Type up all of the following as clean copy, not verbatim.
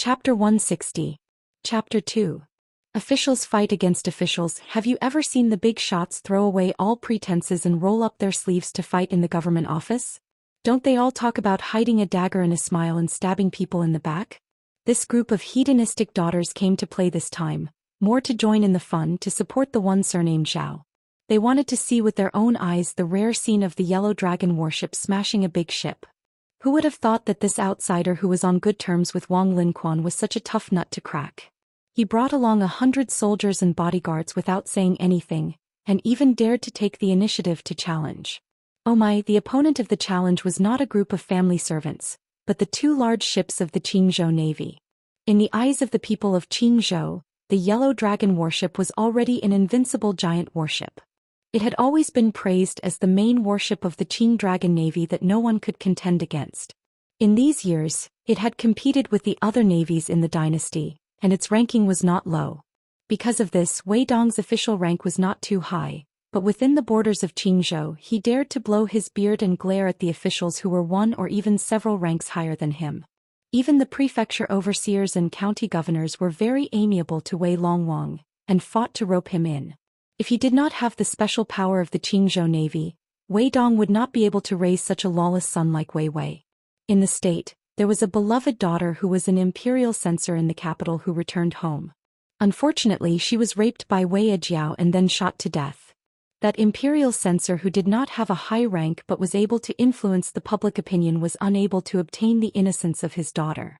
Chapter 160. Chapter 2. Officials fight against officials. Have you ever seen the big shots throw away all pretenses and roll up their sleeves to fight in the government office? Don't they all talk about hiding a dagger in a smile and stabbing people in the back? This group of hedonistic daughters came to play this time, more to join in the fun, to support the one surnamed Zhao. They wanted to see with their own eyes the rare scene of the yellow dragon warship smashing a big ship. Who would have thought that this outsider who was on good terms with Wang Linquan was such a tough nut to crack? He brought along 100 soldiers and bodyguards without saying anything, and even dared to take the initiative to challenge. Oh my, the opponent of the challenge was not a group of family servants, but the two large ships of the Qingzhou Navy. In the eyes of the people of Qingzhou, the Yellow Dragon warship was already an invincible giant warship. It had always been praised as the main warship of the Qing Dragon Navy that no one could contend against. In these years, it had competed with the other navies in the dynasty, and its ranking was not low. Because of this, Wei Dong's official rank was not too high, but within the borders of Qingzhou he dared to blow his beard and glare at the officials who were one or even several ranks higher than him. Even the prefecture overseers and county governors were very amiable to Wei Longwang, and fought to rope him in. If he did not have the special power of the Qingzhou Navy, Wei Dong would not be able to raise such a lawless son like Wei Wei. In the state, there was a beloved daughter who was an imperial censor in the capital who returned home. Unfortunately, she was raped by Wei Ejiao and then shot to death. That imperial censor who did not have a high rank but was able to influence the public opinion was unable to obtain the innocence of his daughter.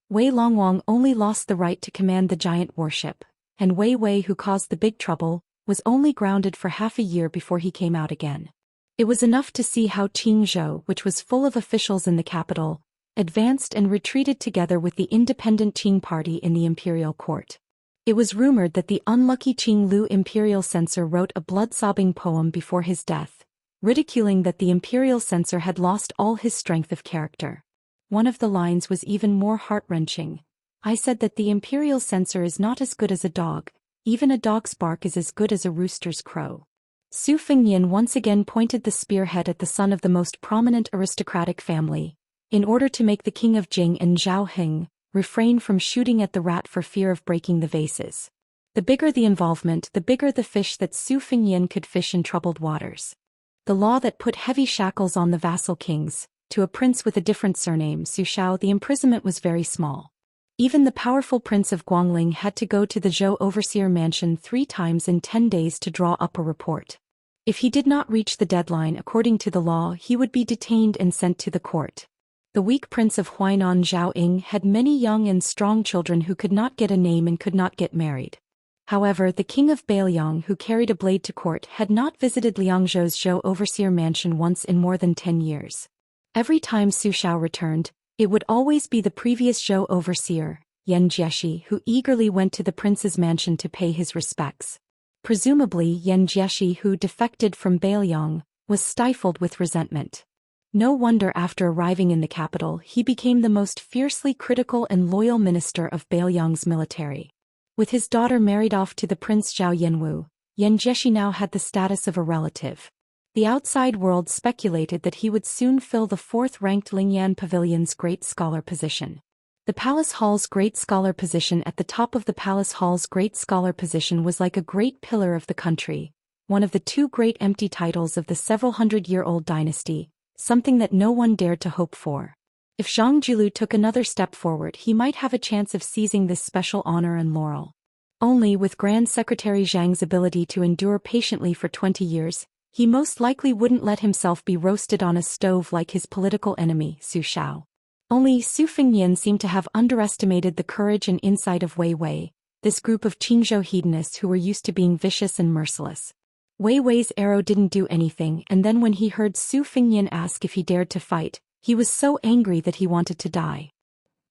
Wei Longwang only lost the right to command the giant warship, and Wei Wei, who caused the big trouble, was only grounded for half a year before he came out again. It was enough to see how Qingzhou, which was full of officials in the capital, advanced and retreated together with the independent Qing party in the imperial court. It was rumored that the unlucky Qing Lu imperial censor wrote a blood-sobbing poem before his death, ridiculing that the imperial censor had lost all his strength of character. One of the lines was even more heart-wrenching. I said that the imperial censor is not as good as a dog. Even a dog's bark is as good as a rooster's crow. Su Fengnian once again pointed the spearhead at the son of the most prominent aristocratic family, in order to make the king of Jing and Zhao Heng refrain from shooting at the rat for fear of breaking the vases. The bigger the involvement, the bigger the fish that Su Fengnian could fish in troubled waters. The law that put heavy shackles on the vassal kings, to a prince with a different surname, Su Shao, the imprisonment was very small. Even the powerful prince of Guangling had to go to the Zhou overseer mansion 3 times in 10 days to draw up a report. If he did not reach the deadline according to the law, he would be detained and sent to the court. The weak prince of Huainan Zhao Ying had many young and strong children who could not get a name and could not get married. However, the king of Bailiang, who carried a blade to court, had not visited Liangzhou's Zhou overseer mansion once in more than 10 years. Every time Su Shao returned, it would always be the previous Zhou overseer, Yan Jieshi, who eagerly went to the prince's mansion to pay his respects. Presumably Yan Jieshi, who defected from Bailiang, was stifled with resentment. No wonder after arriving in the capital he became the most fiercely critical and loyal minister of Bailiang's military. With his daughter married off to the Prince Zhao Yanwu, Yan Jieshi now had the status of a relative. The outside world speculated that he would soon fill the 4th-ranked Lingyan Pavilion's Great Scholar position. The Palace Hall's Great Scholar position at the top of the Palace Hall's Great Scholar position was like a great pillar of the country, one of the 2 great empty titles of the several hundred-year-old dynasty, something that no one dared to hope for. If Zhang Julu took another step forward, he might have a chance of seizing this special honor and laurel. Only with Grand Secretary Zhang's ability to endure patiently for 20 years, he most likely wouldn't let himself be roasted on a stove like his political enemy, Su Shao. Only Su Fengnian seemed to have underestimated the courage and insight of Wei Wei, this group of Qingzhou hedonists who were used to being vicious and merciless. Wei Wei's arrow didn't do anything, and then when he heard Su Fengnian ask if he dared to fight, he was so angry that he wanted to die.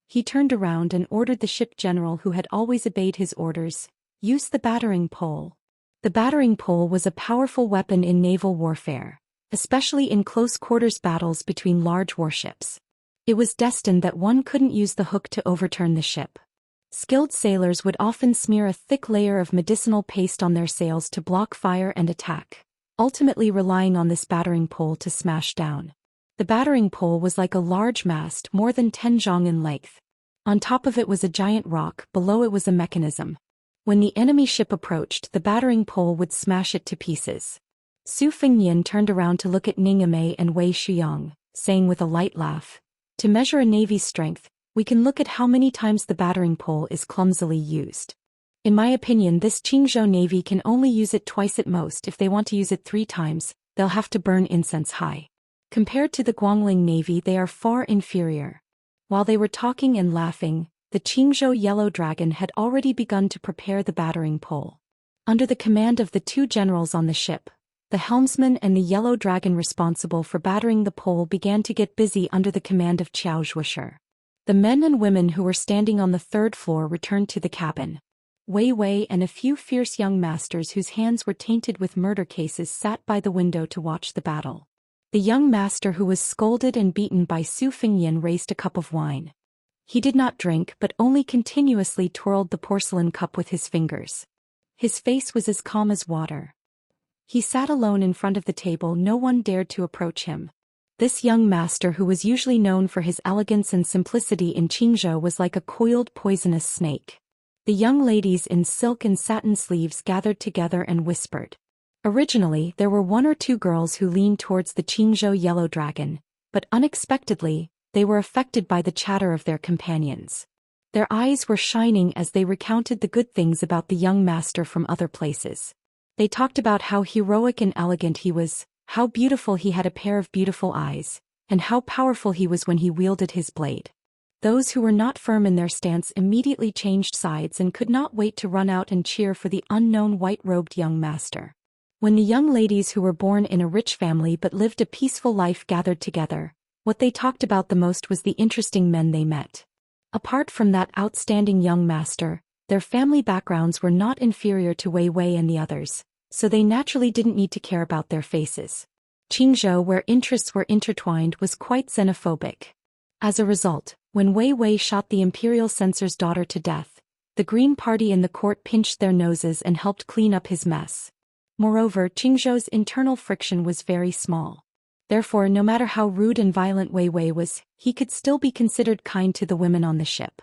He turned around and ordered the ship general, who had always obeyed his orders, use the battering pole. The battering pole was a powerful weapon in naval warfare, especially in close-quarters battles between large warships. It was destined that one couldn't use the hook to overturn the ship. Skilled sailors would often smear a thick layer of medicinal paste on their sails to block fire and attack, ultimately relying on this battering pole to smash down. The battering pole was like a large mast more than 10 zhang in length. On top of it was a giant rock, below it was a mechanism. When the enemy ship approached, the battering pole would smash it to pieces. Su Fengnian turned around to look at Ning Amei and Wei Shuyang, saying with a light laugh, "To measure a navy's strength, we can look at how many times the battering pole is clumsily used. In my opinion, this Qingzhou navy can only use it twice at most. If they want to use it 3 times, they'll have to burn incense high. Compared to the Guangling navy, they are far inferior." While they were talking and laughing, the Qingzhou Yellow Dragon had already begun to prepare the battering pole. Under the command of the 2 generals on the ship, the helmsman and the Yellow Dragon responsible for battering the pole began to get busy under the command of Qiao Zhuoshi. The men and women who were standing on the 3rd floor returned to the cabin. Wei Wei and a few fierce young masters whose hands were tainted with murder cases sat by the window to watch the battle. The young master who was scolded and beaten by Su Fengnian raised a cup of wine. He did not drink but only continuously twirled the porcelain cup with his fingers. His face was as calm as water. He sat alone in front of the table. No one dared to approach him. This young master, who was usually known for his elegance and simplicity in Qingzhou, was like a coiled poisonous snake. The young ladies in silk and satin sleeves gathered together and whispered. Originally, there were 1 or 2 girls who leaned towards the Qingzhou Yellow Dragon, but unexpectedly, they were affected by the chatter of their companions. Their eyes were shining as they recounted the good things about the young master from other places. They talked about how heroic and elegant he was, how beautiful he had a pair of beautiful eyes, and how powerful he was when he wielded his blade. Those who were not firm in their stance immediately changed sides and could not wait to run out and cheer for the unknown white-robed young master. When the young ladies who were born in a rich family but lived a peaceful life gathered together, what they talked about the most was the interesting men they met. Apart from that outstanding young master, their family backgrounds were not inferior to Wei Wei and the others, so they naturally didn't need to care about their faces. Qingzhou, where interests were intertwined, was quite xenophobic. As a result, when Wei Wei shot the imperial censor's daughter to death, the Green Party in the court pinched their noses and helped clean up his mess. Moreover, Qingzhou's internal friction was very small. Therefore, no matter how rude and violent Wei Wei was, he could still be considered kind to the women on the ship.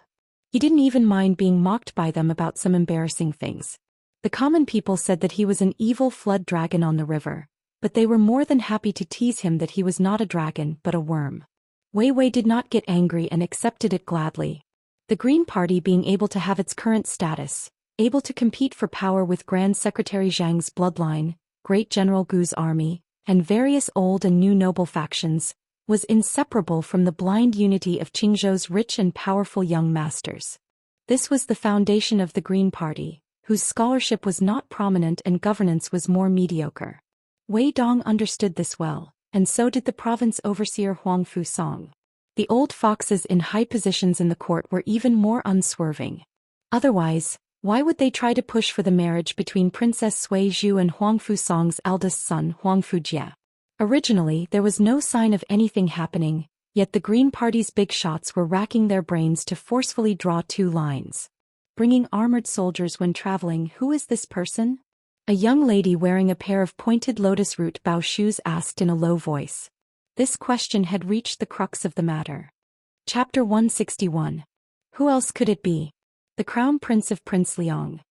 He didn't even mind being mocked by them about some embarrassing things. The common people said that he was an evil flood dragon on the river, but they were more than happy to tease him that he was not a dragon but a worm. Wei Wei did not get angry and accepted it gladly. The Green Party, being able to have its current status, able to compete for power with Grand Secretary Zhang's bloodline, Great General Gu's army, and various old and new noble factions, was inseparable from the blind unity of Qingzhou's rich and powerful young masters. This was the foundation of the Green Party, whose scholarship was not prominent and governance was more mediocre. Wei Dong understood this well, and so did the province overseer Huang Fusong. The old foxes in high positions in the court were even more unswerving. Otherwise, why would they try to push for the marriage between Princess Sui Zhu and Huang Fusong's eldest son Huang Fujie? Originally, there was no sign of anything happening, yet the Green Party's big shots were racking their brains to forcefully draw 2 lines. Bringing armored soldiers when traveling. Who is this person? A young lady wearing a pair of pointed lotus root bow shoes asked in a low voice. This question had reached the crux of the matter. Chapter 161. Who else could it be? The Crown Prince of Prince Liang.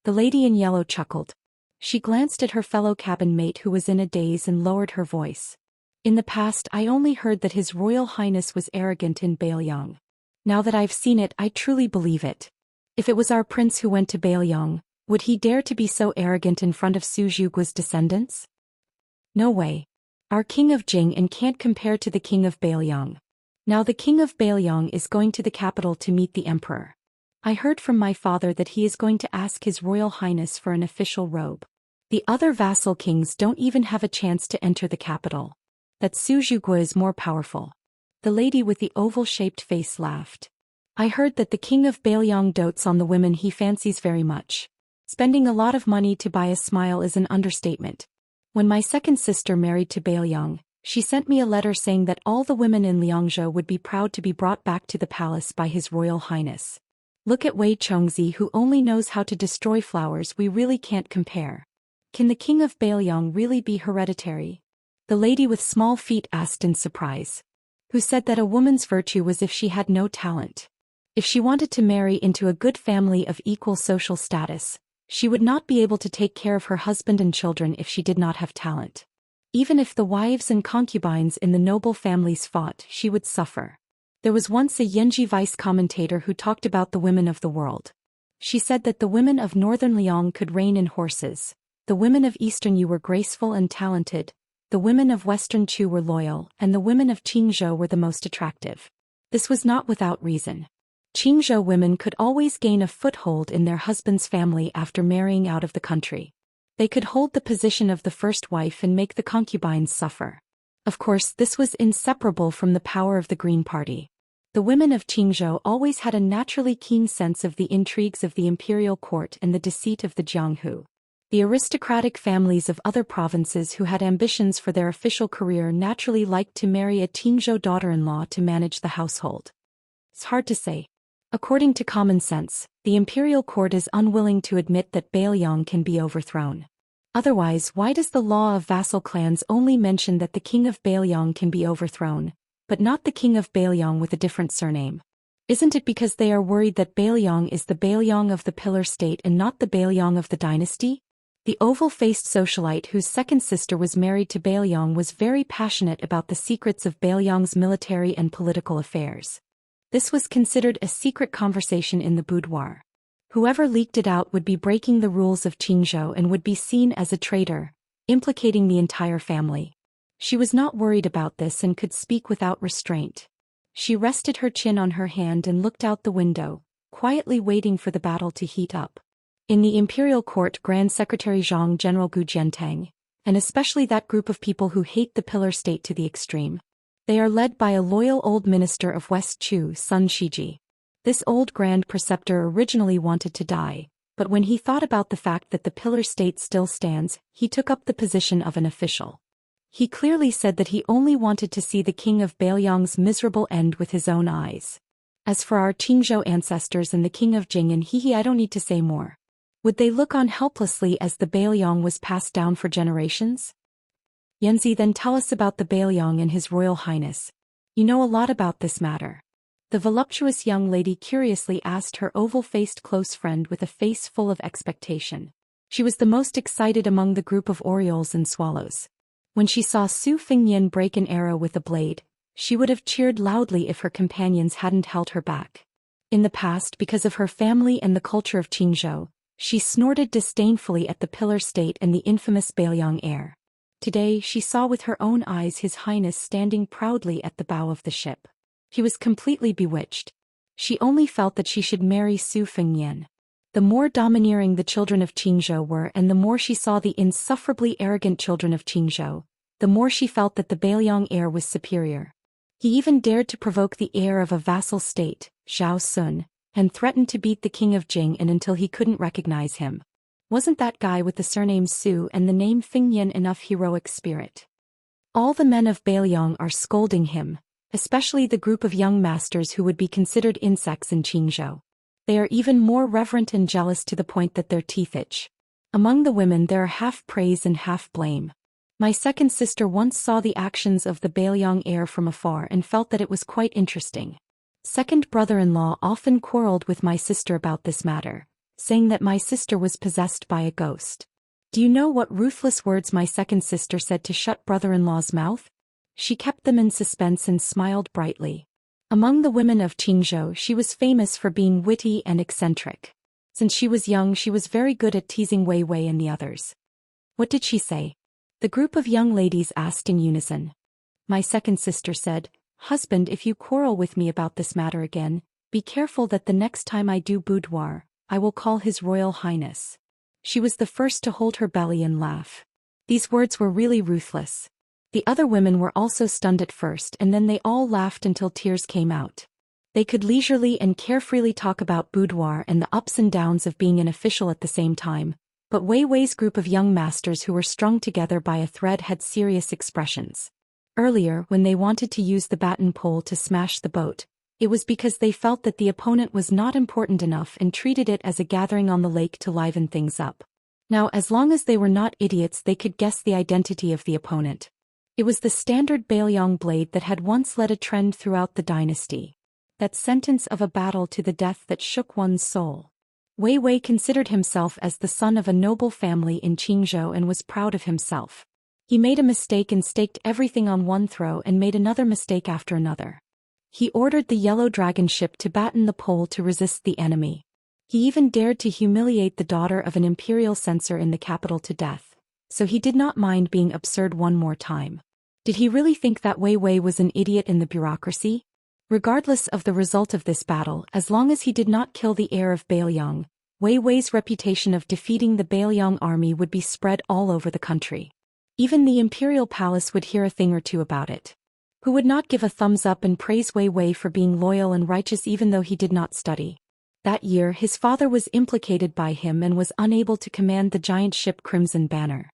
The lady in yellow chuckled. She glanced at her fellow cabin mate who was in a daze and lowered her voice. In the past, I only heard that His Royal Highness was arrogant in Bailiang. Now that I've seen it, I truly believe it. If it was our prince who went to Bailiang, would he dare to be so arrogant in front of Su Zhugu's descendants? No way. Our king of Jing and can't compare to the king of Bailiang. Now the king of Bailiang is going to the capital to meet the emperor. I heard from my father that he is going to ask His Royal Highness for an official robe. The other vassal kings don't even have a chance to enter the capital. That Su Zhugu is more powerful. The lady with the oval-shaped face laughed. I heard that the king of Bailiang dotes on the women he fancies very much. Spending a lot of money to buy a smile is an understatement. When my second sister married to Bailiang, she sent me a letter saying that all the women in Liangzhou would be proud to be brought back to the palace by His Royal Highness. Look at Wei Chongzi, who only knows how to destroy flowers. We really can't compare. Can the king of Bailiang really be hereditary? The lady with small feet asked in surprise. Who said that a woman's virtue was if she had no talent? If she wanted to marry into a good family of equal social status, she would not be able to take care of her husband and children if she did not have talent. Even if the wives and concubines in the noble families fought, she would suffer. There was once a Yanji vice commentator who talked about the women of the world. She said that the women of northern Liang could rein in horses, the women of eastern Yu were graceful and talented, the women of western Chu were loyal, and the women of Qingzhou were the most attractive. This was not without reason. Qingzhou women could always gain a foothold in their husband's family after marrying out of the country. They could hold the position of the first wife and make the concubines suffer. Of course, this was inseparable from the power of the Green Party. The women of Qingzhou always had a naturally keen sense of the intrigues of the imperial court and the deceit of the Jianghu. The aristocratic families of other provinces who had ambitions for their official career naturally liked to marry a Qingzhou daughter-in-law to manage the household. It's hard to say. According to common sense, the imperial court is unwilling to admit that Bailiang can be overthrown. Otherwise, why does the law of vassal clans only mention that the king of Bailiang can be overthrown, but not the king of Bailiang with a different surname? Isn't it because they are worried that Bailiang is the Bailiang of the pillar state and not the Bailiang of the dynasty? The oval-faced socialite whose second sister was married to Bailiang was very passionate about the secrets of Bailiang's military and political affairs. This was considered a secret conversation in the boudoir. Whoever leaked it out would be breaking the rules of Qingzhou and would be seen as a traitor, implicating the entire family. She was not worried about this and could speak without restraint. She rested her chin on her hand and looked out the window, quietly waiting for the battle to heat up. In the imperial court, Grand Secretary Zhang General Gu Jiantang, and especially that group of people who hate the pillar state to the extreme. They are led by a loyal old minister of West Chu, Sun Shiji. This old grand preceptor originally wanted to die, but when he thought about the fact that the pillar state still stands, he took up the position of an official. He clearly said that he only wanted to see the king of Bailiang's miserable end with his own eyes. As for our Qingzhou ancestors and the king of Jing and Hehe, I don't need to say more. Would they look on helplessly as the Bailiang was passed down for generations? Yanzi, then tell us about the Bailiang and his royal highness. You know a lot about this matter. The voluptuous young lady curiously asked her oval-faced close friend with a face full of expectation. She was the most excited among the group of orioles and swallows. When she saw Su Fingyan break an arrow with a blade, she would have cheered loudly if her companions hadn't held her back. In the past, because of her family and the culture of Qingzhou, she snorted disdainfully at the pillar state and the infamous Bailiang heir. Today, she saw with her own eyes His Highness standing proudly at the bow of the ship. He was completely bewitched. She only felt that she should marry Su Fingyan. The more domineering the children of Qingzhou were and the more she saw the insufferably arrogant children of Qingzhou, the more she felt that the Bailiang heir was superior. He even dared to provoke the heir of a vassal state, Zhao Sun, and threatened to beat the king of Jing and until he couldn't recognize him. Wasn't that guy with the surname Su and the name Fingyan enough heroic spirit? All the men of Bailiang are scolding him, especially the group of young masters who would be considered insects in Qingzhou. They are even more reverent and jealous to the point that their teeth itch. Among the women there are half praise and half blame. My second sister once saw the actions of the Bailiang heir from afar and felt that it was quite interesting. Second brother-in-law often quarreled with my sister about this matter, saying that my sister was possessed by a ghost. Do you know what ruthless words my second sister said to shut brother-in-law's mouth? She kept them in suspense and smiled brightly. Among the women of Qingzhou, she was famous for being witty and eccentric. Since she was young, she was very good at teasing Wei Wei and the others. What did she say? The group of young ladies asked in unison. My second sister said, "Husband, if you quarrel with me about this matter again, be careful that the next time I do boudoir, I will call His Royal Highness." She was the first to hold her belly and laugh. These words were really ruthless. The other women were also stunned at first and then they all laughed until tears came out. They could leisurely and carefreely talk about boudoir and the ups and downs of being an official at the same time, but Wei Wei's group of young masters who were strung together by a thread had serious expressions. Earlier, when they wanted to use the baton pole to smash the boat, it was because they felt that the opponent was not important enough and treated it as a gathering on the lake to liven things up. Now, as long as they were not idiots, they could guess the identity of the opponent. It was the standard Bailiang blade that had once led a trend throughout the dynasty. that sentence of a battle to the death that shook one's soul. Wei Wei considered himself as the son of a noble family in Qingzhou and was proud of himself. He made a mistake and staked everything on one throw and made another mistake after another. He ordered the yellow dragon ship to batten the pole to resist the enemy. He even dared to humiliate the daughter of an imperial censor in the capital to death, so he did not mind being absurd one more time. Did he really think that Wei Wei was an idiot in the bureaucracy? Regardless of the result of this battle, as long as he did not kill the heir of Bailiang, Wei Wei's reputation of defeating the Bailiang army would be spread all over the country. Even the imperial palace would hear a thing or two about it. Who would not give a thumbs up and praise Wei Wei for being loyal and righteous even though he did not study? That year his father was implicated by him and was unable to command the giant ship Crimson Banner.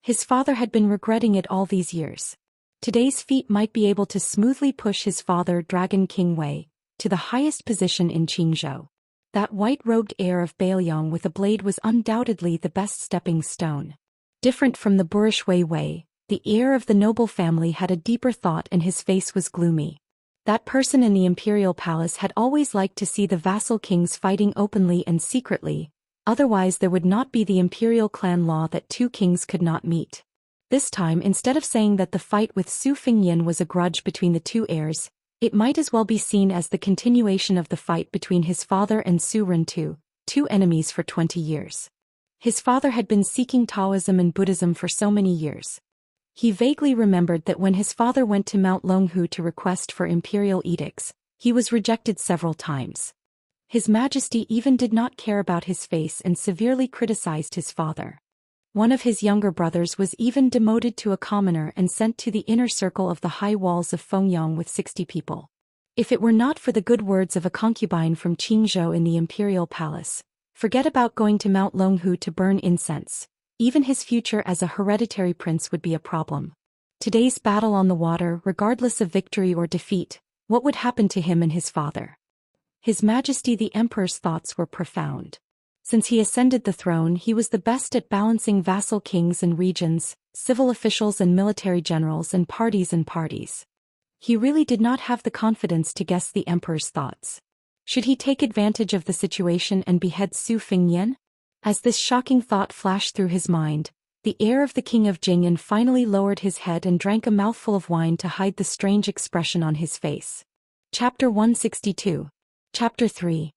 His father had been regretting it all these years. Today's feat might be able to smoothly push his father Dragon King Wei to the highest position in Qingzhou. That white-robed heir of Bailiang with a blade was undoubtedly the best stepping stone. Different from the boorish Wei Wei, the heir of the noble family had a deeper thought and his face was gloomy. That person in the imperial palace had always liked to see the vassal kings fighting openly and secretly, otherwise there would not be the imperial clan law that two kings could not meet. This time, instead of saying that the fight with Su Fingyan was a grudge between the two heirs, it might as well be seen as the continuation of the fight between his father and Su Rentu, two enemies for 20 years. His father had been seeking Taoism and Buddhism for so many years. He vaguely remembered that when his father went to Mount Longhu to request for imperial edicts, he was rejected several times. His Majesty even did not care about his face and severely criticized his father. One of his younger brothers was even demoted to a commoner and sent to the inner circle of the high walls of Fengyang with 60 people. If it were not for the good words of a concubine from Qingzhou in the imperial palace, forget about going to Mount Longhu to burn incense. Even his future as a hereditary prince would be a problem. Today's battle on the water, regardless of victory or defeat, what would happen to him and his father? His Majesty the Emperor's thoughts were profound. Since he ascended the throne, he was the best at balancing vassal kings and regions, civil officials and military generals and parties. He really did not have the confidence to guess the Emperor's thoughts. Should he take advantage of the situation and behead Su Fingyan? As this shocking thought flashed through his mind, the heir of the king of Jing'an finally lowered his head and drank a mouthful of wine to hide the strange expression on his face. Chapter 162. Chapter 3.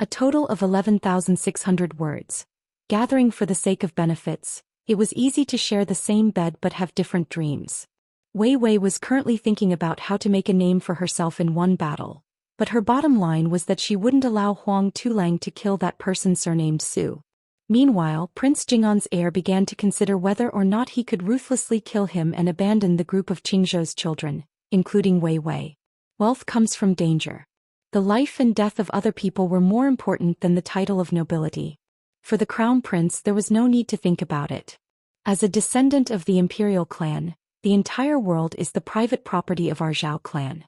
A total of 11,600 words. Gathering for the sake of benefits, it was easy to share the same bed but have different dreams. Wei Wei was currently thinking about how to make a name for herself in one battle, but her bottom line was that she wouldn't allow Huang Tulang to kill that person surnamed Su. Meanwhile, Prince Jing'an's heir began to consider whether or not he could ruthlessly kill him and abandon the group of Qingzhou's children, including Wei Wei. Wealth comes from danger. The life and death of other people were more important than the title of nobility. For the crown prince, there was no need to think about it. As a descendant of the imperial clan, the entire world is the private property of our Zhao clan.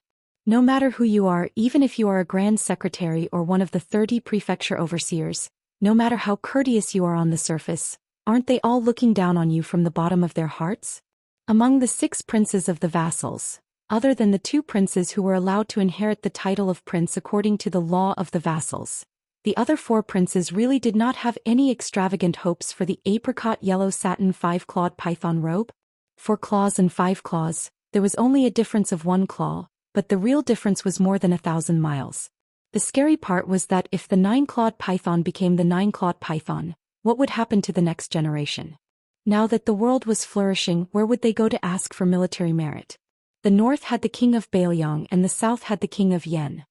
No matter who you are, even if you are a grand secretary or one of the 30 prefecture overseers, no matter how courteous you are on the surface, aren't they all looking down on you from the bottom of their hearts? Among the 6 princes of the vassals, other than the 2 princes who were allowed to inherit the title of prince according to the law of the vassals, the other 4 princes really did not have any extravagant hopes for the apricot yellow satin 5-clawed python robe. 4 claws and 5 claws, there was only a difference of 1 claw, but the real difference was more than 1,000 miles. The scary part was that if the 9-clawed python became the 9-clawed python, what would happen to the next generation? Now that the world was flourishing, where would they go to ask for military merit? The north had the king of Bailiang and the south had the king of Yen.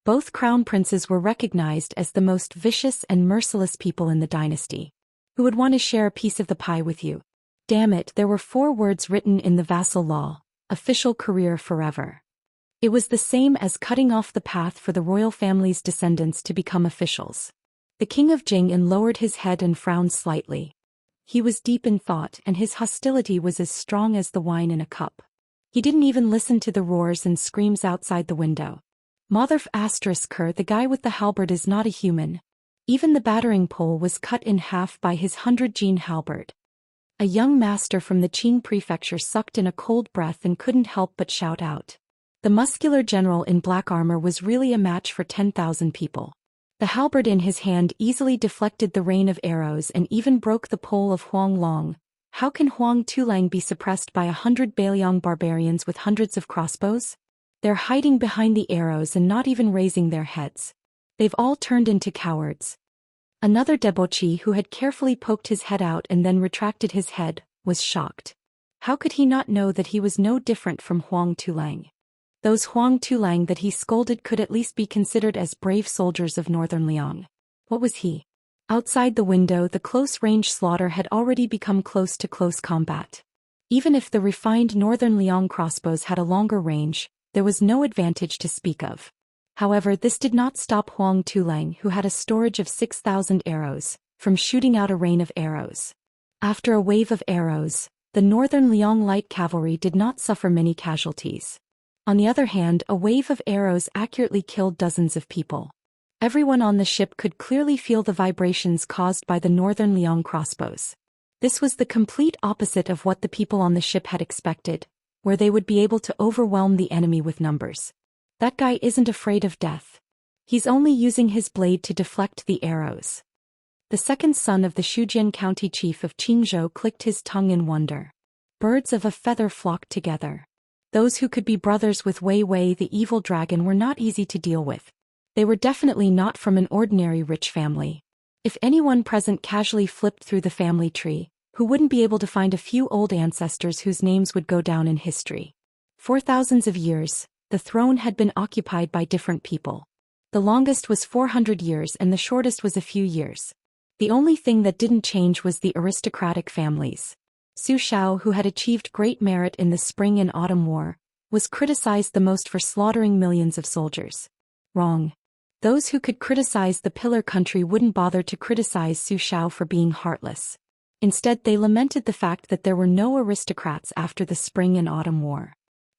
Both crown princes were recognized as the most vicious and merciless people in the dynasty. Who would want to share a piece of the pie with you? Damn it, there were 4 words written in the vassal law: official career forever. It was the same as cutting off the path for the royal family's descendants to become officials. The king of Jing'an lowered his head and frowned slightly. He was deep in thought and his hostility was as strong as the wine in a cup. He didn't even listen to the roars and screams outside the window. Mother ***, the guy with the halberd is not a human. Even the battering pole was cut in half by his 100-gene halberd. A young master from the Qing prefecture sucked in a cold breath and couldn't help but shout out. The muscular general in black armor was really a match for 10,000 people. The halberd in his hand easily deflected the rain of arrows and even broke the pole of Huang Long. How can Huang Tulang be suppressed by 100 Bailiang barbarians with hundreds of crossbows? They're hiding behind the arrows and not even raising their heads. They've all turned into cowards. Another debauchee who had carefully poked his head out and then retracted his head, was shocked. How could he not know that he was no different from Huang Tulang? Those Huang Tulang that he scolded could at least be considered as brave soldiers of northern Liang. What was he? Outside the window, the close-range slaughter had already become close-to-close combat. Even if the refined northern Liang crossbows had a longer range, there was no advantage to speak of. However, this did not stop Huang Tulang, who had a storage of 6,000 arrows, from shooting out a rain of arrows. After a wave of arrows, the northern Liang light cavalry did not suffer many casualties. On the other hand, a wave of arrows accurately killed dozens of people. Everyone on the ship could clearly feel the vibrations caused by the northern Liang crossbows. This was the complete opposite of what the people on the ship had expected, where they would be able to overwhelm the enemy with numbers. That guy isn't afraid of death. He's only using his blade to deflect the arrows. The second son of the Fujian county chief of Qingzhou clicked his tongue in wonder. Birds of a feather flocked together. Those who could be brothers with Wei Wei the evil dragon were not easy to deal with. They were definitely not from an ordinary rich family. If anyone present casually flipped through the family tree, who wouldn't be able to find a few old ancestors whose names would go down in history? For thousands of years, the throne had been occupied by different people. The longest was 400 years and the shortest was a few years. The only thing that didn't change was the aristocratic families. Su Xiao, who had achieved great merit in the Spring and Autumn War, was criticized the most for slaughtering millions of soldiers. Wrong. Those who could criticize the Pillar Country wouldn't bother to criticize Su Xiao for being heartless. Instead, they lamented the fact that there were no aristocrats after the Spring and Autumn War.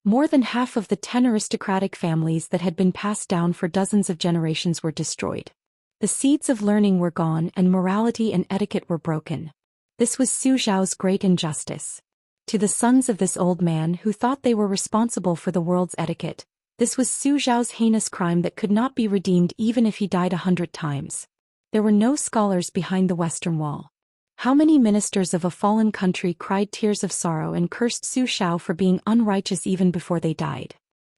More than half of the 10 aristocratic families that had been passed down for dozens of generations were destroyed. The seeds of learning were gone and morality and etiquette were broken. This was Su Xiao's great injustice. To the sons of this old man who thought they were responsible for the world's etiquette, this was Su Xiao's heinous crime that could not be redeemed even if he died 100 times. There were no scholars behind the Western Wall. How many ministers of a fallen country cried tears of sorrow and cursed Su Xiao for being unrighteous even before they died?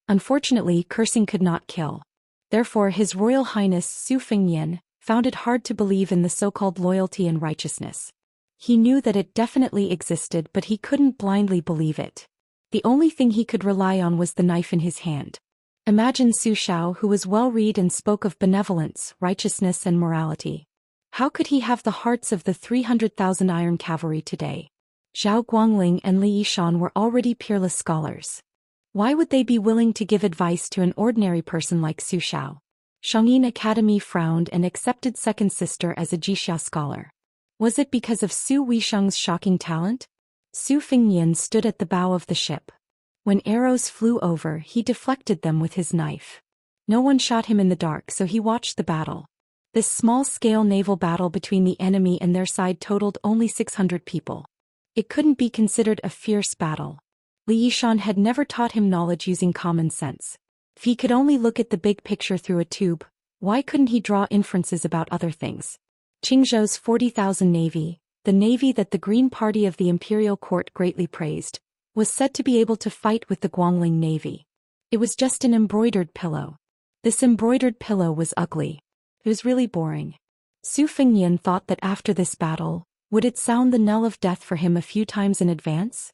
Unfortunately, cursing could not kill. Therefore, His Royal Highness Su Fengyan found it hard to believe in the so-called loyalty and righteousness. He knew that it definitely existed, but he couldn't blindly believe it. The only thing he could rely on was the knife in his hand. Imagine Su Xiao, who was well-read and spoke of benevolence, righteousness and morality. How could he have the hearts of the 300,000 iron cavalry today? Zhao Guangling and Li Yishan were already peerless scholars. Why would they be willing to give advice to an ordinary person like Su Xiao? Shangyin Academy frowned and accepted second sister as a Jixia scholar. Was it because of Su Weisheng's shocking talent? Su Fengyan stood at the bow of the ship. When arrows flew over, he deflected them with his knife. No one shot him in the dark, so he watched the battle. This small-scale naval battle between the enemy and their side totaled only 600 people. It couldn't be considered a fierce battle. Li Yishan had never taught him knowledge using common sense. If he could only look at the big picture through a tube, why couldn't he draw inferences about other things? Qingzhou's 40,000 navy, the navy that the Green Party of the imperial court greatly praised, was said to be able to fight with the Guangling navy. It was just an embroidered pillow. This embroidered pillow was ugly. It was really boring. Su Fengyan thought that after this battle, would it sound the knell of death for him a few times in advance?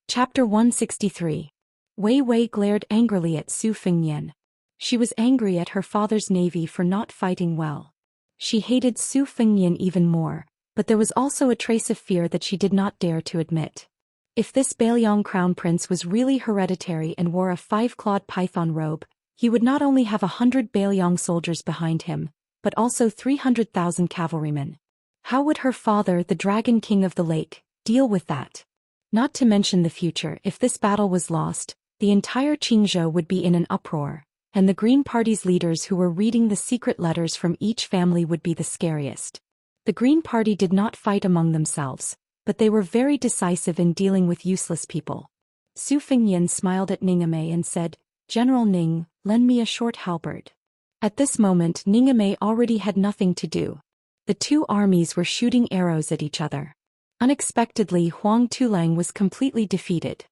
Chapter 163. Wei Wei glared angrily at Su Fengyan. She was angry at her father's navy for not fighting well. She hated Su Fengyan even more, but there was also a trace of fear that she did not dare to admit. If this Bailiang crown prince was really hereditary and wore a 5-clawed python robe, he would not only have 100 Bailiang soldiers behind him, but also 300,000 cavalrymen. How would her father, the Dragon King of the Lake, deal with that? Not to mention the future. If this battle was lost, the entire Qingzhou would be in an uproar, and the Green Party's leaders who were reading the secret letters from each family would be the scariest. The Green Party did not fight among themselves, but they were very decisive in dealing with useless people. Su Fengyan smiled at Ningame and said, "General Ning, lend me a short halberd." At this moment Ningame already had nothing to do. The two armies were shooting arrows at each other. Unexpectedly Huang Tulang was completely defeated.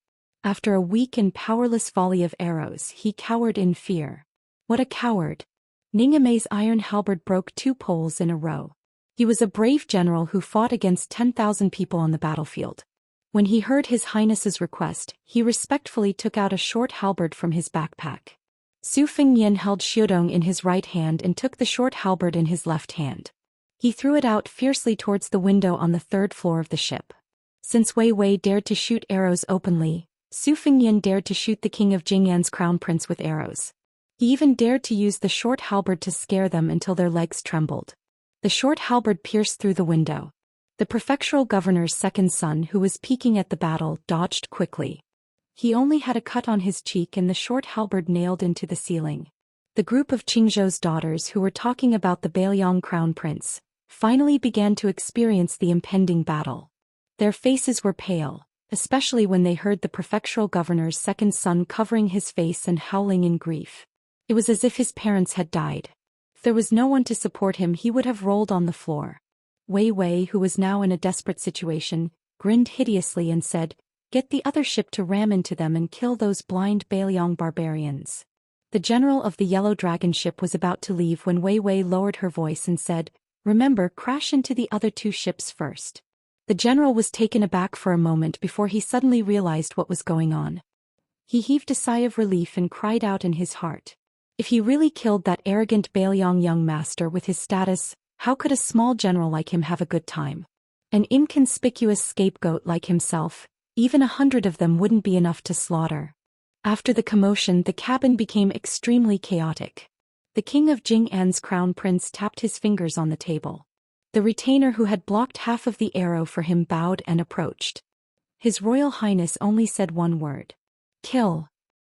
After a weak and powerless volley of arrows he cowered in fear. What a coward! Ningame's iron halberd broke 2 poles in a row. He was a brave general who fought against 10,000 people on the battlefield. When he heard His Highness's request, he respectfully took out a short halberd from his backpack. Su Fengnian held Xiudong in his right hand and took the short halberd in his left hand. He threw it out fiercely towards the window on the 3rd floor of the ship. Since Wei Wei dared to shoot arrows openly, Su Fengnian dared to shoot the king of Jing'an's crown prince with arrows. He even dared to use the short halberd to scare them until their legs trembled. The short halberd pierced through the window. The prefectural governor's second son, who was peeking at the battle, dodged quickly. He only had a cut on his cheek and the short halberd nailed into the ceiling. The group of Qingzhou's daughters who were talking about the Bailiang crown prince finally began to experience the impending battle. Their faces were pale, especially when they heard the prefectural governor's second son covering his face and howling in grief. It was as if his parents had died. If there was no one to support him, he would have rolled on the floor. Wei Wei, who was now in a desperate situation, grinned hideously and said, "Get the other ship to ram into them and kill those blind Bailiang barbarians." The general of the Yellow Dragon ship was about to leave when Wei Wei lowered her voice and said, "Remember, crash into the other 2 ships first." The general was taken aback for a moment before he suddenly realized what was going on. He heaved a sigh of relief and cried out in his heart. If he really killed that arrogant Bailiang young master with his status, how could a small general like him have a good time? An inconspicuous scapegoat like himself, even 100 of them wouldn't be enough to slaughter. After the commotion, the cabin became extremely chaotic. The king of Jing'an's crown prince tapped his fingers on the table. The retainer who had blocked half of the arrow for him bowed and approached. His Royal Highness only said one word. "Kill."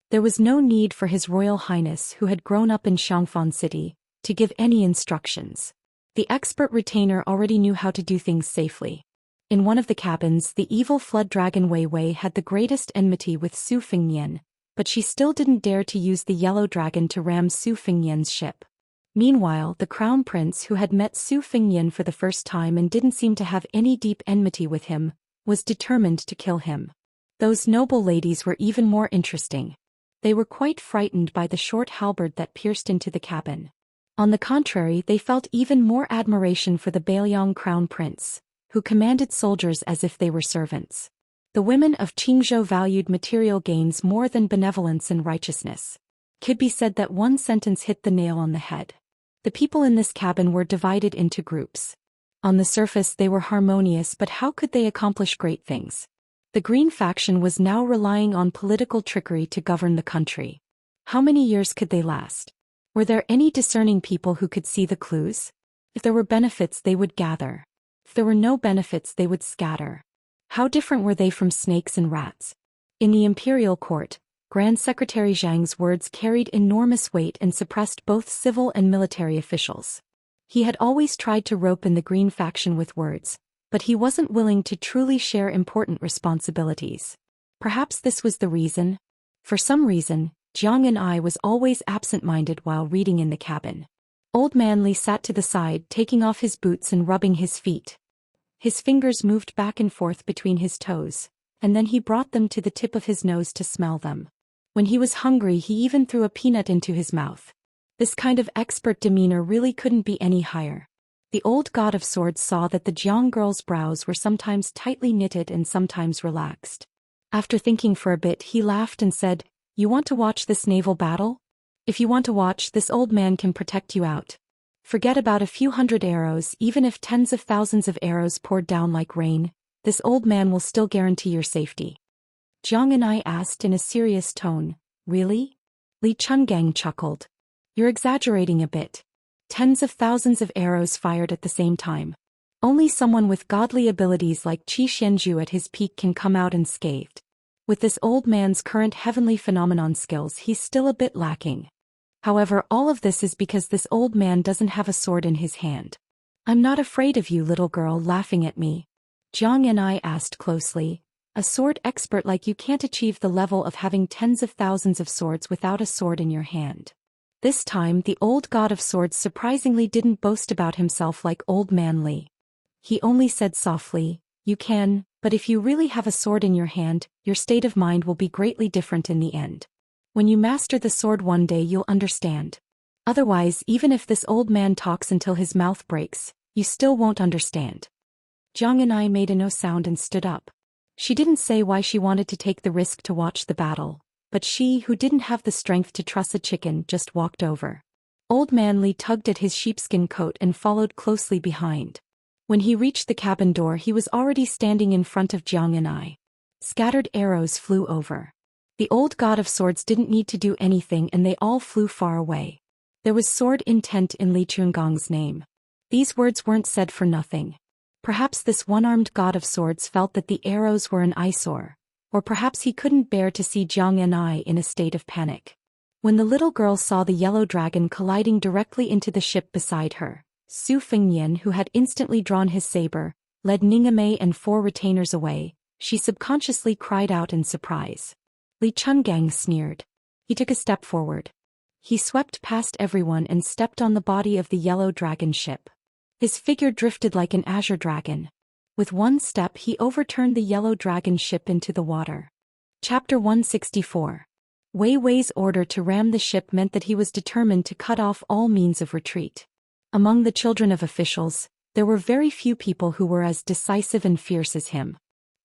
There was no need for His Royal Highness, who had grown up in Xiangfan City, to give any instructions. The expert retainer already knew how to do things safely. In one of the cabins, the evil flood dragon Wei Wei had the greatest enmity with Su Fengnian, but she still didn't dare to use the yellow dragon to ram Su Fengnian's ship. Meanwhile, the crown prince, who had met Su Fengnian for the first time and didn't seem to have any deep enmity with him, was determined to kill him. Those noble ladies were even more interesting. They were quite frightened by the short halberd that pierced into the cabin. On the contrary, they felt even more admiration for the Bailiang crown prince, who commanded soldiers as if they were servants. The women of Qingzhou valued material gains more than benevolence and righteousness. Could be said that one sentence hit the nail on the head. The people in this cabin were divided into groups. On the surface they were harmonious, but how could they accomplish great things? The Green faction was now relying on political trickery to govern the country. How many years could they last? Were there any discerning people who could see the clues? If there were benefits, they would gather. If there were no benefits, they would scatter. How different were they from snakes and rats? In the imperial court, Grand Secretary Zhang's words carried enormous weight and suppressed both civil and military officials. He had always tried to rope in the Green faction with words, but he wasn't willing to truly share important responsibilities. Perhaps this was the reason. For some reason, Jiang and I was always absent-minded while reading in the cabin. Old Man Li sat to the side, taking off his boots and rubbing his feet. His fingers moved back and forth between his toes, and then he brought them to the tip of his nose to smell them. When he was hungry, he even threw a peanut into his mouth. This kind of expert demeanor really couldn't be any higher. The old god of swords saw that the Jiang girl's brows were sometimes tightly knitted and sometimes relaxed. After thinking for a bit, he laughed and said, "You want to watch this naval battle? If you want to watch, this old man can protect you out. Forget about a few hundred arrows. Even if tens of thousands of arrows poured down like rain, this old man will still guarantee your safety." Jiang and I asked in a serious tone, "Really?" Li Chungang chuckled. "You're exaggerating a bit. Tens of thousands of arrows fired at the same time. Only someone with godly abilities like Qi Xianzhu at his peak can come out unscathed. With this old man's current heavenly phenomenon skills, he's still a bit lacking. However, all of this is because this old man doesn't have a sword in his hand." "I'm not afraid of you, little girl," laughing at me. Jiang and I asked closely, A sword expert like you can't achieve the level of having tens of thousands of swords without a sword in your hand. This time the old god of swords surprisingly didn't boast about himself like old man Li. He only said softly, "You can, but if you really have a sword in your hand, your state of mind will be greatly different in the end. When you master the sword one day you'll understand. Otherwise, even if this old man talks until his mouth breaks, you still won't understand." Zhang and I made a no sound and stood up. She didn't say why she wanted to take the risk to watch the battle, but she, who didn't have the strength to truss a chicken, just walked over. Old man Li tugged at his sheepskin coat and followed closely behind. When he reached the cabin door he was already standing in front of Zhang and I. Scattered arrows flew over. The old god of swords didn't need to do anything and they all flew far away. There was sword intent in Li Chunggong's name. These words weren't said for nothing. Perhaps this one-armed god of swords felt that the arrows were an eyesore, or perhaps he couldn't bear to see Zhang and I in a state of panic. When the little girl saw the yellow dragon colliding directly into the ship beside her, Su Fengnian, who had instantly drawn his saber, led Ningame and 4 retainers away. She subconsciously cried out in surprise. Li Chungang sneered. He took a step forward. He swept past everyone and stepped on the body of the yellow dragon ship. His figure drifted like an azure dragon. With one step he overturned the yellow dragon ship into the water. Chapter 164. Wei Wei's order to ram the ship meant that he was determined to cut off all means of retreat. Among the children of officials, there were very few people who were as decisive and fierce as him.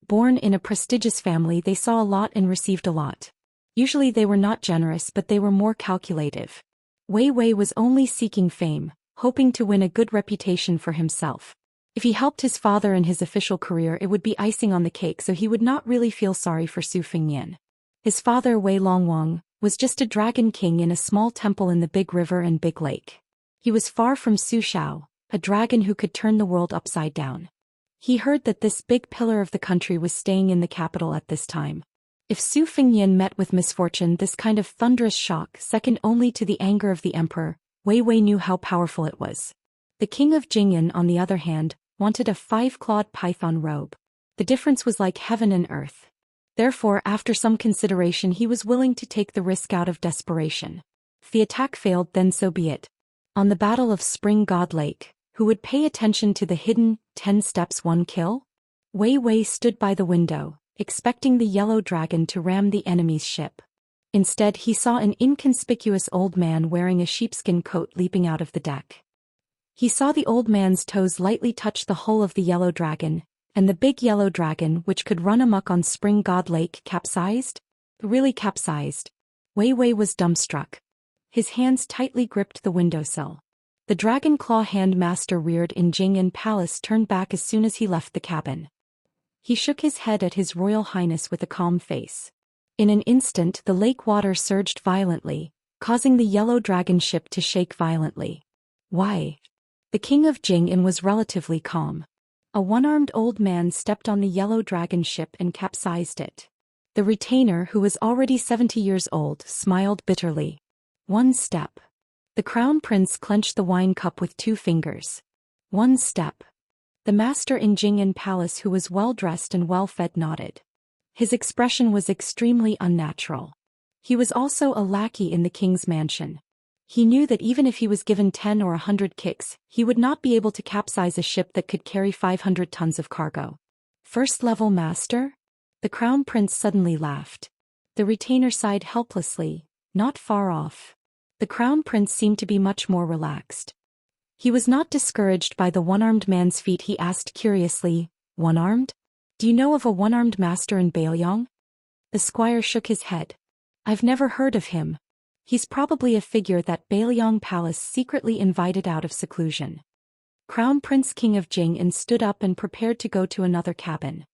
Born in a prestigious family, they saw a lot and received a lot. Usually they were not generous, but they were more calculative. Wei Wei was only seeking fame, hoping to win a good reputation for himself. If he helped his father in his official career it would be icing on the cake, so he would not really feel sorry for Su Fengnian. His father Wei Longwang was just a dragon king in a small temple in the Big River and Big Lake. He was far from Su Xiao, a dragon who could turn the world upside down. He heard that this big pillar of the country was staying in the capital at this time. If Su Fengnian met with misfortune, this kind of thunderous shock, second only to the anger of the emperor, Wei Wei knew how powerful it was. The king of Jingyan, on the other hand, wanted a 5-clawed python robe. The difference was like heaven and earth. Therefore, after some consideration, he was willing to take the risk out of desperation. If the attack failed, then so be it. On the Battle of Spring God Lake, who would pay attention to the hidden 10 steps 1 kill? Wei Wei stood by the window, expecting the yellow dragon to ram the enemy's ship. Instead, he saw an inconspicuous old man wearing a sheepskin coat leaping out of the deck. He saw the old man's toes lightly touch the hull of the yellow dragon, and the big yellow dragon, which could run amok on Spring God Lake, capsized? Really capsized. Wei Wei was dumbstruck. His hands tightly gripped the windowsill. The dragon claw hand master reared in Jingyan Palace turned back as soon as he left the cabin. He shook his head at His Royal Highness with a calm face. In an instant the lake water surged violently, causing the yellow dragon ship to shake violently. Why? The king of Jingyan was relatively calm. A one-armed old man stepped on the yellow dragon ship and capsized it. The retainer, who was already 70 years old, smiled bitterly. One step. The crown prince clenched the wine cup with 2 fingers. One step. The master in Jingyan Palace, who was well-dressed and well-fed, nodded. His expression was extremely unnatural. He was also a lackey in the king's mansion. He knew that even if he was given 10 or 100 kicks, he would not be able to capsize a ship that could carry 500 tons of cargo. First-level master? The crown prince suddenly laughed. The retainer sighed helplessly, not far off. The crown prince seemed to be much more relaxed. He was not discouraged by the one-armed man's feat. He asked curiously, "One-armed? Do you know of a one-armed master in Bailiang?" The squire shook his head. "I've never heard of him. He's probably a figure that Bailiang Palace secretly invited out of seclusion." Crown Prince King of Jingyan stood up and prepared to go to another cabin.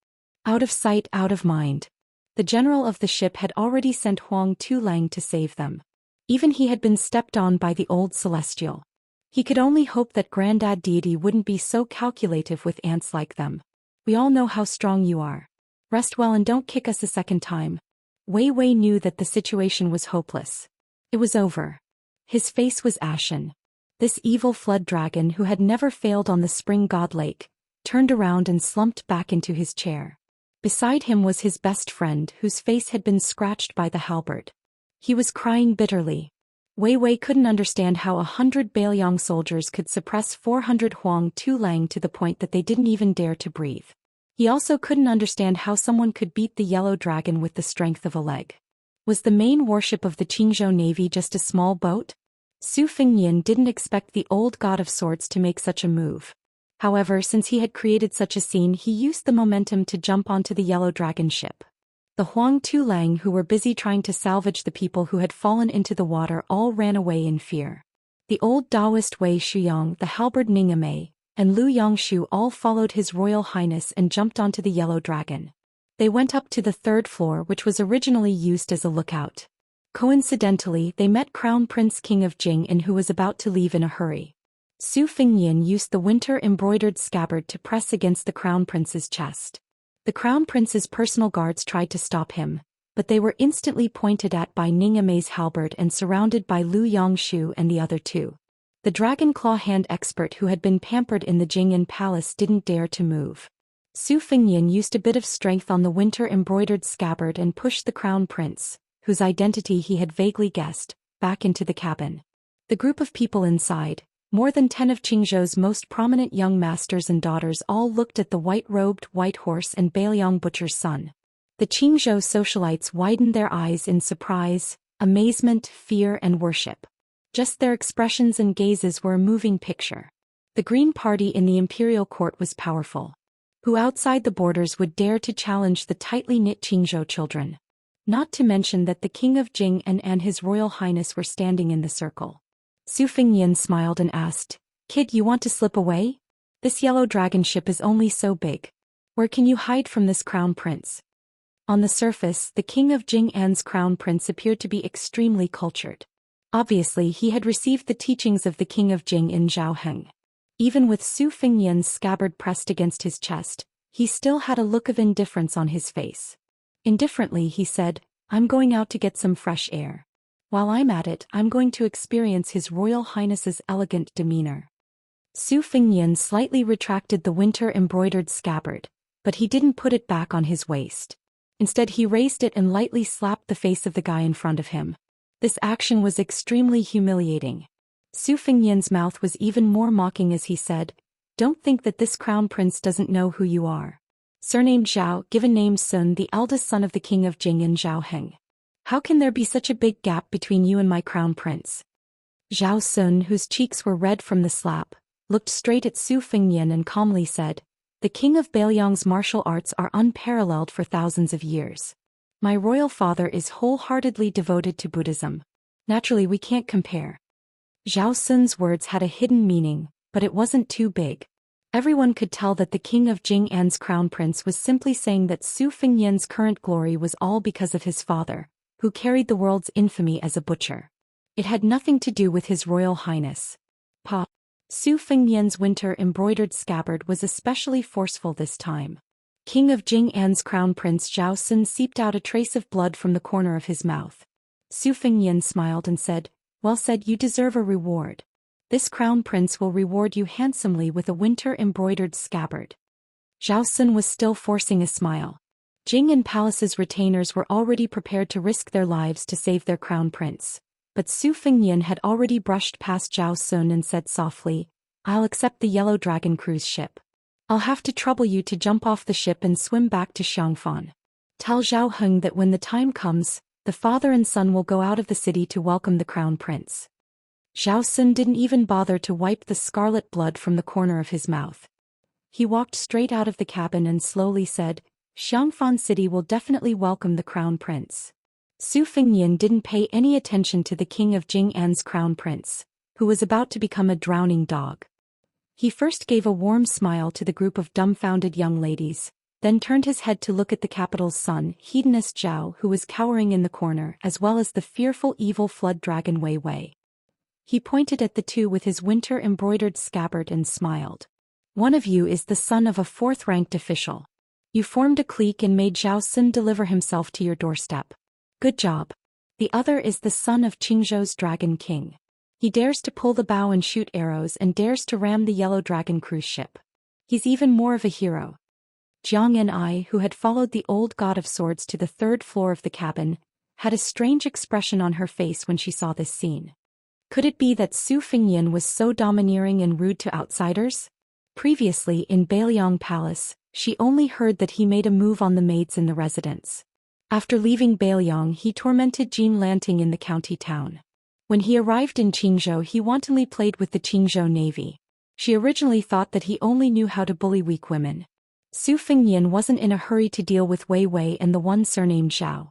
Out of sight, out of mind. The general of the ship had already sent Huang Tulang to save them. Even he had been stepped on by the old celestial. He could only hope that Grandad Deity wouldn't be so calculative with ants like them. "We all know how strong you are. Rest well and don't kick us a second time." Wei Wei knew that the situation was hopeless. It was over. His face was ashen. This evil flood dragon, who had never failed on the Spring God Lake, turned around and slumped back into his chair. Beside him was his best friend whose face had been scratched by the halberd. He was crying bitterly. Wei Wei couldn't understand how 100 Bailiang soldiers could suppress 400 Huang Tulang to the point that they didn't even dare to breathe. He also couldn't understand how someone could beat the yellow dragon with the strength of a leg. Was the main warship of the Qingzhou Navy just a small boat? Su Fengnian didn't expect the old god of swords to make such a move. However, since he had created such a scene, he used the momentum to jump onto the yellow dragon ship. The Huang Tulang, who were busy trying to salvage the people who had fallen into the water, all ran away in fear. The old Daoist Wei Shuyang, the halberd Ningame, and Lu Yangshu all followed His Royal Highness and jumped onto the yellow dragon. They went up to the third floor, which was originally used as a lookout. Coincidentally, they met Crown Prince King of Jing, and who was about to leave in a hurry. Su Fengnian used the winter-embroidered scabbard to press against the Crown Prince's chest. The Crown Prince's personal guards tried to stop him, but they were instantly pointed at by Ningame's halberd and surrounded by Lu Yangshu and the other two. The dragon claw hand expert who had been pampered in the Jing'an palace didn't dare to move. Su Fengnian used a bit of strength on the winter-embroidered scabbard and pushed the Crown Prince, whose identity he had vaguely guessed, back into the cabin. The group of people inside, more than 10 of Qingzhou's most prominent young masters and daughters, all looked at the white-robed white horse and Bailiang butcher's son. The Qingzhou socialites widened their eyes in surprise, amazement, fear, and worship. Just their expressions and gazes were a moving picture. The Green Party in the imperial court was powerful. Who outside the borders would dare to challenge the tightly knit Qingzhou children? Not to mention that the King of Jing and His Royal Highness were standing in the circle. Su Fengnian smiled and asked, "Kid, you want to slip away? This yellow dragon ship is only so big. Where can you hide from this Crown Prince?" On the surface, the King of Jing'an's Crown Prince appeared to be extremely cultured. Obviously, he had received the teachings of the King of Jing in Zhaoheng. Even with Su Fengnian's scabbard pressed against his chest, he still had a look of indifference on his face. Indifferently, he said, "I'm going out to get some fresh air. While I'm at it, I'm going to experience His Royal Highness's elegant demeanor." Su Fengnian slightly retracted the winter-embroidered scabbard, but he didn't put it back on his waist. Instead, he raised it and lightly slapped the face of the guy in front of him. This action was extremely humiliating. Su Fengnian's mouth was even more mocking as he said, "Don't think that this Crown Prince doesn't know who you are. Surnamed Zhao, given name Sun, the eldest son of the King of Jing in Zhaoheng. How can there be such a big gap between you and my Crown Prince?" Zhao Sun, whose cheeks were red from the slap, looked straight at Su Fengnian and calmly said, "The King of Bailiang's martial arts are unparalleled for thousands of years. My royal father is wholeheartedly devoted to Buddhism. Naturally, we can't compare." Zhao Sun's words had a hidden meaning, but it wasn't too big. Everyone could tell that the King of Jing'an's Crown Prince was simply saying that Su Fengnian's current glory was all because of his father, who carried the world's infamy as a butcher. It had nothing to do with His Royal Highness. Su Fengnian's winter-embroidered scabbard was especially forceful this time. King of Jing'an's Crown Prince Zhao Sun seeped out a trace of blood from the corner of his mouth. Su Fengnian smiled and said, "Well said, you deserve a reward. This Crown Prince will reward you handsomely with a winter-embroidered scabbard." Zhao Sun was still forcing a smile. Jing'an Palace's retainers were already prepared to risk their lives to save their Crown Prince. But Su Fengnian had already brushed past Zhao Sun and said softly, "I'll accept the Yellow Dragon cruise ship. I'll have to trouble you to jump off the ship and swim back to Xiangfan. Tell Zhao Heng that when the time comes, the father and son will go out of the city to welcome the Crown Prince." Zhao Sun didn't even bother to wipe the scarlet blood from the corner of his mouth. He walked straight out of the cabin and slowly said, "Xiangfan City will definitely welcome the Crown Prince." Su Fengnian didn't pay any attention to the King of Jing'an's Crown Prince, who was about to become a drowning dog. He first gave a warm smile to the group of dumbfounded young ladies, then turned his head to look at the capital's son, hedonist Zhao, who was cowering in the corner, as well as the fearful evil flood dragon Wei Wei. He pointed at the two with his winter-embroidered scabbard and smiled. "One of you is the son of a fourth-ranked official. You formed a clique and made Zhao Sun deliver himself to your doorstep. Good job. The other is the son of Qingzhou's Dragon King. He dares to pull the bow and shoot arrows and dares to ram the Yellow Dragon cruise ship. He's even more of a hero." Jiang and I, who had followed the old god of swords to the third floor of the cabin, had a strange expression on her face when she saw this scene. Could it be that Su Fengnian was so domineering and rude to outsiders? Previously in Bailiang Palace, she only heard that he made a move on the maids in the residence. After leaving Bailiang, he tormented Jean Lanting in the county town. When he arrived in Qingzhou, he wantonly played with the Qingzhou navy. She originally thought that he only knew how to bully weak women. Su Fengnian wasn't in a hurry to deal with Wei Wei and the one surnamed Zhao.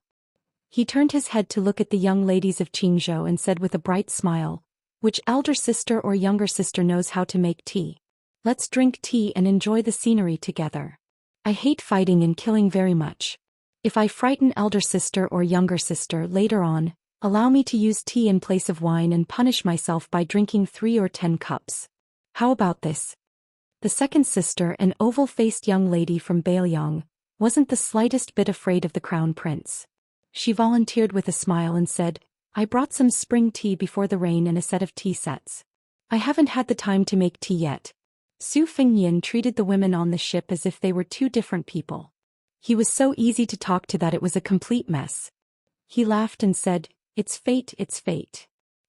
He turned his head to look at the young ladies of Qingzhou and said with a bright smile, "Which elder sister or younger sister knows how to make tea? Let's drink tea and enjoy the scenery together. I hate fighting and killing very much. If I frighten elder sister or younger sister later on, allow me to use tea in place of wine and punish myself by drinking 3 or 10 cups. How about this?" The second sister, an oval-faced young lady from Bailiang, wasn't the slightest bit afraid of the crown prince. She volunteered with a smile and said, "I brought some spring tea before the rain and a set of tea sets. I haven't had the time to make tea yet." Su Fengnian treated the women on the ship as if they were 2 different people. He was so easy to talk to that it was a complete mess. He laughed and said, "It's fate, it's fate."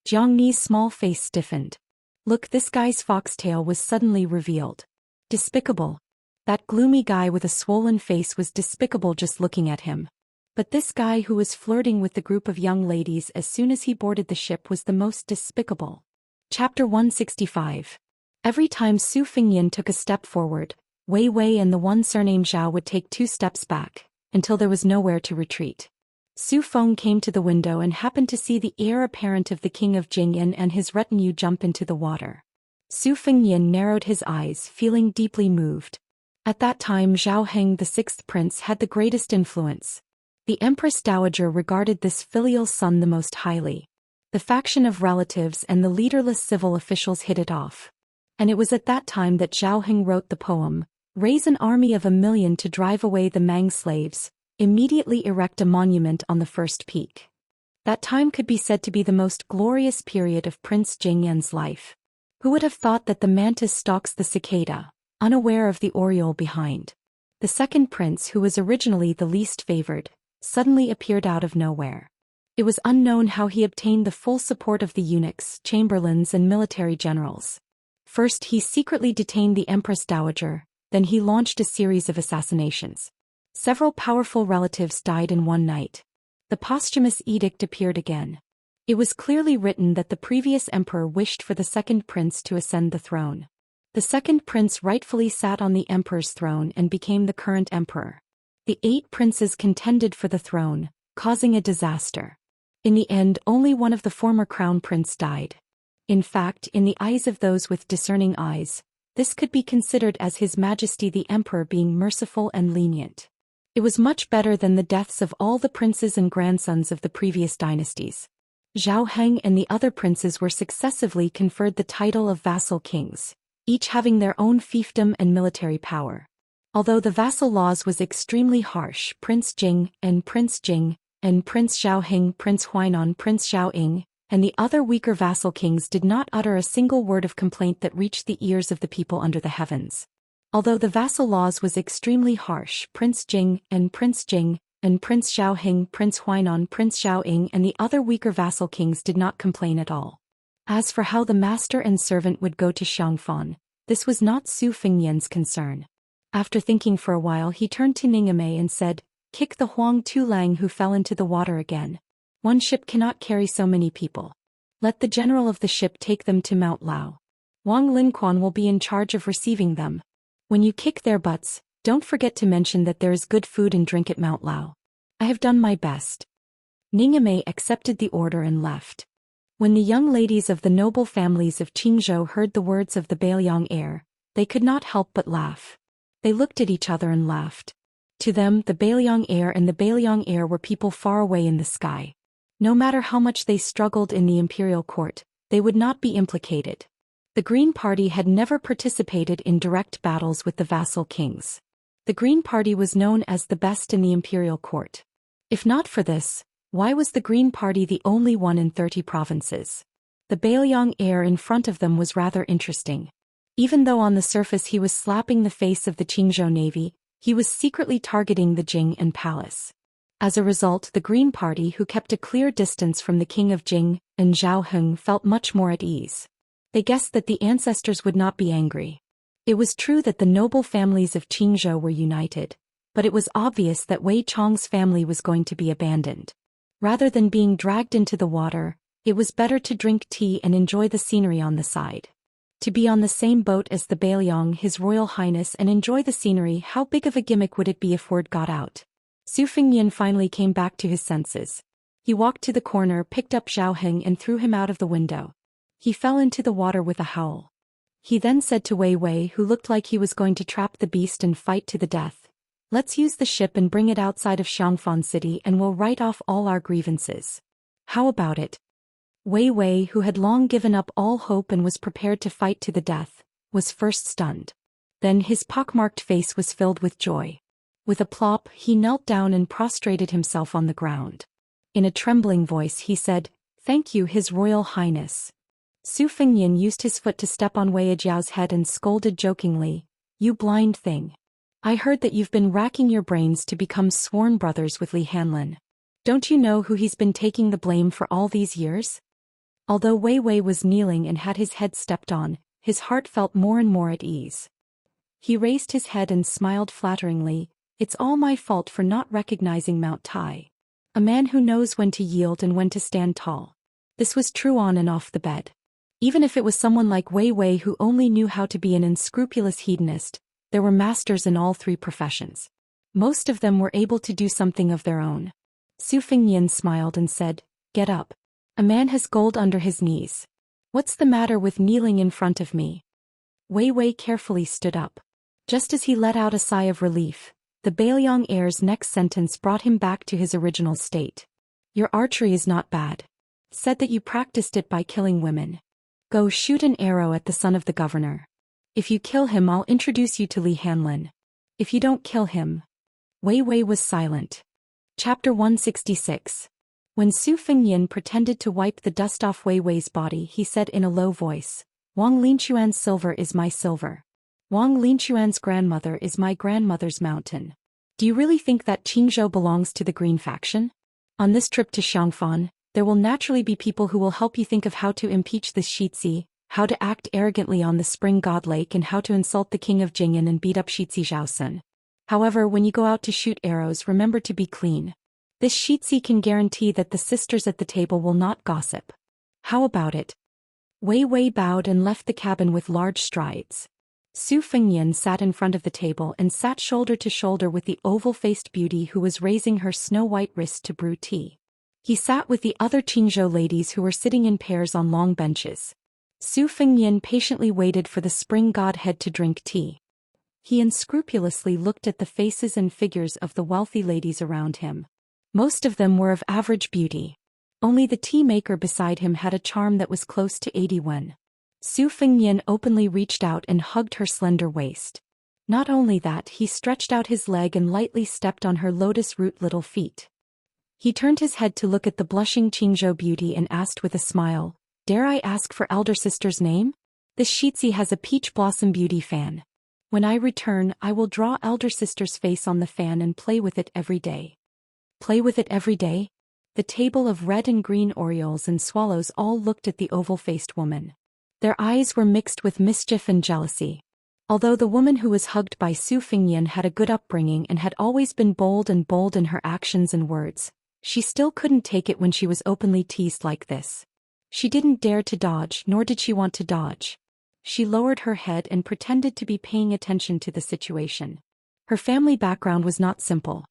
Jiang Ni's small face stiffened. Look, this guy's foxtail was suddenly revealed. Despicable. That gloomy guy with a swollen face was despicable just looking at him. But this guy who was flirting with the group of young ladies as soon as he boarded the ship was the most despicable. Chapter 165. Every time Su Fengnian took a step forward, Wei Wei and the one surnamed Zhao would take 2 steps back, until there was nowhere to retreat. Su Feng came to the window and happened to see the heir apparent of the king of Jingyan and his retinue jump into the water. Su Fengnian narrowed his eyes, feeling deeply moved. At that time Zhao Heng, the 6th prince, had the greatest influence. The Empress Dowager regarded this filial son the most highly. The faction of relatives and the leaderless civil officials hit it off. And it was at that time that Zhao Heng wrote the poem, "Raise an army of 1,000,000 to drive away the Mang slaves, immediately erect a monument on the first peak." That time could be said to be the most glorious period of Prince Jingyan's life. Who would have thought that the mantis stalks the cicada, unaware of the oriole behind? The second prince, who was originally the least favored, suddenly appeared out of nowhere. It was unknown how he obtained the full support of the eunuchs, chamberlains and military generals. First he secretly detained the Empress Dowager, then he launched a series of assassinations. Several powerful relatives died in one night. The posthumous edict appeared again. It was clearly written that the previous emperor wished for the second prince to ascend the throne. The second prince rightfully sat on the emperor's throne and became the current emperor. The 8 princes contended for the throne, causing a disaster. In the end, only one of the former crown prince died. In fact, in the eyes of those with discerning eyes, this could be considered as His Majesty the Emperor being merciful and lenient. It was much better than the deaths of all the princes and grandsons of the previous dynasties. Zhao Heng and the other princes were successively conferred the title of vassal kings, each having their own fiefdom and military power. Although the vassal laws was extremely harsh, Prince Jing and Prince Xiao Heng, Prince Huainan, Prince Xiao Ying, and the other weaker vassal kings did not utter a single word of complaint that reached the ears of the people under the heavens. Although the vassal laws was extremely harsh, Prince Jing and Prince Xiao Heng, Prince Huainan, Prince Xiao Ying, and the other weaker vassal kings did not complain at all. As for how the master and servant would go to Xiangfan, this was not Su Fengnian's concern. After thinking for a while, he turned to Ningame and said, "Kick the Huang Tulang who fell into the water again. One ship cannot carry so many people. Let the general of the ship take them to Mount Lao. Wang Linquan will be in charge of receiving them. When you kick their butts, don't forget to mention that there is good food and drink at Mount Lao. I have done my best." Ningame accepted the order and left. When the young ladies of the noble families of Qingzhou heard the words of the Bailiang heir, they could not help but laugh. They looked at each other and laughed. To them, the Bailiang heir and the Bailiang heir were people far away in the sky. No matter how much they struggled in the imperial court, they would not be implicated. The Green Party had never participated in direct battles with the vassal kings. The Green Party was known as the best in the imperial court. If not for this, why was the Green Party the only one in 30 provinces? The Bailiang heir in front of them was rather interesting. Even though on the surface he was slapping the face of the Qingzhou Navy, He was secretly targeting the Jing and palace. As a result, the Green Party, who kept a clear distance from the king of Jing and Zhao Heng, felt much more at ease. They guessed that the ancestors would not be angry. It was true that the noble families of Qingzhou were united, but it was obvious that Wei Chong's family was going to be abandoned. Rather than being dragged into the water, it was better to drink tea and enjoy the scenery on the side. To be on the same boat as the Bailiang, His Royal Highness, and enjoy the scenery, how big of a gimmick would it be if word got out? Su Fengnian finally came back to his senses. He walked to the corner, picked up Zhao Heng and threw him out of the window. He fell into the water with a howl. He then said to Wei Wei, who looked like he was going to trap the beast and fight to the death, "Let's use the ship and bring it outside of Xiangfan City and we'll write off all our grievances. How about it?" Wei Wei, who had long given up all hope and was prepared to fight to the death, was first stunned. Then his pockmarked face was filled with joy. With a plop, he knelt down and prostrated himself on the ground. In a trembling voice he said, "Thank you, His Royal Highness." Su Fengnian used his foot to step on Wei Jiao's head and scolded jokingly, "You blind thing. I heard that you've been racking your brains to become sworn brothers with Li Hanlin. Don't you know who he's been taking the blame for all these years?" Although Wei Wei was kneeling and had his head stepped on, his heart felt more and more at ease. He raised his head and smiled flatteringly, "It's all my fault for not recognizing Mount Tai. A man who knows when to yield and when to stand tall." This was true on and off the bed. Even if it was someone like Wei Wei who only knew how to be an unscrupulous hedonist, there were masters in all three professions. Most of them were able to do something of their own. Su Fengnian smiled and said, "Get up. A man has gold under his knees. What's the matter with kneeling in front of me?" Wei Wei carefully stood up. Just as he let out a sigh of relief, the Bailiang heir's next sentence brought him back to his original state. "Your archery is not bad. Said that you practiced it by killing women. Go shoot an arrow at the son of the governor. If you kill him, I'll introduce you to Li Hanlin. If you don't kill him..." Wei Wei was silent. Chapter 166. When Su Fengnian pretended to wipe the dust off Wei Wei's body, he said in a low voice, "Wang Linquan's silver is my silver. Wang Linquan's grandmother is my grandmother's mountain. Do you really think that Qingzhou belongs to the Green faction? On this trip to Xiangfan, there will naturally be people who will help you think of how to impeach this Shitzi, how to act arrogantly on the Spring God Lake, and how to insult the king of Jing'an and beat up Shitzi Zhaosun. However, when you go out to shoot arrows, remember to be clean. This Shitzi can guarantee that the sisters at the table will not gossip. How about it?" Wei Wei bowed and left the cabin with large strides. Su Fengnian sat in front of the table and sat shoulder to shoulder with the oval-faced beauty who was raising her snow-white wrist to brew tea. He sat with the other Qingzhou ladies who were sitting in pairs on long benches. Su Fengnian patiently waited for the spring godhead to drink tea. He unscrupulously looked at the faces and figures of the wealthy ladies around him. Most of them were of average beauty. Only the tea maker beside him had a charm that was close to 81. Su Fengnian openly reached out and hugged her slender waist. Not only that, he stretched out his leg and lightly stepped on her lotus-root little feet. He turned his head to look at the blushing Qingzhou beauty and asked with a smile, "Dare I ask for elder sister's name? This Shitzi has a peach blossom beauty fan. When I return, I will draw elder sister's face on the fan and play with it every day." Play with it every day? The table of red and green orioles and swallows all looked at the oval-faced woman. Their eyes were mixed with mischief and jealousy. Although the woman who was hugged by Su Fengnian had a good upbringing and had always been bold in her actions and words, she still couldn't take it when she was openly teased like this. She didn't dare to dodge, nor did she want to dodge. She lowered her head and pretended to be paying attention to the situation. Her family background was not simple.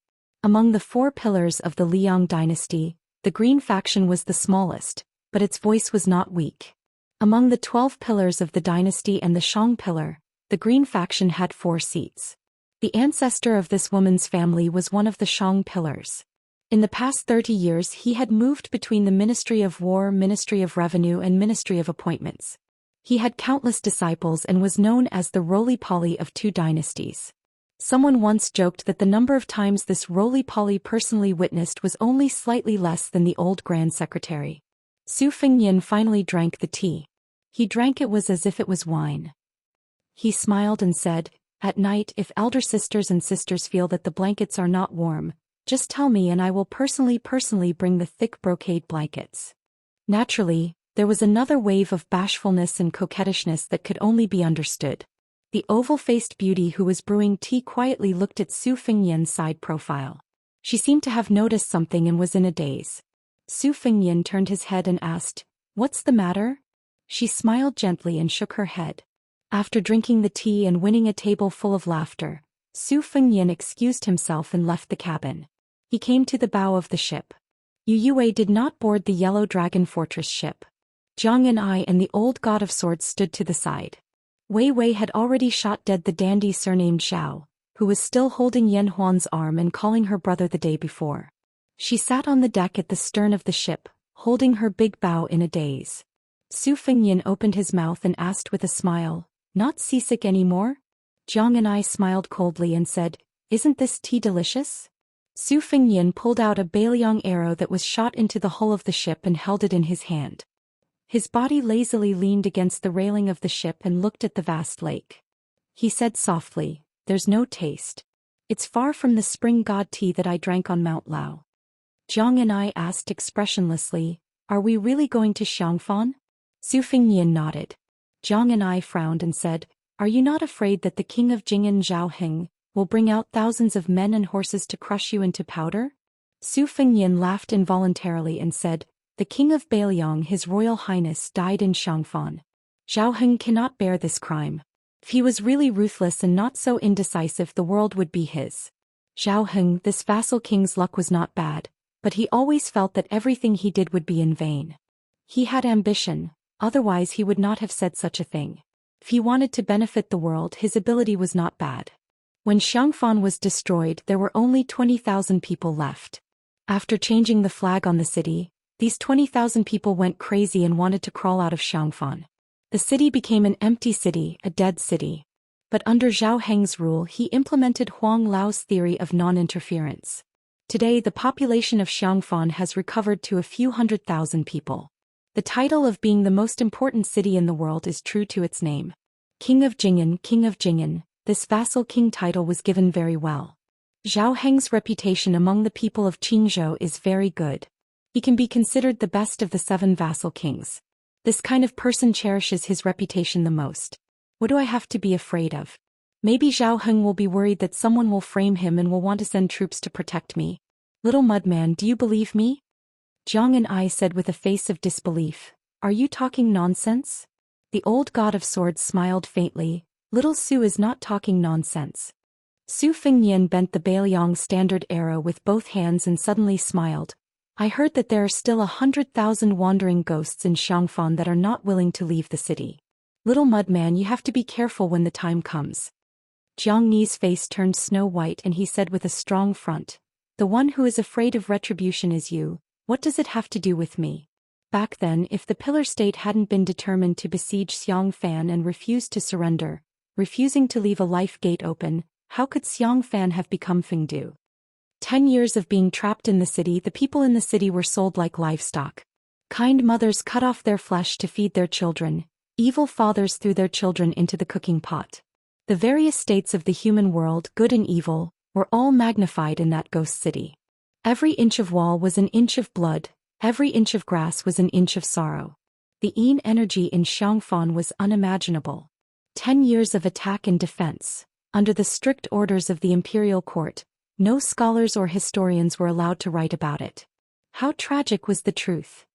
Among the 4 pillars of the Liang dynasty, the Green faction was the smallest, but its voice was not weak. Among the 12 pillars of the dynasty and the Shang pillar, the Green faction had 4 seats. The ancestor of this woman's family was one of the Shang pillars. In the past 30 years he had moved between the Ministry of War, Ministry of Revenue and Ministry of Appointments. He had countless disciples and was known as the roly-poly of 2 dynasties. Someone once joked that the number of times this roly-poly personally witnessed was only slightly less than the old Grand Secretary. Su Fengnian finally drank the tea. He drank it was as if it was wine. He smiled and said, At night, if elder sisters and sisters feel that the blankets are not warm, just tell me and I will personally bring the thick brocade blankets. Naturally, there was another wave of bashfulness and coquettishness that could only be understood. The oval-faced beauty who was brewing tea quietly looked at Su Fengyan's side profile. She seemed to have noticed something and was in a daze. Su Fengyan turned his head and asked, "What's the matter?" She smiled gently and shook her head. After drinking the tea and winning a table full of laughter, Su Fengyan excused himself and left the cabin. He came to the bow of the ship. Yu Yue did not board the Yellow Dragon Fortress ship. Zhang and I and the old god of swords stood to the side. Wei Wei had already shot dead the dandy surnamed Zhao, who was still holding Yan Huan's arm and calling her brother the day before. She sat on the deck at the stern of the ship, holding her big bow in a daze. Su Fengyan opened his mouth and asked with a smile, "Not seasick anymore?" Zhang and I smiled coldly and said, "Isn't this tea delicious?" Su Fengyan pulled out a Bailiang arrow that was shot into the hull of the ship and held it in his hand. His body lazily leaned against the railing of the ship and looked at the vast lake. He said softly, "There's no taste. It's far from the spring god tea that I drank on Mount Lao." Zhang and I asked expressionlessly, "Are we really going to Xiangfan?" Su Fengyan nodded. Zhang and I frowned and said, "Are you not afraid that the king of Jing'an Zhao Heng will bring out thousands of men and horses to crush you into powder?" Su Fengyan laughed involuntarily and said, "The king of Bailiang, his royal highness, died in Xiangfan. Zhao Heng cannot bear this crime. If he was really ruthless and not so indecisive, the world would be his." Zhao Heng, this vassal king's luck was not bad, but he always felt that everything he did would be in vain. He had ambition, otherwise he would not have said such a thing. If he wanted to benefit the world, his ability was not bad. When Xiangfan was destroyed, there were only 20,000 people left. After changing the flag on the city, these 20,000 people went crazy and wanted to crawl out of Xiangfan. The city became an empty city, a dead city. But under Zhao Heng's rule, he implemented Huang Lao's theory of non-interference. Today, the population of Xiangfan has recovered to a few 100,000 people. The title of being the most important city in the world is true to its name. King of Jing'an, this vassal king title was given very well. Zhao Heng's reputation among the people of Qingzhou is very good. He can be considered the best of the 7 vassal kings. This kind of person cherishes his reputation the most. What do I have to be afraid of? Maybe Zhao Heng will be worried that someone will frame him and will want to send troops to protect me. Little Mudman, do you believe me? Zhang and I said with a face of disbelief, "Are you talking nonsense?" The old god of swords smiled faintly. "Little Su is not talking nonsense." Su Fengyan bent the Bailiang standard arrow with both hands and suddenly smiled. "I heard that there are still 100,000 wandering ghosts in Xiangfan that are not willing to leave the city. Little Mudman, you have to be careful when the time comes." Jiang Ni's face turned snow white and he said with a strong front, "The one who is afraid of retribution is you. What does it have to do with me?" Back then, if the Pillar State hadn't been determined to besiege Xiangfan and refused to surrender, refusing to leave a life gate open, how could Xiangfan have become Fengdu? 10 years of being trapped in the city, the people in the city were sold like livestock. Kind mothers cut off their flesh to feed their children, evil fathers threw their children into the cooking pot. The various states of the human world, good and evil, were all magnified in that ghost city. Every inch of wall was an inch of blood, every inch of grass was an inch of sorrow. The Yin energy in Xiangfan was unimaginable. 10 years of attack and defense. Under the strict orders of the imperial court, no scholars or historians were allowed to write about it. How tragic was the truth.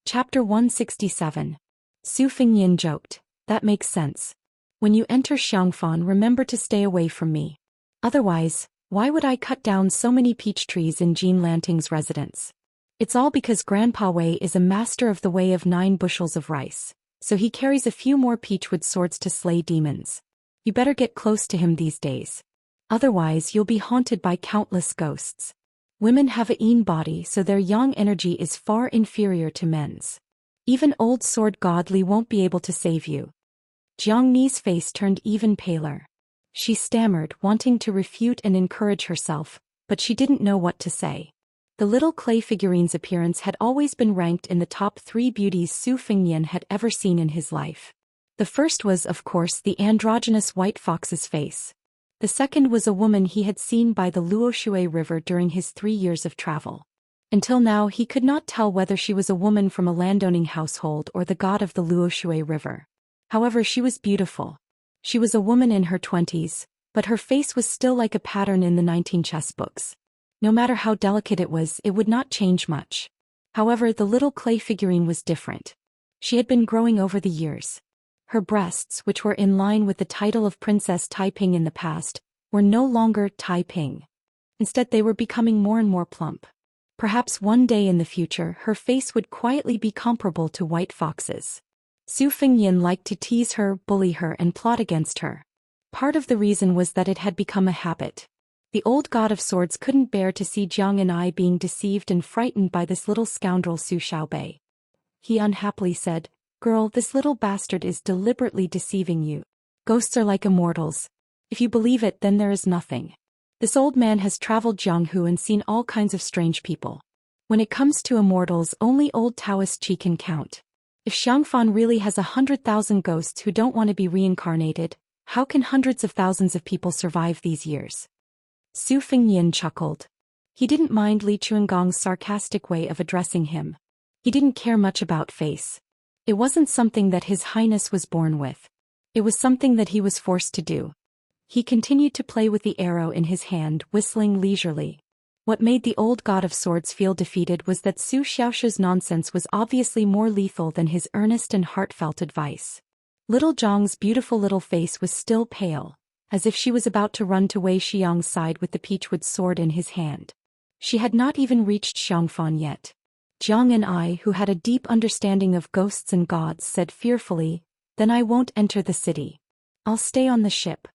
Chapter 167. Su Fengyan joked, "That makes sense. When you enter Xiangfan, remember to stay away from me. Otherwise, why would I cut down so many peach trees in Jean Lanting's residence? It's all because Grandpa Wei is a master of the way of 9 bushels of rice, so he carries a few more peachwood swords to slay demons. You better get close to him these days. Otherwise you'll be haunted by countless ghosts. Women have a Yin body, so their yang energy is far inferior to men's. Even old sword god Li won't be able to save you." Jiang Ni's face turned even paler. She stammered, wanting to refute and encourage herself, but she didn't know what to say. The little clay figurine's appearance had always been ranked in the top 3 beauties Su Fengyan had ever seen in his life. The first was, of course, the androgynous white fox's face. The second was a woman he had seen by the Luoshui River during his 3 years of travel. Until now he could not tell whether she was a woman from a landowning household or the god of the Luoshui River. However, she was beautiful. She was a woman in her 20s, but her face was still like a pattern in the 19 chess books. No matter how delicate it would not change much. However, the little clay figurine was different. She had been growing over the years. Her breasts, which were in line with the title of Princess Taiping in the past, were no longer Taiping. Instead, they were becoming more and more plump. Perhaps one day in the future her face would quietly be comparable to white foxes. Su Fengyan liked to tease her, bully her and plot against her. Part of the reason was that it had become a habit. The old god of swords couldn't bear to see Jiang and I being deceived and frightened by this little scoundrel Su Xiaobei. He unhappily said, "Girl, this little bastard is deliberately deceiving you. Ghosts are like immortals. If you believe it, then there is nothing. This old man has traveled Jianghu and seen all kinds of strange people. When it comes to immortals, only old Daoist Qi can count. If Xiangfan really has 100,000 ghosts who don't want to be reincarnated, how can hundreds of thousands of people survive these years?" Su Fengyan chuckled. He didn't mind Li Chuangong's sarcastic way of addressing him. He didn't care much about face. It wasn't something that His Highness was born with. It was something that he was forced to do. He continued to play with the arrow in his hand, whistling leisurely. What made the old god of swords feel defeated was that Su Xiaoxia's nonsense was obviously more lethal than his earnest and heartfelt advice. Little Zhang's beautiful little face was still pale, as if she was about to run to Wei Xiang's side with the peachwood sword in his hand. She had not even reached Xiangfan yet. Jiang and I, who had a deep understanding of ghosts and gods, said fearfully, "Then I won't enter the city. I'll stay on the ship."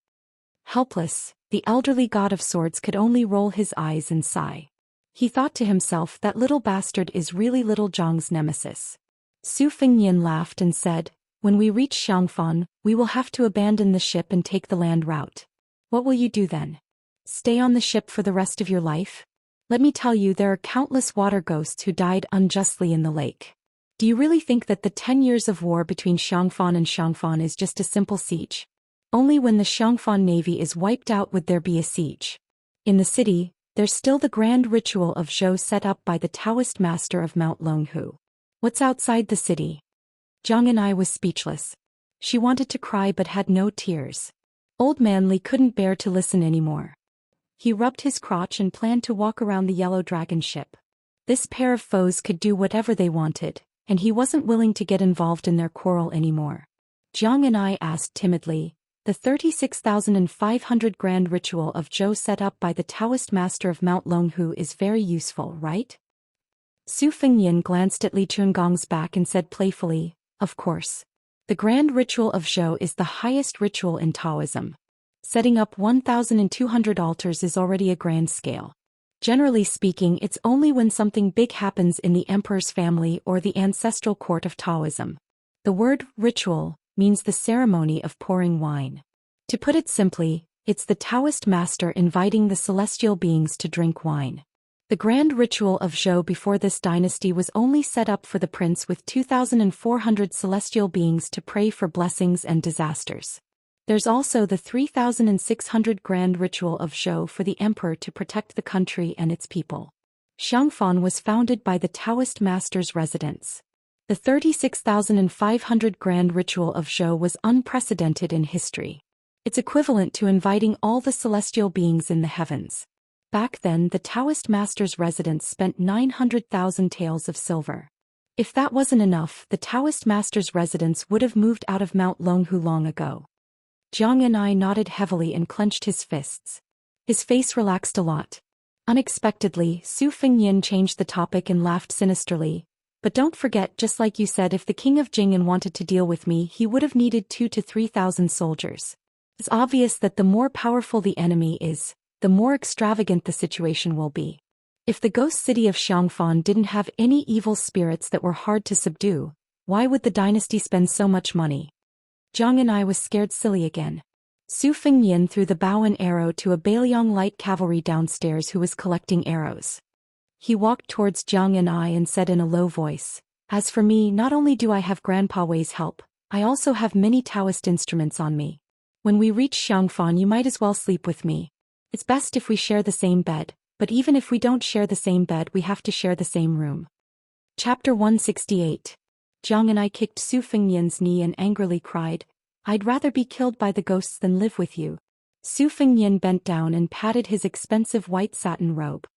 Helpless, the elderly god of swords could only roll his eyes and sigh. He thought to himself, that little bastard is really little Zhang's nemesis. Su Fengyan laughed and said, "When we reach Xiangfan, we will have to abandon the ship and take the land route. What will you do then? Stay on the ship for the rest of your life? Let me tell you, there are countless water ghosts who died unjustly in the lake. Do you really think that the 10 years of war between Xiangfan and Xiangfan is just a simple siege? Only when the Xiangfan navy is wiped out would there be a siege. In the city, there's still the grand ritual of Zhou set up by the Taoist master of Mount Longhu. What's outside the city?" Jiang and I was speechless. She wanted to cry but had no tears. Old man Li couldn't bear to listen anymore. He rubbed his crotch and planned to walk around the yellow dragon ship. This pair of foes could do whatever they wanted, and he wasn't willing to get involved in their quarrel anymore. Jiang and I asked timidly, "The 36,500 grand ritual of Zhou set up by the Taoist master of Mount Longhu is very useful, right?" Su Fengyan glanced at Li Chuangong's back and said playfully, "Of course. The grand ritual of Zhou is the highest ritual in Taoism. Setting up 1,200 altars is already a grand scale. Generally speaking, it's only when something big happens in the emperor's family or the ancestral court of Taoism. The word ritual means the ceremony of pouring wine. To put it simply, it's the Taoist master inviting the celestial beings to drink wine. The grand ritual of Zhou before this dynasty was only set up for the prince with 2,400 celestial beings to pray for blessings and disasters. There's also the 3,600 grand ritual of Zhou for the emperor to protect the country and its people. Xiangfan was founded by the Taoist master's residence. The 36,500 grand ritual of Zhou was unprecedented in history. It's equivalent to inviting all the celestial beings in the heavens. Back then, the Taoist master's residence spent 900,000 taels of silver. If that wasn't enough, the Taoist master's residence would have moved out of Mount Longhu long ago. Jiang and I nodded heavily and clenched his fists. His face relaxed a lot. Unexpectedly, Su Fengyan changed the topic and laughed sinisterly. "But don't forget, just like you said, if the king of Jing'an wanted to deal with me, he would have needed 2,000 to 3,000 soldiers. It's obvious that the more powerful the enemy is, the more extravagant the situation will be. If the ghost city of Xiangfan didn't have any evil spirits that were hard to subdue, why would the dynasty spend so much money?" Jiang and I was scared silly again. Su Fengyan threw the bow and arrow to a Bailiang light cavalry downstairs who was collecting arrows. He walked towards Jiang and I and said in a low voice, "As for me, not only do I have Grandpa Wei's help, I also have many Taoist instruments on me. When we reach Xiangfan, you might as well sleep with me. It's best if we share the same bed, but even if we don't share the same bed, we have to share the same room. Chapter 168. Jiang and I kicked Su Fengnian's knee and angrily cried, "I'd rather be killed by the ghosts than live with you." Su Fengnian bent down and patted his expensive white satin robe.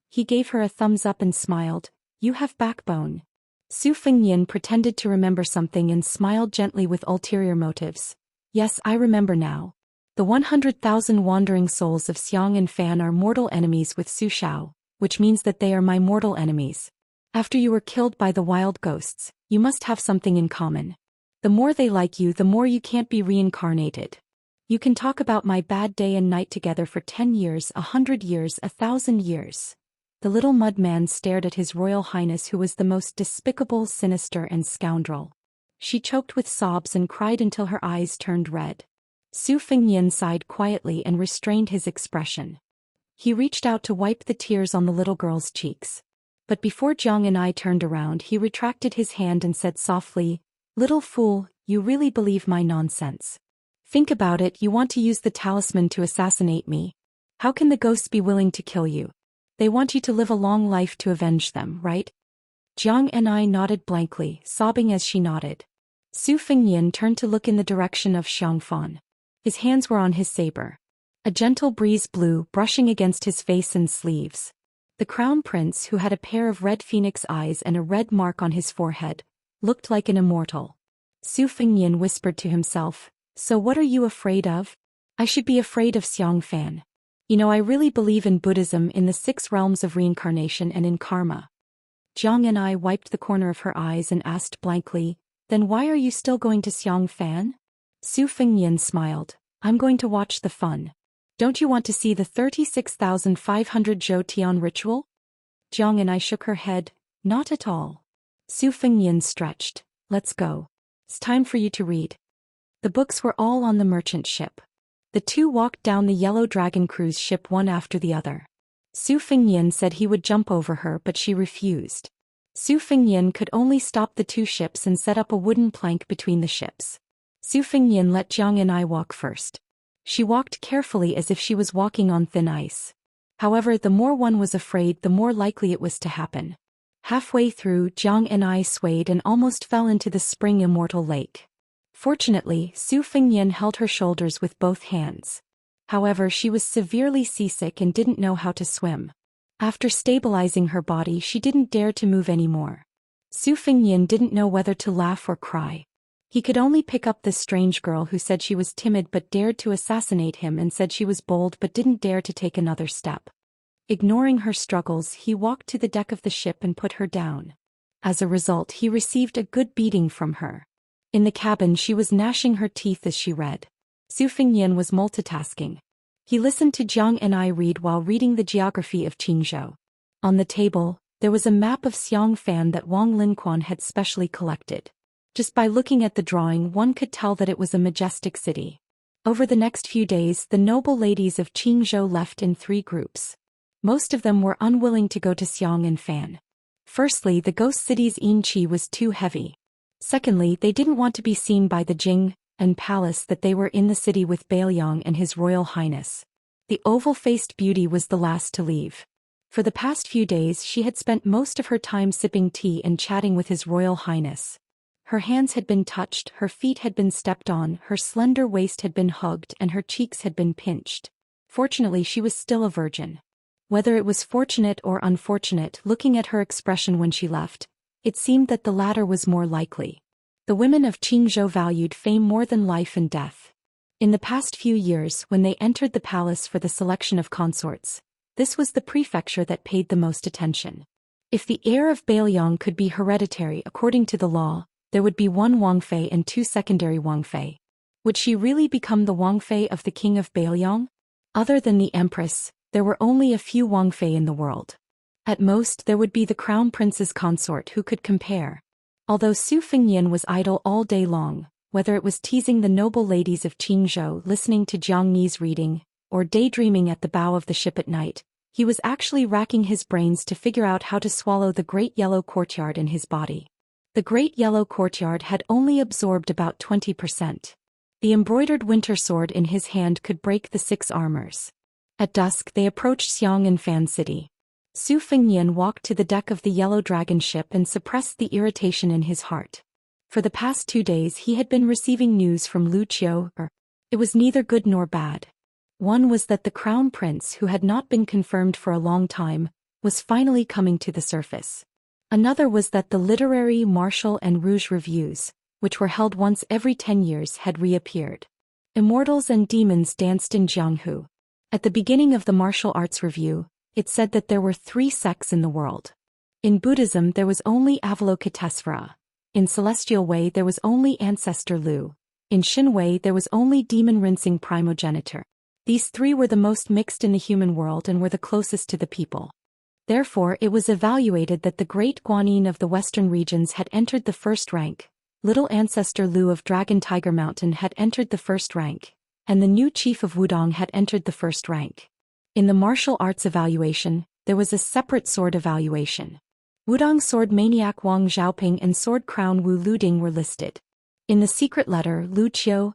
He gave her a thumbs up and smiled, "You have backbone." Su Fengnian pretended to remember something and smiled gently with ulterior motives. "Yes, I remember now. The 100,000 wandering souls of Xiang and Fan are mortal enemies with Su Xiao, which means that they are my mortal enemies. After you were killed by the wild ghosts, you must have something in common. The more they like you, the more you can't be reincarnated. You can talk about my bad day and night together for 10 years, 100 years, 1,000 years. The little mudman stared at His Royal Highness, who was the most despicable, sinister, and scoundrel. She choked with sobs and cried until her eyes turned red. Su Fengnian sighed quietly and restrained his expression. He reached out to wipe the tears on the little girl's cheeks. But before Jiang and I turned around, he retracted his hand and said softly, "Little fool, you really believe my nonsense. Think about it, you want to use the talisman to assassinate me. How can the ghosts be willing to kill you? They want you to live a long life to avenge them, right?" Jiang and I nodded blankly, sobbing as she nodded. Su Fengnian turned to look in the direction of Xiangfan. His hands were on his saber. A gentle breeze blew, brushing against his face and sleeves. The crown prince, who had a pair of red phoenix eyes and a red mark on his forehead, looked like an immortal. Su Fengnian whispered to himself, "So what are you afraid of? I should be afraid of Xiangfan. You know, I really believe in Buddhism, in the 6 realms of reincarnation and in karma." Jiang and I wiped the corner of her eyes and asked blankly, "Then why are you still going to Xiangfan?" Su Fengnian smiled, "I'm going to watch the fun. Don't you want to see the 36,500 Zhou Tian ritual?" Jiang and I shook her head, "Not at all." Su Fengnian stretched, "Let's go. It's time for you to read." The books were all on the merchant ship. The two walked down the Yellow Dragon cruise ship one after the other. Su Fengnian said he would jump over her, but she refused. Su Fengnian could only stop the 2 ships and set up a wooden plank between the ships. Su Fengnian let Jiang and I walk first. She walked carefully as if she was walking on thin ice. However, the more one was afraid, the more likely it was to happen. Halfway through, Jiang and I swayed and almost fell into the spring Immortal lake. Fortunately, Su Fengnian held her shoulders with both hands. However, she was severely seasick and didn't know how to swim. After stabilizing her body, she didn't dare to move anymore. Su Fengnian didn't know whether to laugh or cry. He could only pick up this strange girl who said she was timid but dared to assassinate him, and said she was bold but didn't dare to take another step. Ignoring her struggles, he walked to the deck of the ship and put her down. As a result, he received a good beating from her. In the cabin, she was gnashing her teeth as she read. Su Fengnian was multitasking. He listened to Jiang and I read while reading the geography of Qingzhou. On the table, there was a map of Xiangfan that Wang Linquan had specially collected. Just by looking at the drawing, one could tell that it was a majestic city. Over the next few days, the noble ladies of Qingzhou left in 3 groups. Most of them were unwilling to go to Xiang and Fan. Firstly, the ghost city's Yinqi was too heavy. Secondly, they didn't want to be seen by the Jing and palace that they were in the city with Bailiang and His Royal Highness. The oval-faced beauty was the last to leave. For the past few days, she had spent most of her time sipping tea and chatting with His Royal Highness. Her hands had been touched, her feet had been stepped on, her slender waist had been hugged, and her cheeks had been pinched. Fortunately, she was still a virgin. Whether it was fortunate or unfortunate, looking at her expression when she left, it seemed that the latter was more likely. The women of Qingzhou valued fame more than life and death. In the past few years, when they entered the palace for the selection of consorts, this was the prefecture that paid the most attention. If the heir of Bailiang could be hereditary according to the law, there would be 1 Wangfei and 2 secondary Wangfei. Would she really become the Wangfei of the king of Bailiang? Other than the empress, there were only a few Wangfei in the world. At most, there would be the crown prince's consort who could compare. Although Su Fengnian was idle all day long, whether it was teasing the noble ladies of Qingzhou, listening to Jiang Ni's reading, or daydreaming at the bow of the ship at night, he was actually racking his brains to figure out how to swallow the great yellow courtyard in his body. The great yellow courtyard had only absorbed about 20%. The embroidered winter sword in his hand could break the 6 armors. At dusk they approached Xiang and Fan City. Su Fengnian walked to the deck of the Yellow Dragon ship and suppressed the irritation in his heart. For the past 2 days he had been receiving news from Lu Qiu. It was neither good nor bad. One was that the crown prince, who had not been confirmed for a long time, was finally coming to the surface. Another was that the literary, martial and rouge reviews, which were held once every 10 years, had reappeared. Immortals and demons danced in Jianghu. At the beginning of the martial arts review, it said that there were 3 sects in the world. In Buddhism there was only Avalokitesvara. In Celestial Way there was only Ancestor Lu. In Xin Way there was only Demon Rinsing Primogenitor. These 3 were the most mixed in the human world and were the closest to the people. Therefore it was evaluated that the great Guanyin of the western regions had entered the 1st rank, little Ancestor Lu of Dragon Tiger Mountain had entered the 1st rank, and the new chief of Wudong had entered the 1st rank. In the martial arts evaluation, there was a separate sword evaluation. Wudong sword maniac Wang Xiaoping and sword crown Wu Luding were listed. In the secret letter, Lu Qiu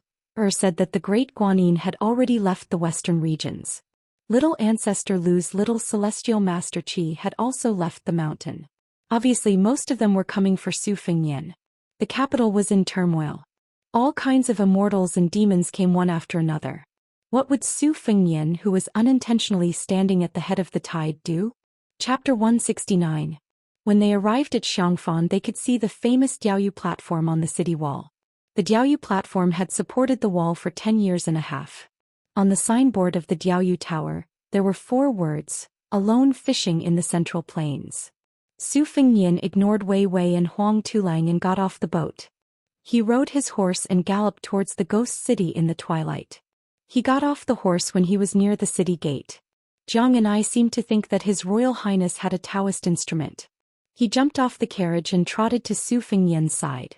said that the great Guanyin had already left the western regions. Little Ancestor Lu's little celestial master Qi had also left the mountain. Obviously most of them were coming for Su Fengnian. The capital was in turmoil. All kinds of immortals and demons came one after another. What would Su Fengnian, who was unintentionally standing at the head of the tide, do? Chapter 169. When they arrived at Xiangfan they could see the famous Diaoyu platform on the city wall. The Diaoyu platform had supported the wall for 10 years and a half. On the signboard of the Diaoyu tower, there were 4 words, "Alone fishing in the central plains." Su Fengnian ignored Wei Wei and Huang Tulang and got off the boat. He rode his horse and galloped towards the ghost city in the twilight. He got off the horse when he was near the city gate. Jiang and I seemed to think that His Royal Highness had a Daoist instrument. He jumped off the carriage and trotted to Su Fengnian's side.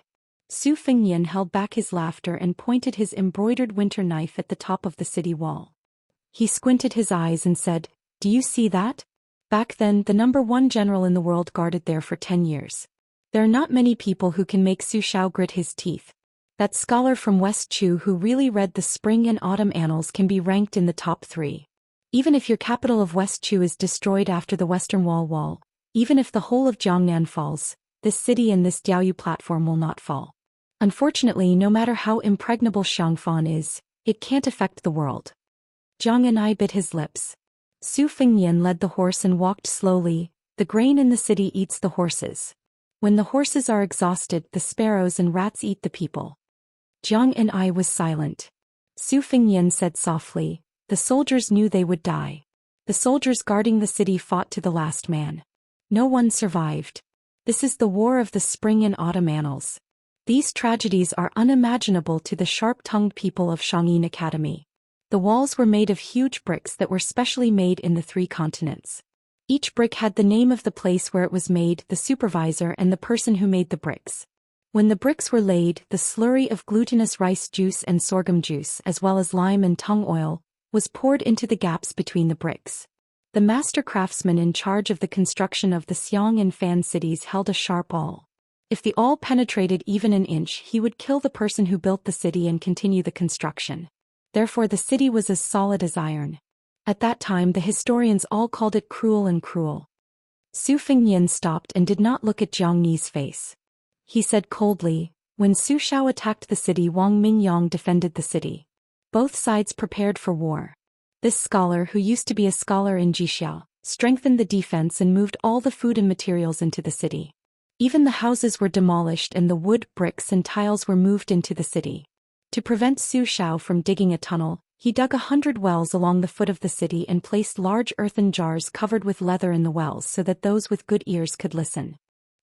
Su Fengnian held back his laughter and pointed his embroidered winter knife at the top of the city wall. He squinted his eyes and said, "Do you see that? Back then, the #1 general in the world guarded there for 10 years. There are not many people who can make Su Xiao grit his teeth. That scholar from West Chu who really read the spring and autumn annals can be ranked in the top 3. Even if your capital of West Chu is destroyed after the Western Wall, even if the whole of Jiangnan falls, this city and this Diaoyu platform will not fall. Unfortunately, no matter how impregnable Xiangfan is, it can't affect the world." Jiang and I bit his lips. Su Fengnian led the horse and walked slowly. The grain in the city eats the horses. When the horses are exhausted, the sparrows and rats eat the people. Jiang and I was silent. Su Fengnian said softly, "The soldiers knew they would die. The soldiers guarding the city fought to the last man. No one survived. This is the war of the spring and autumn annals. These tragedies are unimaginable to the sharp-tongued people of Xianxia Academy. The walls were made of huge bricks that were specially made in the 3 continents. Each brick had the name of the place where it was made, the supervisor and the person who made the bricks. When the bricks were laid, the slurry of glutinous rice juice and sorghum juice, as well as lime and tung oil, was poured into the gaps between the bricks. The master craftsman in charge of the construction of the Xiang and Fan cities held a sharp awl. If the awl penetrated even an inch, he would kill the person who built the city and continue the construction. Therefore the city was as solid as iron. At that time the historians all called it cruel and cruel. Su Fengnian stopped and did not look at Jiang Ni's face. He said coldly, "When Su Xiao attacked the city, Wang Mingyang defended the city. Both sides prepared for war. This scholar, who used to be a scholar in Jixia, strengthened the defense and moved all the food and materials into the city. Even the houses were demolished and the wood, bricks and tiles were moved into the city. To prevent Su Xiao from digging a tunnel, he dug 100 wells along the foot of the city and placed large earthen jars covered with leather in the wells so that those with good ears could listen.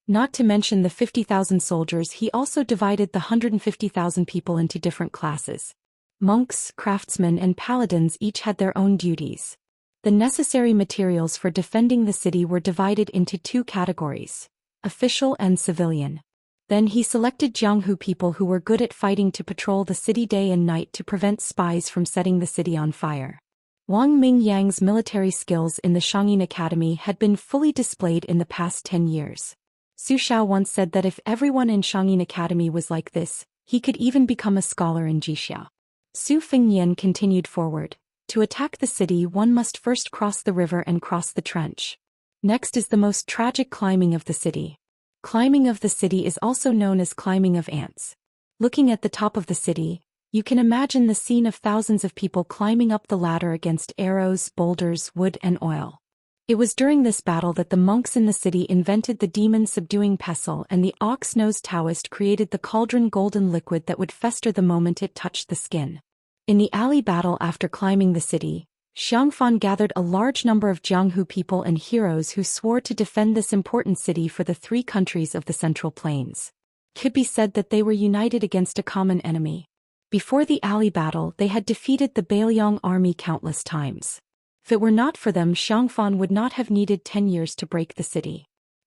Not to mention the 50,000 soldiers, he also divided the 150,000 people into different classes. Monks, craftsmen and paladins each had their own duties. The necessary materials for defending the city were divided into 2 categories: official and civilian. Then he selected Jianghu people who were good at fighting to patrol the city day and night to prevent spies from setting the city on fire. Wang Mingyang's military skills in the Xianxia Academy had been fully displayed in the past 10 years. Su Xiao once said that if everyone in Xianxia Academy was like this, he could even become a scholar in Jixia. Su Fengnian continued forward. To attack the city, one must first cross the river and cross the trench. Next is the most tragic climbing of the city. Climbing of the city is also known as climbing of ants. Looking at the top of the city, you can imagine the scene of thousands of people climbing up the ladder against arrows, boulders, wood, and oil. It was during this battle that the monks in the city invented the demon-subduing pestle, and the ox-nosed Daoist created the cauldron golden liquid that would fester the moment it touched the skin. In the alley battle after climbing the city, Xianxia gathered a large number of Jianghu people and heroes who swore to defend this important city for the 3 countries of the Central Plains. It could be said that they were united against a common enemy. Before the alley battle, they had defeated the Bailiang army countless times. If it were not for them, Xianxia would not have needed 10 years to break the city.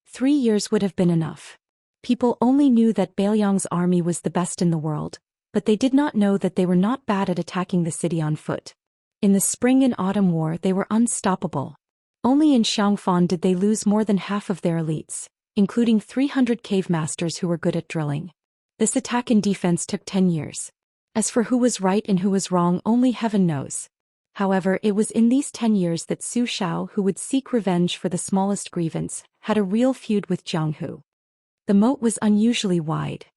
3 years would have been enough. People only knew that Bailiang's army was the best in the world, but they did not know that they were not bad at attacking the city on foot. In the spring and autumn war, they were unstoppable. Only in Xianxia did they lose more than half of their elites, including 300 cave masters who were good at drilling. This attack and defense took 10 years. As for who was right and who was wrong, only heaven knows. However, it was in these 10 years that Su Xiao, who would seek revenge for the smallest grievance, had a real feud with Jianghu. The moat was unusually wide.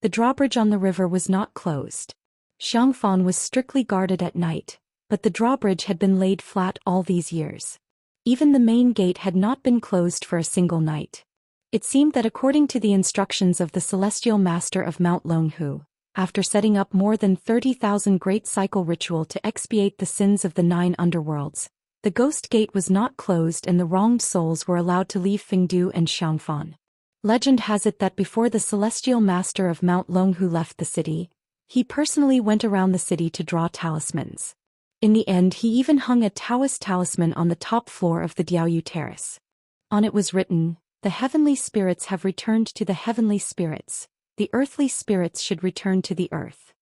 The drawbridge on the river was not closed. Xianxia was strictly guarded at night, but the drawbridge had been laid flat all these years. Even the main gate had not been closed for a single night. It seemed that according to the instructions of the celestial master of Mount Longhu, after setting up more than 30,000 great cycle ritual to expiate the sins of the 9 underworlds, the ghost gate was not closed and the wronged souls were allowed to leave Fengdu and Xianxia. Legend has it that before the celestial master of Mount Longhu left the city, he personally went around the city to draw talismans. In the end, he even hung a Taoist talisman on the top floor of the Diaoyu Terrace. On it was written, "The heavenly spirits have returned to the heavenly spirits. The earthly spirits should return to the earth."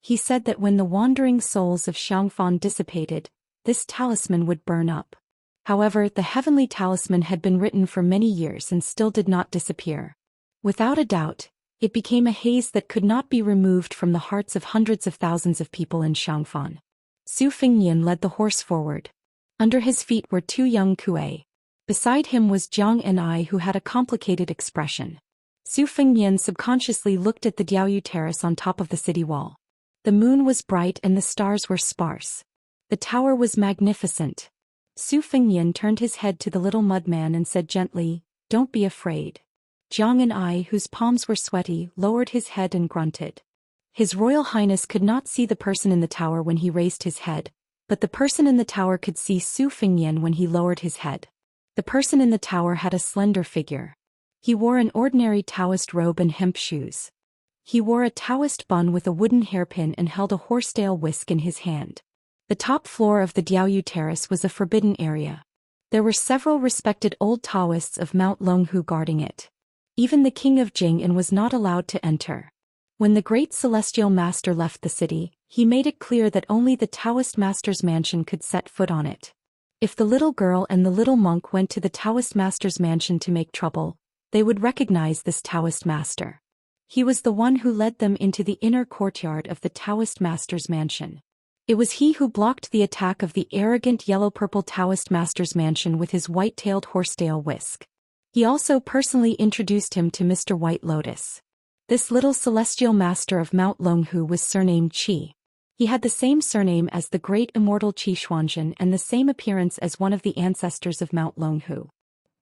He said that when the wandering souls of Xianxia dissipated, this talisman would burn up. However, the heavenly talisman had been written for many years and still did not disappear. Without a doubt, it became a haze that could not be removed from the hearts of hundreds of thousands of people in Xianxia. Su Fengnian led the horse forward. Under his feet were 2 young Kuei. Beside him was Jiang and I, who had a complicated expression. Su Fengnian subconsciously looked at the Diaoyu Terrace on top of the city wall. The moon was bright and the stars were sparse. The tower was magnificent. Su Fengnian turned his head to the little mudman and said gently, "Don't be afraid." Jiang and I, whose palms were sweaty, lowered his head and grunted. His Royal Highness could not see the person in the tower when he raised his head, but the person in the tower could see Su Fengnian when he lowered his head. The person in the tower had a slender figure. He wore an ordinary Taoist robe and hemp shoes. He wore a Taoist bun with a wooden hairpin and held a horsetail whisk in his hand. The top floor of the Diaoyu Terrace was a forbidden area. There were several respected old Taoists of Mount Longhu guarding it. Even the king of Jing'an was not allowed to enter. When the great celestial master left the city, he made it clear that only the Taoist master's mansion could set foot on it. If the little girl and the little monk went to the Taoist master's mansion to make trouble, they would recognize this Taoist master. He was the one who led them into the inner courtyard of the Taoist master's mansion. It was he who blocked the attack of the arrogant yellow-purple Taoist master's mansion with his white-tailed horsetail whisk. He also personally introduced him to Mr. White Lotus. This little celestial master of Mount Longhu was surnamed Qi. He had the same surname as the great immortal Qi Xuanzhen and the same appearance as one of the ancestors of Mount Longhu.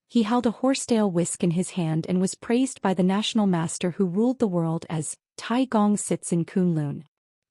He held a horsetail whisk in his hand and was praised by the national master who ruled the world as Tai Gong sits in Kunlun.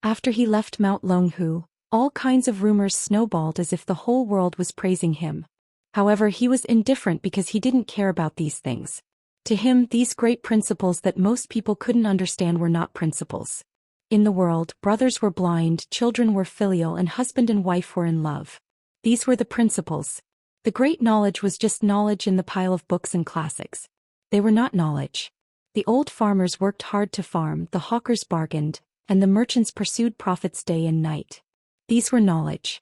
After he left Mount Longhu, all kinds of rumors snowballed as if the whole world was praising him. However, he was indifferent because he didn't care about these things. To him, these great principles that most people couldn't understand were not principles. In the world, brothers were blind, children were filial, and husband and wife were in love. These were the principles. The great knowledge was just knowledge in the pile of books and classics. They were not knowledge. The old farmers worked hard to farm, the hawkers bargained, and the merchants pursued profits day and night. These were knowledge.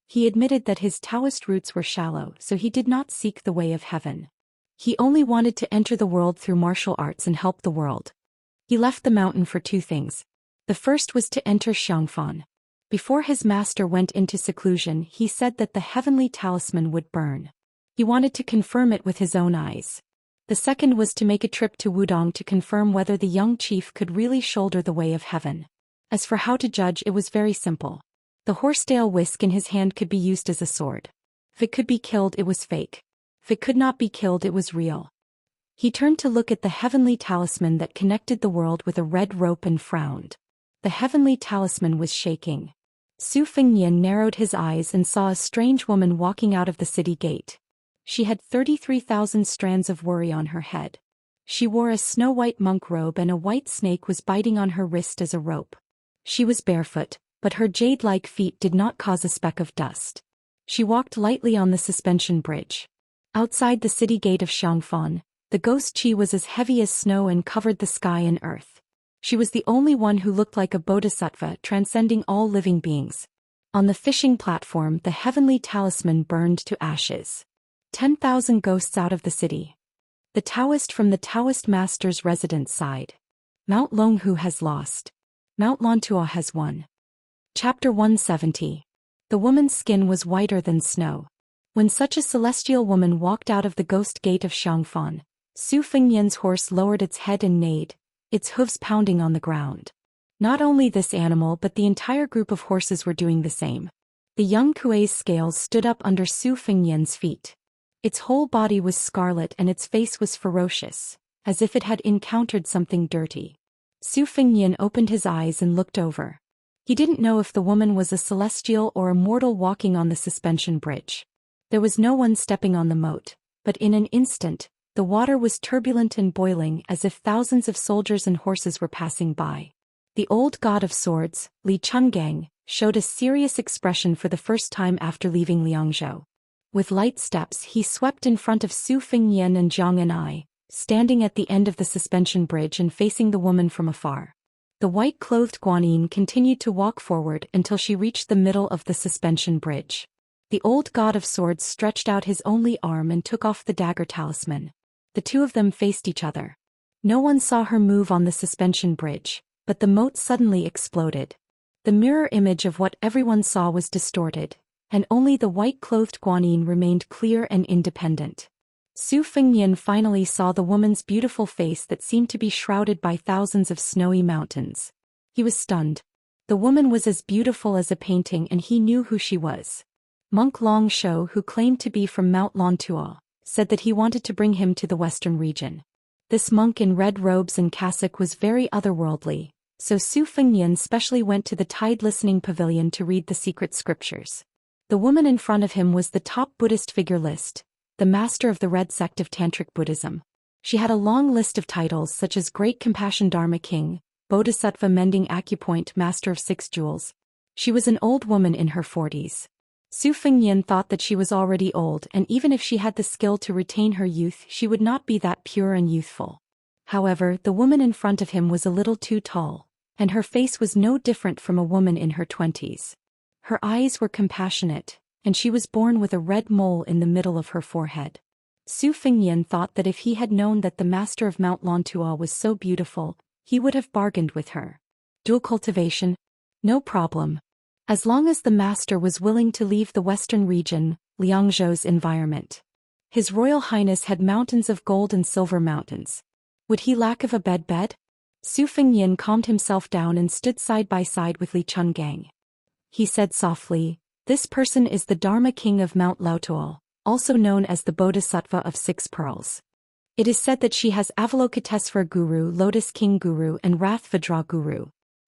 He admitted that his Taoist roots were shallow, so he did not seek the way of heaven. He only wanted to enter the world through martial arts and help the world. He left the mountain for 2 things. The first was to enter Xianxia. Before his master went into seclusion, he said that the heavenly talisman would burn. He wanted to confirm it with his own eyes. The second was to make a trip to Wudong to confirm whether the young chief could really shoulder the way of heaven. As for how to judge, it was very simple. The horsetail whisk in his hand could be used as a sword. If it could be killed, it was fake. If it could not be killed, it was real. He turned to look at the heavenly talisman that connected the world with a red rope and frowned. The heavenly talisman was shaking. Su Fengnian narrowed his eyes and saw a strange woman walking out of the city gate. She had 33,000 strands of worry on her head. She wore a snow-white monk robe and a white snake was biting on her wrist as a rope. She was barefoot, but her jade-like feet did not cause a speck of dust. She walked lightly on the suspension bridge. Outside the city gate of Xianxia, the ghost Qi was as heavy as snow and covered the sky and earth. She was the only one who looked like a bodhisattva transcending all living beings. On the fishing platform, the heavenly talisman burned to ashes. 10,000 ghosts out of the city. The Daoist from the Daoist master's residence sighed. Mount Longhu has lost. Mount Lantuo has won. Chapter 170. The woman's skin was whiter than snow. When such a celestial woman walked out of the ghost gate of Xianxia, Su Fengnian's horse lowered its head and neighed, its hooves pounding on the ground. Not only this animal but the entire group of horses were doing the same. The young kuei's scales stood up under Su Fengnian's feet. Its whole body was scarlet and its face was ferocious, as if it had encountered something dirty. Su Fengnian opened his eyes and looked over. He didn't know if the woman was a celestial or a mortal walking on the suspension bridge. There was no one stepping on the moat, but in an instant, the water was turbulent and boiling as if thousands of soldiers and horses were passing by. The old god of swords, Li Chungang, showed a serious expression for the first time after leaving Liangzhou. With light steps he swept in front of Su Fengnian and Zhang and I, standing at the end of the suspension bridge and facing the woman from afar. The white-clothed Guanyin continued to walk forward until she reached the middle of the suspension bridge. The old god of swords stretched out his only arm and took off the dagger talisman. The two of them faced each other. No one saw her move on the suspension bridge, but the moat suddenly exploded. The mirror image of what everyone saw was distorted, and only the white-clothed Guanyin remained clear and independent. Su Fengnian finally saw the woman's beautiful face that seemed to be shrouded by thousands of snowy mountains. He was stunned. The woman was as beautiful as a painting and he knew who she was. Monk Long Shou, who claimed to be from Mount Lantuo, said that he wanted to bring him to the western region. This monk in red robes and cassock was very otherworldly, so Su Fengnian specially went to the Tide Listening Pavilion to read the secret scriptures. The woman in front of him was the top Buddhist figure list, the master of the Red Sect of Tantric Buddhism. She had a long list of titles such as Great Compassion Dharma King, Bodhisattva Mending Acupoint Master of Six Jewels. She was an old woman in her 40s. Su Fengnian thought that she was already old, and even if she had the skill to retain her youth, she would not be that pure and youthful. However, the woman in front of him was a little too tall, and her face was no different from a woman in her 20s. Her eyes were compassionate, and she was born with a red mole in the middle of her forehead. Su Fengnian thought that if he had known that the master of Mount Lantuo was so beautiful, he would have bargained with her. Dual cultivation? No problem. As long as the master was willing to leave the western region, Liangzhou's environment. His Royal Highness had mountains of gold and silver mountains. Would he lack of a bed? Su Fengnian calmed himself down and stood side by side with Li Chungang. He said softly, "This person is the Dharma King of Mount Lantuo, also known as the Bodhisattva of Six Pearls. It is said that she has Avalokitesvara Guru, Lotus King Guru and Wrath Vajra Guru.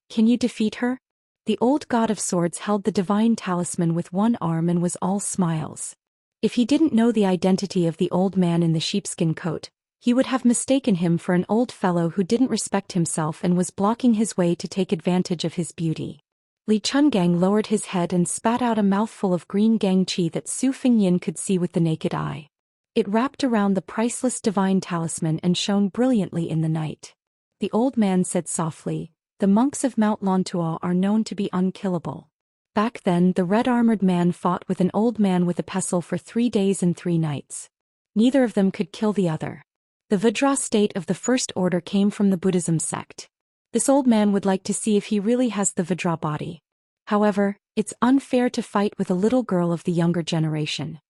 Can you defeat her?" The old god of swords held the divine talisman with one arm and was all smiles. If he didn't know the identity of the old man in the sheepskin coat, he would have mistaken him for an old fellow who didn't respect himself and was blocking his way to take advantage of his beauty. Li Chungang lowered his head and spat out a mouthful of green gang qi that Su Fengnian could see with the naked eye. It wrapped around the priceless divine talisman and shone brilliantly in the night. The old man said softly, "The monks of Mount Lantuo are known to be unkillable." Back then, the red-armored man fought with an old man with a pestle for 3 days and 3 nights. Neither of them could kill the other. The Vajra state of the First Order came from the Buddhism sect. This old man would like to see if he really has the Vajra body. However, it's unfair to fight with a little girl of the younger generation.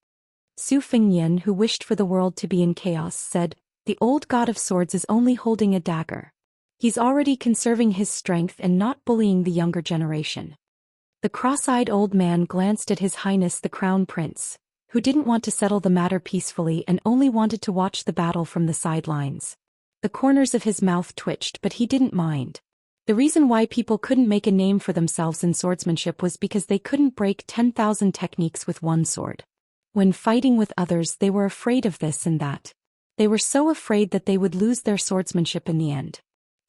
Su Fengnian, who wished for the world to be in chaos, said, "The old god of swords is only holding a dagger. He's already conserving his strength and not bullying the younger generation." The cross-eyed old man glanced at His Highness the Crown Prince, who didn't want to settle the matter peacefully and only wanted to watch the battle from the sidelines. The corners of his mouth twitched, but he didn't mind. The reason why people couldn't make a name for themselves in swordsmanship was because they couldn't break 10,000 techniques with one sword. When fighting with others, they were afraid of this and that. They were so afraid that they would lose their swordsmanship in the end.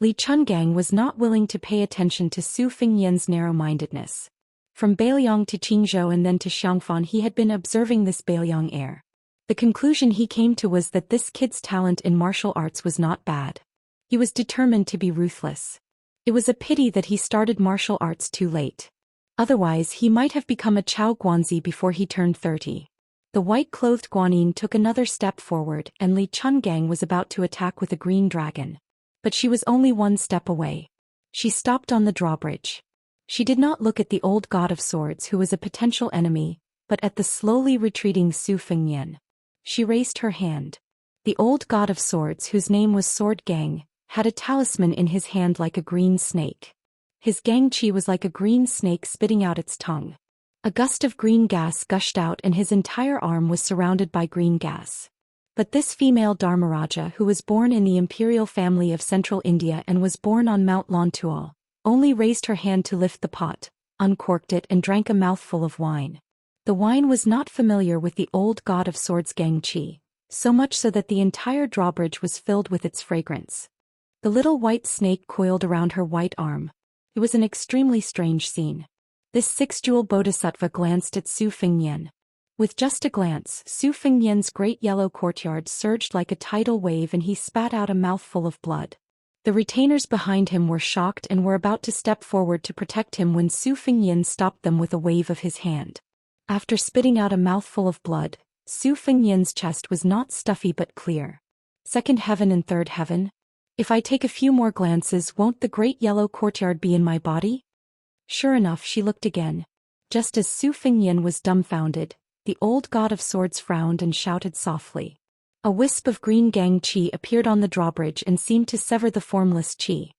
Li Chungang was not willing to pay attention to Su Fengnian's narrow-mindedness. From Beiliang to Qingzhou and then to Xiangfan, he had been observing this Beiliang heir. The conclusion he came to was that this kid's talent in martial arts was not bad. He was determined to be ruthless. It was a pity that he started martial arts too late. Otherwise, he might have become a Chao Guanzi before he turned 30. The white-clothed Guanyin took another step forward, and Li Chungang was about to attack with a green dragon. But she was only one step away. She stopped on the drawbridge. She did not look at the old god of swords, who was a potential enemy, but at the slowly retreating Su Fengnian. She raised her hand. The old god of swords, whose name was Sword Gang, had a talisman in his hand like a green snake. His gang chi was like a green snake spitting out its tongue. A gust of green gas gushed out and his entire arm was surrounded by green gas. But this female Dharmaraja, who was born in the imperial family of central India and was born on Mount Lontual, only raised her hand to lift the pot, uncorked it and drank a mouthful of wine. The wine was not familiar with the old god of swords gang chi, so much so that the entire drawbridge was filled with its fragrance. The little white snake coiled around her white arm. It was an extremely strange scene. This six-jewel bodhisattva glanced at Su Fengnian. With just a glance, Su Fengnian's great yellow courtyard surged like a tidal wave and he spat out a mouthful of blood. The retainers behind him were shocked and were about to step forward to protect him when Su Fengnian stopped them with a wave of his hand. After spitting out a mouthful of blood, Su Fengnian's chest was not stuffy but clear. Second heaven and third heaven? If I take a few more glances, won't the great yellow courtyard be in my body? Sure enough, she looked again. Just as Su Fengnian was dumbfounded, the old god of swords frowned and shouted softly. A wisp of green gang chi appeared on the drawbridge and seemed to sever the formless chi.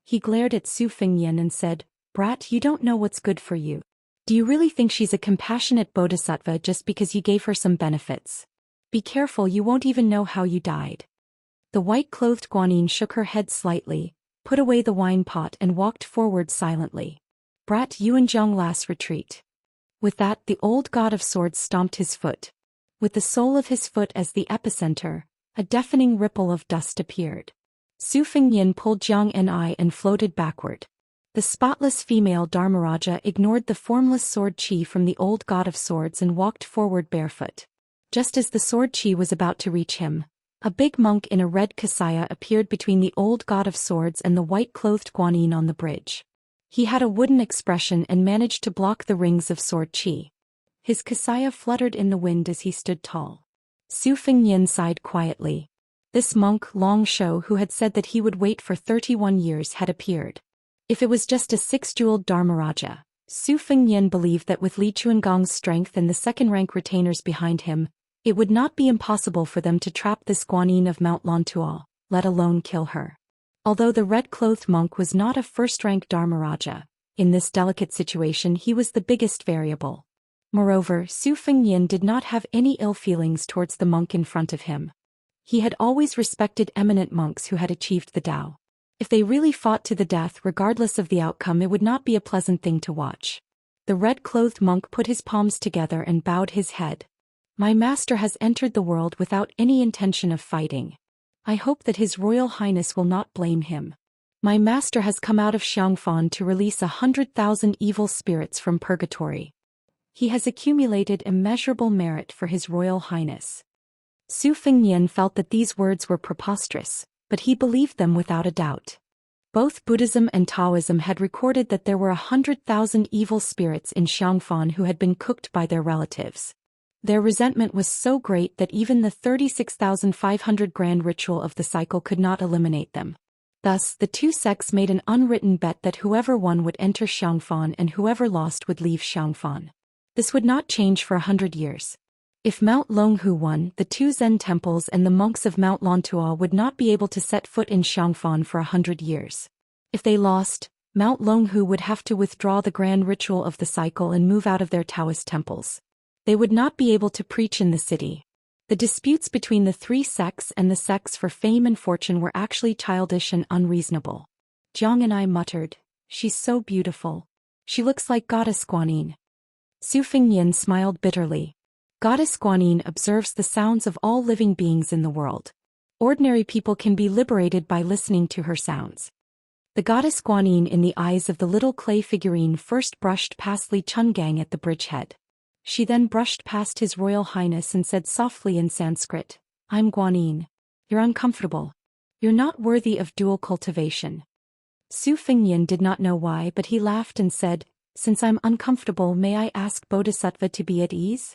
He glared at Su Fengnian and said, "Brat, you don't know what's good for you. Do you really think she's a compassionate bodhisattva just because you gave her some benefits? Be careful, you won't even know how you died." The white-clothed Guanyin shook her head slightly, put away the wine pot and walked forward silently. "Brat, you and Zhang Las retreat." With that, the old god of swords stomped his foot. With the sole of his foot as the epicenter, a deafening ripple of dust appeared. Su Fengnian pulled Jiang Ni and floated backward. The spotless female Dharmaraja ignored the formless sword chi from the old god of swords and walked forward barefoot. Just as the sword chi was about to reach him, a big monk in a red kasaya appeared between the old god of swords and the white-clothed Guanyin on the bridge. He had a wooden expression and managed to block the rings of sword chi. His kasaya fluttered in the wind as he stood tall. Su Fengnian sighed quietly. This monk, Long Shou, who had said that he would wait for 31 years, had appeared. If it was just a six-jeweled Dharmaraja, Su Fengnian believed that with Li Chuangong's strength and the second-rank retainers behind him, it would not be impossible for them to trap this Guanyin of Mount Lontual, let alone kill her. Although the red-clothed monk was not a first-rank Dharmaraja, in this delicate situation he was the biggest variable. Moreover, Su Fengnian did not have any ill feelings towards the monk in front of him. He had always respected eminent monks who had achieved the Tao. If they really fought to the death regardless of the outcome, it would not be a pleasant thing to watch. The red-clothed monk put his palms together and bowed his head. "My master has entered the world without any intention of fighting. I hope that His Royal Highness will not blame him. My master has come out of Xiangfan to release 100,000 evil spirits from purgatory. He has accumulated immeasurable merit for His Royal Highness." Su Fengnian felt that these words were preposterous, but he believed them without a doubt. Both Buddhism and Taoism had recorded that there were 100,000 evil spirits in Xiangfan who had been cooked by their relatives. Their resentment was so great that even the 36,500 grand ritual of the cycle could not eliminate them. Thus, the two sects made an unwritten bet that whoever won would enter Xiangfan and whoever lost would leave Xiangfan. This would not change for 100 years. If Mount Longhu won, the two Zen temples and the monks of Mount Lontua would not be able to set foot in Xiangfan for 100 years. If they lost, Mount Longhu would have to withdraw the grand ritual of the cycle and move out of their Taoist temples. They would not be able to preach in the city. The disputes between the three sects and the sects for fame and fortune were actually childish and unreasonable. Jiang and I muttered, "She's so beautiful. She looks like Goddess Guanyin." Su Fengnian smiled bitterly. Goddess Guanyin observes the sounds of all living beings in the world. Ordinary people can be liberated by listening to her sounds. The goddess Guanyin in the eyes of the little clay figurine first brushed past Li Chungang at the bridgehead. She then brushed past His Royal Highness and said softly in Sanskrit, "I'm Guanyin. You're uncomfortable. You're not worthy of dual cultivation." Su Fengnian did not know why, but he laughed and said, "Since I'm uncomfortable, may I ask Bodhisattva to be at ease?"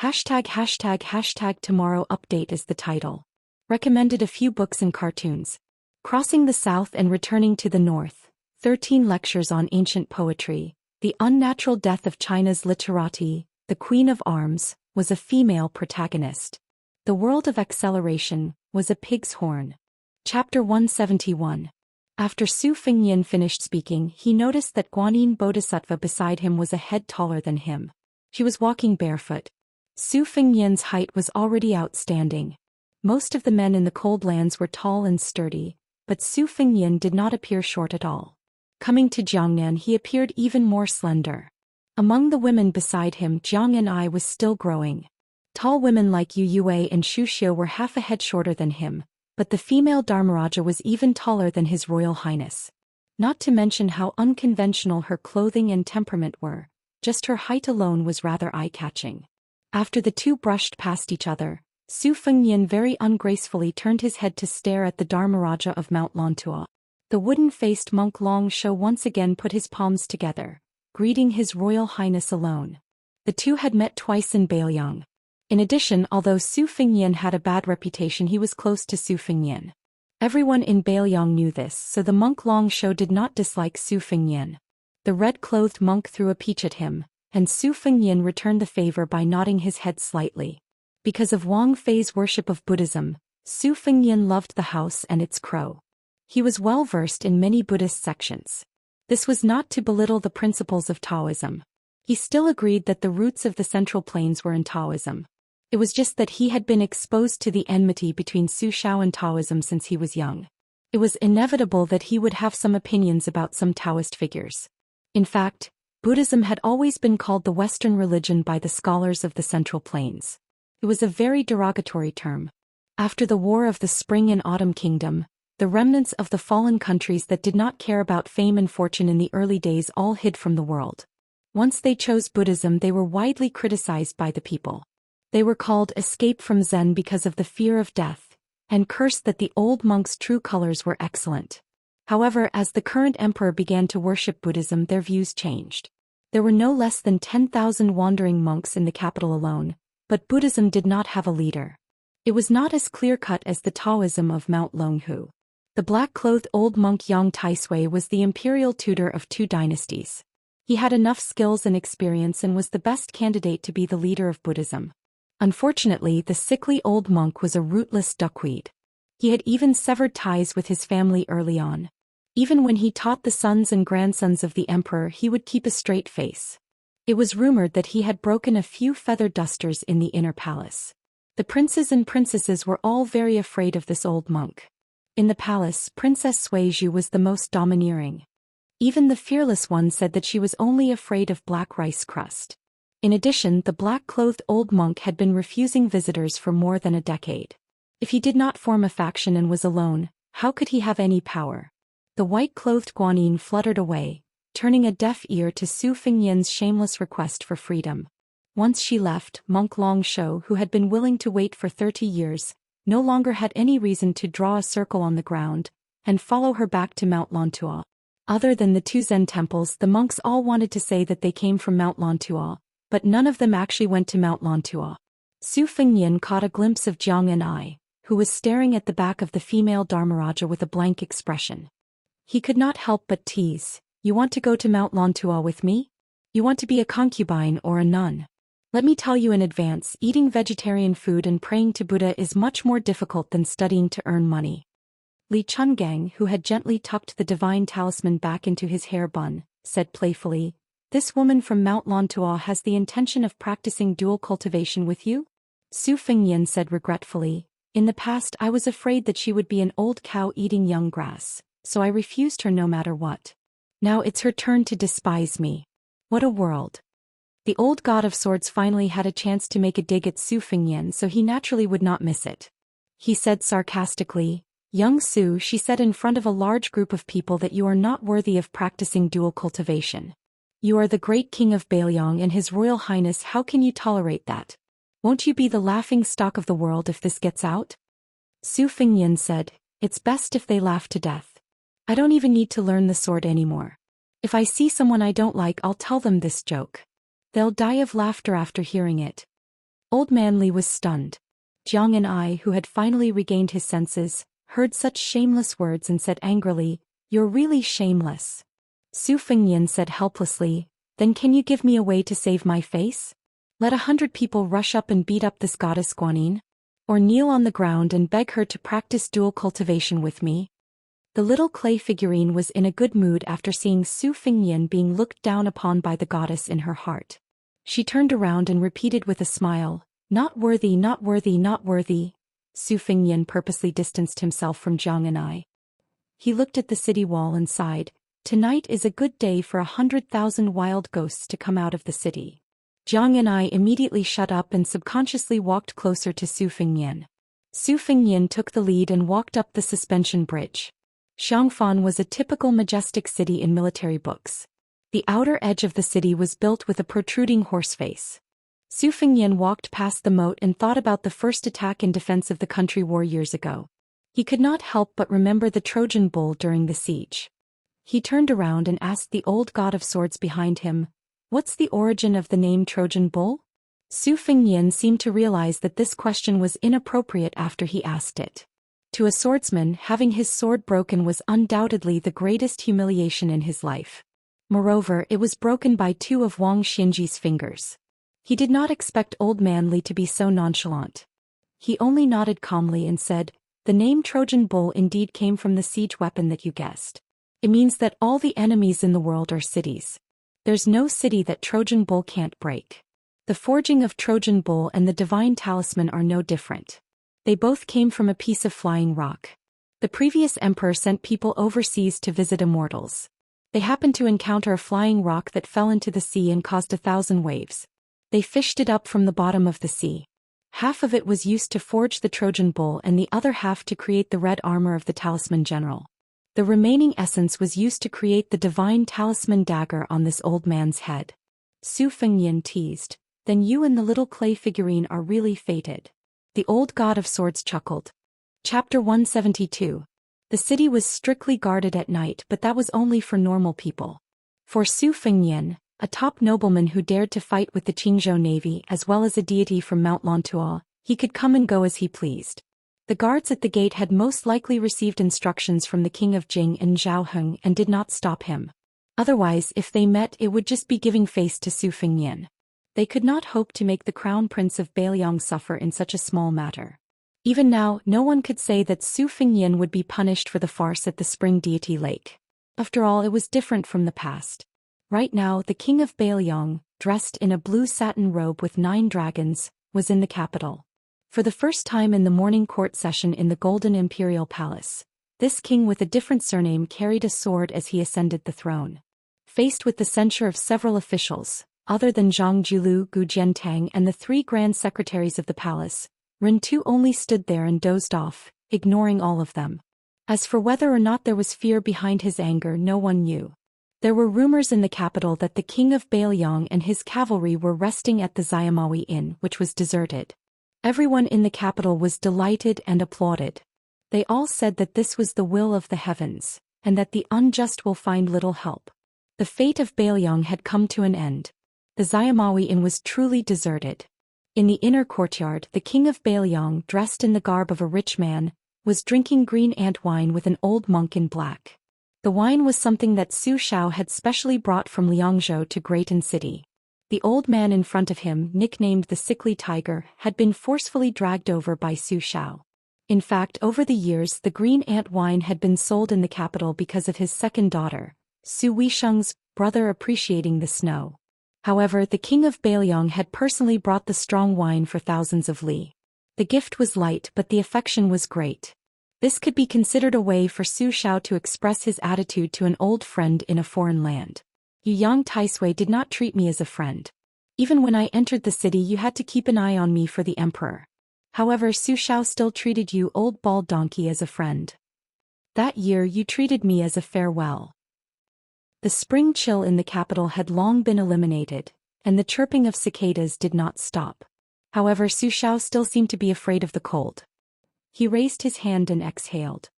###tomorrow update is the title. Recommended a few books and cartoons. Crossing the South and Returning to the North, 13 lectures on ancient poetry. The unnatural death of China's literati, the Queen of Arms, was a female protagonist. The World of Acceleration was a pig's horn. Chapter 171. After Su Fengnian finished speaking, he noticed that Guanyin Bodhisattva beside him was a head taller than him. She was walking barefoot. Su Fengnian's height was already outstanding. Most of the men in the cold lands were tall and sturdy, but Su Fengnian did not appear short at all. Coming to Jiangnan, he appeared even more slender. Among the women beside him, Jiang and I was still growing. Tall women like Yu Yue and Shu Xiu were half a head shorter than him, but the female Dharmaraja was even taller than His Royal Highness. Not to mention how unconventional her clothing and temperament were, just her height alone was rather eye-catching. After the two brushed past each other, Su Fengnian very ungracefully turned his head to stare at the Dharmaraja of Mount Lontua. The wooden-faced monk Long Shou once again put his palms together, greeting His Royal Highness alone. The two had met twice in Bailiang. In addition, although Su Fengnian had a bad reputation, he was close to Su Fengnian. Everyone in Bailiang knew this, so the monk Long Shou did not dislike Su Fengnian. The red-clothed monk threw a peach at him, and Su Fengnian returned the favor by nodding his head slightly. Because of Wang Fei's worship of Buddhism, Su Fengnian loved the house and its crow. He was well versed in many Buddhist sections. This was not to belittle the principles of Taoism. He still agreed that the roots of the Central Plains were in Taoism. It was just that he had been exposed to the enmity between Su Shao and Taoism since he was young. It was inevitable that he would have some opinions about some Taoist figures. In fact, Buddhism had always been called the Western religion by the scholars of the Central Plains. It was a very derogatory term. After the War of the Spring and Autumn Kingdom, the remnants of the fallen countries that did not care about fame and fortune in the early days all hid from the world. Once they chose Buddhism, they were widely criticized by the people. They were called escape from Zen because of the fear of death, and cursed that the old monks' true colors were excellent. However, as the current emperor began to worship Buddhism, their views changed. There were no less than 10,000 wandering monks in the capital alone, but Buddhism did not have a leader. It was not as clear-cut as the Taoism of Mount Longhu. The black-clothed old monk Yang Taisui was the imperial tutor of 2 dynasties. He had enough skills and experience and was the best candidate to be the leader of Buddhism. Unfortunately, the sickly old monk was a rootless duckweed. He had even severed ties with his family early on. Even when he taught the sons and grandsons of the emperor, he would keep a straight face. It was rumored that he had broken a few feather dusters in the inner palace. The princes and princesses were all very afraid of this old monk. In the palace, Princess Suizhu was the most domineering. Even the fearless one said that she was only afraid of black rice crust. In addition, the black-clothed old monk had been refusing visitors for more than a decade. If he did not form a faction and was alone, how could he have any power? The white-clothed Guanyin fluttered away, turning a deaf ear to Su Fengnian's shameless request for freedom. Once she left, monk Long Shou, who had been willing to wait for 30 years, no longer had any reason to draw a circle on the ground and follow her back to Mount Lontua. Other than the 2 Zen temples, the monks all wanted to say that they came from Mount Lontua, but none of them actually went to Mount Lontua. Su Fengnian caught a glimpse of Jiang and I, who was staring at the back of the female Dharmaraja with a blank expression. He could not help but tease, "You want to go to Mount Lontua with me? You want to be a concubine or a nun? Let me tell you in advance, eating vegetarian food and praying to Buddha is much more difficult than studying to earn money." Li Chungang, who had gently tucked the divine talisman back into his hair bun, said playfully, "This woman from Mount Lontua has the intention of practicing dual cultivation with you?" Su Fengyan said regretfully, "In the past I was afraid that she would be an old cow eating young grass, so I refused her no matter what. Now it's her turn to despise me. What a world." The old god of swords finally had a chance to make a dig at Su Fengyan, so he naturally would not miss it. He said sarcastically, "Young Su," she said in front of a large group of people, "that you are not worthy of practicing dual cultivation. You are the great king of Bailiang and his royal highness, how can you tolerate that? Won't you be the laughing stock of the world if this gets out?" Su Fengyan said, "It's best if they laugh to death. I don't even need to learn the sword anymore. If I see someone I don't like, I'll tell them this joke. They'll die of laughter after hearing it." Old Man Li was stunned. Jiang and I, who had finally regained his senses, heard such shameless words and said angrily, "You're really shameless." Su Fengyan said helplessly, "Then can you give me a way to save my face? Let 100 people rush up and beat up this goddess Guanyin? Or kneel on the ground and beg her to practice dual cultivation with me?" The little clay figurine was in a good mood after seeing Su Fengyan being looked down upon by the goddess in her heart. She turned around and repeated with a smile, "Not worthy, not worthy, not worthy." Su Fengyan purposely distanced himself from Jiang and I. He looked at the city wall and sighed, "Tonight is a good day for 100,000 wild ghosts to come out of the city." Jiang and I immediately shut up and subconsciously walked closer to Su Fengyan. Su Fengyan took the lead and walked up the suspension bridge. Xiangfan was a typical majestic city in military books. The outer edge of the city was built with a protruding horse face. Su Fengyan walked past the moat and thought about the first attack and defense of the country war years ago. He could not help but remember the Trojan bull during the siege. He turned around and asked the old god of swords behind him, "What's the origin of the name Trojan bull?" Su Fengyan seemed to realize that this question was inappropriate after he asked it. To a swordsman, having his sword broken was undoubtedly the greatest humiliation in his life. Moreover, it was broken by two of Wang Xinji's fingers. He did not expect Old Man Li to be so nonchalant. He only nodded calmly and said, "The name Trojan bull indeed came from the siege weapon that you guessed. It means that all the enemies in the world are cities. There's no city that Trojan bull can't break. The forging of Trojan bull and the divine talisman are no different. They both came from a piece of flying rock. The previous emperor sent people overseas to visit immortals. They happened to encounter a flying rock that fell into the sea and caused 1,000 waves. They fished it up from the bottom of the sea. Half of it was used to forge the Trojan bull and the other half to create the red armor of the talisman general. The remaining essence was used to create the divine talisman dagger on this old man's head." Su Fengyan teased, "Then you and the little clay figurine are really fated." The old god of swords chuckled. Chapter 172. The city was strictly guarded at night, but that was only for normal people. For Su Fengyan, a top nobleman who dared to fight with the Qingzhou navy as well as a deity from Mount Lontua, he could come and go as he pleased. The guards at the gate had most likely received instructions from the king of Jing and Zhaoheng and did not stop him. Otherwise, if they met, it would just be giving face to Su Fengyan. They could not hope to make the crown prince of Bailiang suffer in such a small matter. Even now, no one could say that Su Fengyan would be punished for the farce at the Spring Deity Lake. After all, it was different from the past. Right now, the king of Bailiang, dressed in a blue satin robe with 9 dragons, was in the capital. For the first time in the morning court session in the Golden Imperial Palace, this king with a different surname carried a sword as he ascended the throne. Faced with the censure of several officials, other than Zhang Julu, Gu Jiantang and the 3 grand secretaries of the palace, Ren Tu only stood there and dozed off, ignoring all of them. As for whether or not there was fear behind his anger, no one knew. There were rumors in the capital that the king of Bailiang and his cavalry were resting at the Xiamawi Inn, which was deserted. Everyone in the capital was delighted and applauded. They all said that this was the will of the heavens, and that the unjust will find little help. The fate of Bailiang had come to an end. The Xiamawi Inn was truly deserted. In the inner courtyard, the king of Bailiang, dressed in the garb of a rich man, was drinking green ant wine with an old monk in black. The wine was something that Zhou Xian had specially brought from Liangzhou to Greaton City. The old man in front of him, nicknamed the Sickly Tiger, had been forcefully dragged over by Zhou Xian. In fact, over the years, the green ant wine had been sold in the capital because of his second daughter, Su Weisheng's brother, appreciating the snow. However, the king of Bailiang had personally brought the strong wine for thousands of li. The gift was light, but the affection was great. This could be considered a way for Zhou Xian to express his attitude to an old friend in a foreign land. You young Taisui did not treat me as a friend. Even when I entered the city, you had to keep an eye on me for the emperor. However, Zhou Xian still treated you, old bald donkey, as a friend. That year you treated me as a farewell. The spring chill in the capital had long been eliminated, and the chirping of cicadas did not stop. However, Zhou Xian still seemed to be afraid of the cold. He raised his hand and exhaled.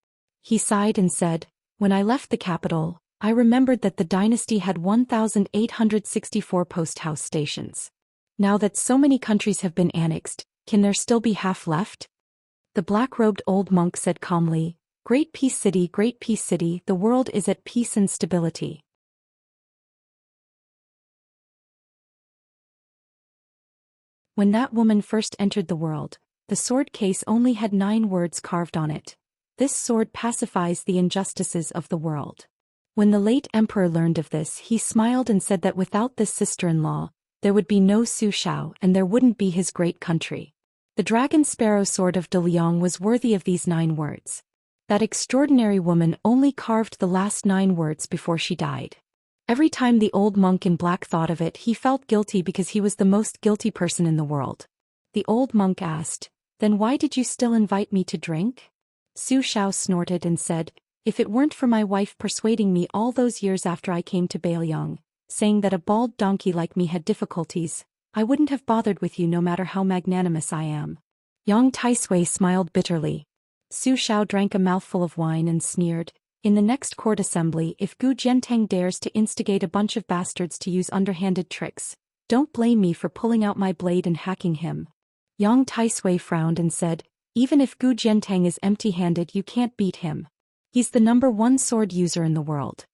He sighed and said, "When I left the capital, I remembered that the dynasty had 1,864 post-house stations. Now that so many countries have been annexed, can there still be half left?" The black-robed old monk said calmly, Great Peace City, the world is at peace and stability." When that woman first entered the world, the sword case only had 9 words carved on it. This sword pacifies the injustices of the world. When the late emperor learned of this, he smiled and said that without this sister-in-law, there would be no Zhou Xian and there wouldn't be his great country. The dragon sparrow sword of De Liang was worthy of these 9 words. That extraordinary woman only carved the last 9 words before she died. Every time the old monk in black thought of it, he felt guilty because he was the most guilty person in the world. The old monk asked, "Then why did you still invite me to drink?" Zhou Xian snorted and said, "If it weren't for my wife persuading me all those years after I came to Bailiang, saying that a bald donkey like me had difficulties, I wouldn't have bothered with you no matter how magnanimous I am." Yang Taisui smiled bitterly. Zhou Xian drank a mouthful of wine and sneered, "In the next court assembly, if Gu Jiantang dares to instigate a bunch of bastards to use underhanded tricks, don't blame me for pulling out my blade and hacking him." Yang Taisui frowned and said, "Even if Gu Jiantang is empty-handed, you can't beat him. He's the #1 sword user in the world."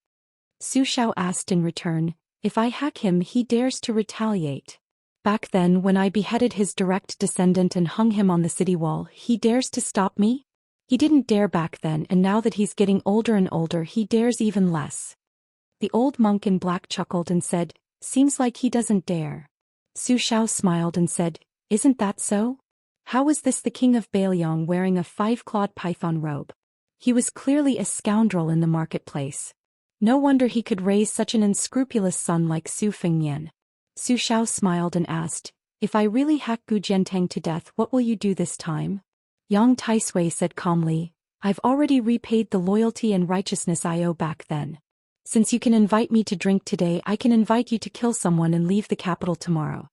Zhou Xian asked in return, "If I hack him, he dares to retaliate. Back then, when I beheaded his direct descendant and hung him on the city wall, he dares to stop me? He didn't dare back then, and now that he's getting older and older, he dares even less." The old monk in black chuckled and said, "Seems like he doesn't dare." Zhou Xian smiled and said, "Isn't that so? How is this the king of Bailiang wearing a 5-clawed python robe? He was clearly a scoundrel in the marketplace. No wonder he could raise such an unscrupulous son like Su Fengnian." Zhou Xian smiled and asked, "If I really hack Gu Jiantang to death, what will you do this time?" Yang Taisui said calmly, "I've already repaid the loyalty and righteousness I owe back then. Since you can invite me to drink today, I can invite you to kill someone and leave the capital tomorrow."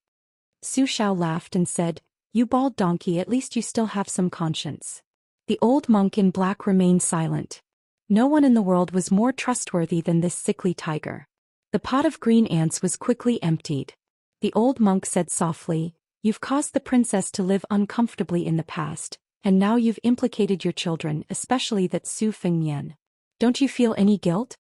Zhou Xian laughed and said, "You bald donkey, at least you still have some conscience." The old monk in black remained silent. No one in the world was more trustworthy than this sickly tiger. The pot of green ants was quickly emptied. The old monk said softly, "You've caused the princess to live uncomfortably in the past, and now you've implicated your children, especially that Su Fengnian. Don't you feel any guilt?"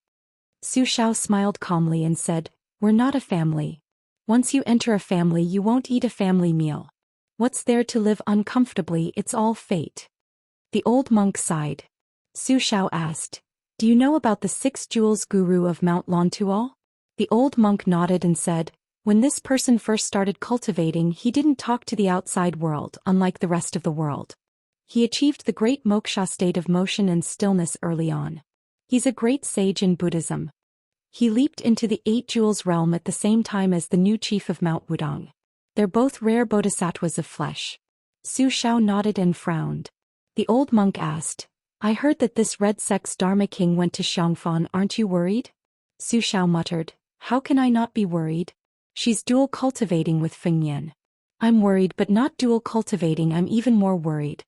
Zhou Xian smiled calmly and said, "We're not a family. Once you enter a family, you won't eat a family meal. What's there to live uncomfortably? It's all fate." The old monk sighed. Zhou Xian asked, "Do you know about the 6 jewels guru of Mount Lontual?" The old monk nodded and said, "When this person first started cultivating, he didn't talk to the outside world, unlike the rest of the world. He achieved the great moksha state of motion and stillness early on. He's a great sage in Buddhism. He leaped into the 8 jewels realm at the same time as the new chief of Mount Wudong. They're both rare bodhisattvas of flesh." Zhou Xian nodded and frowned. The old monk asked, "I heard that this red sex Dharma king went to Xiangfan, aren't you worried?" Zhou Xian muttered, "How can I not be worried? She's dual cultivating with Fengnian. I'm worried, but not dual cultivating, I'm even more worried."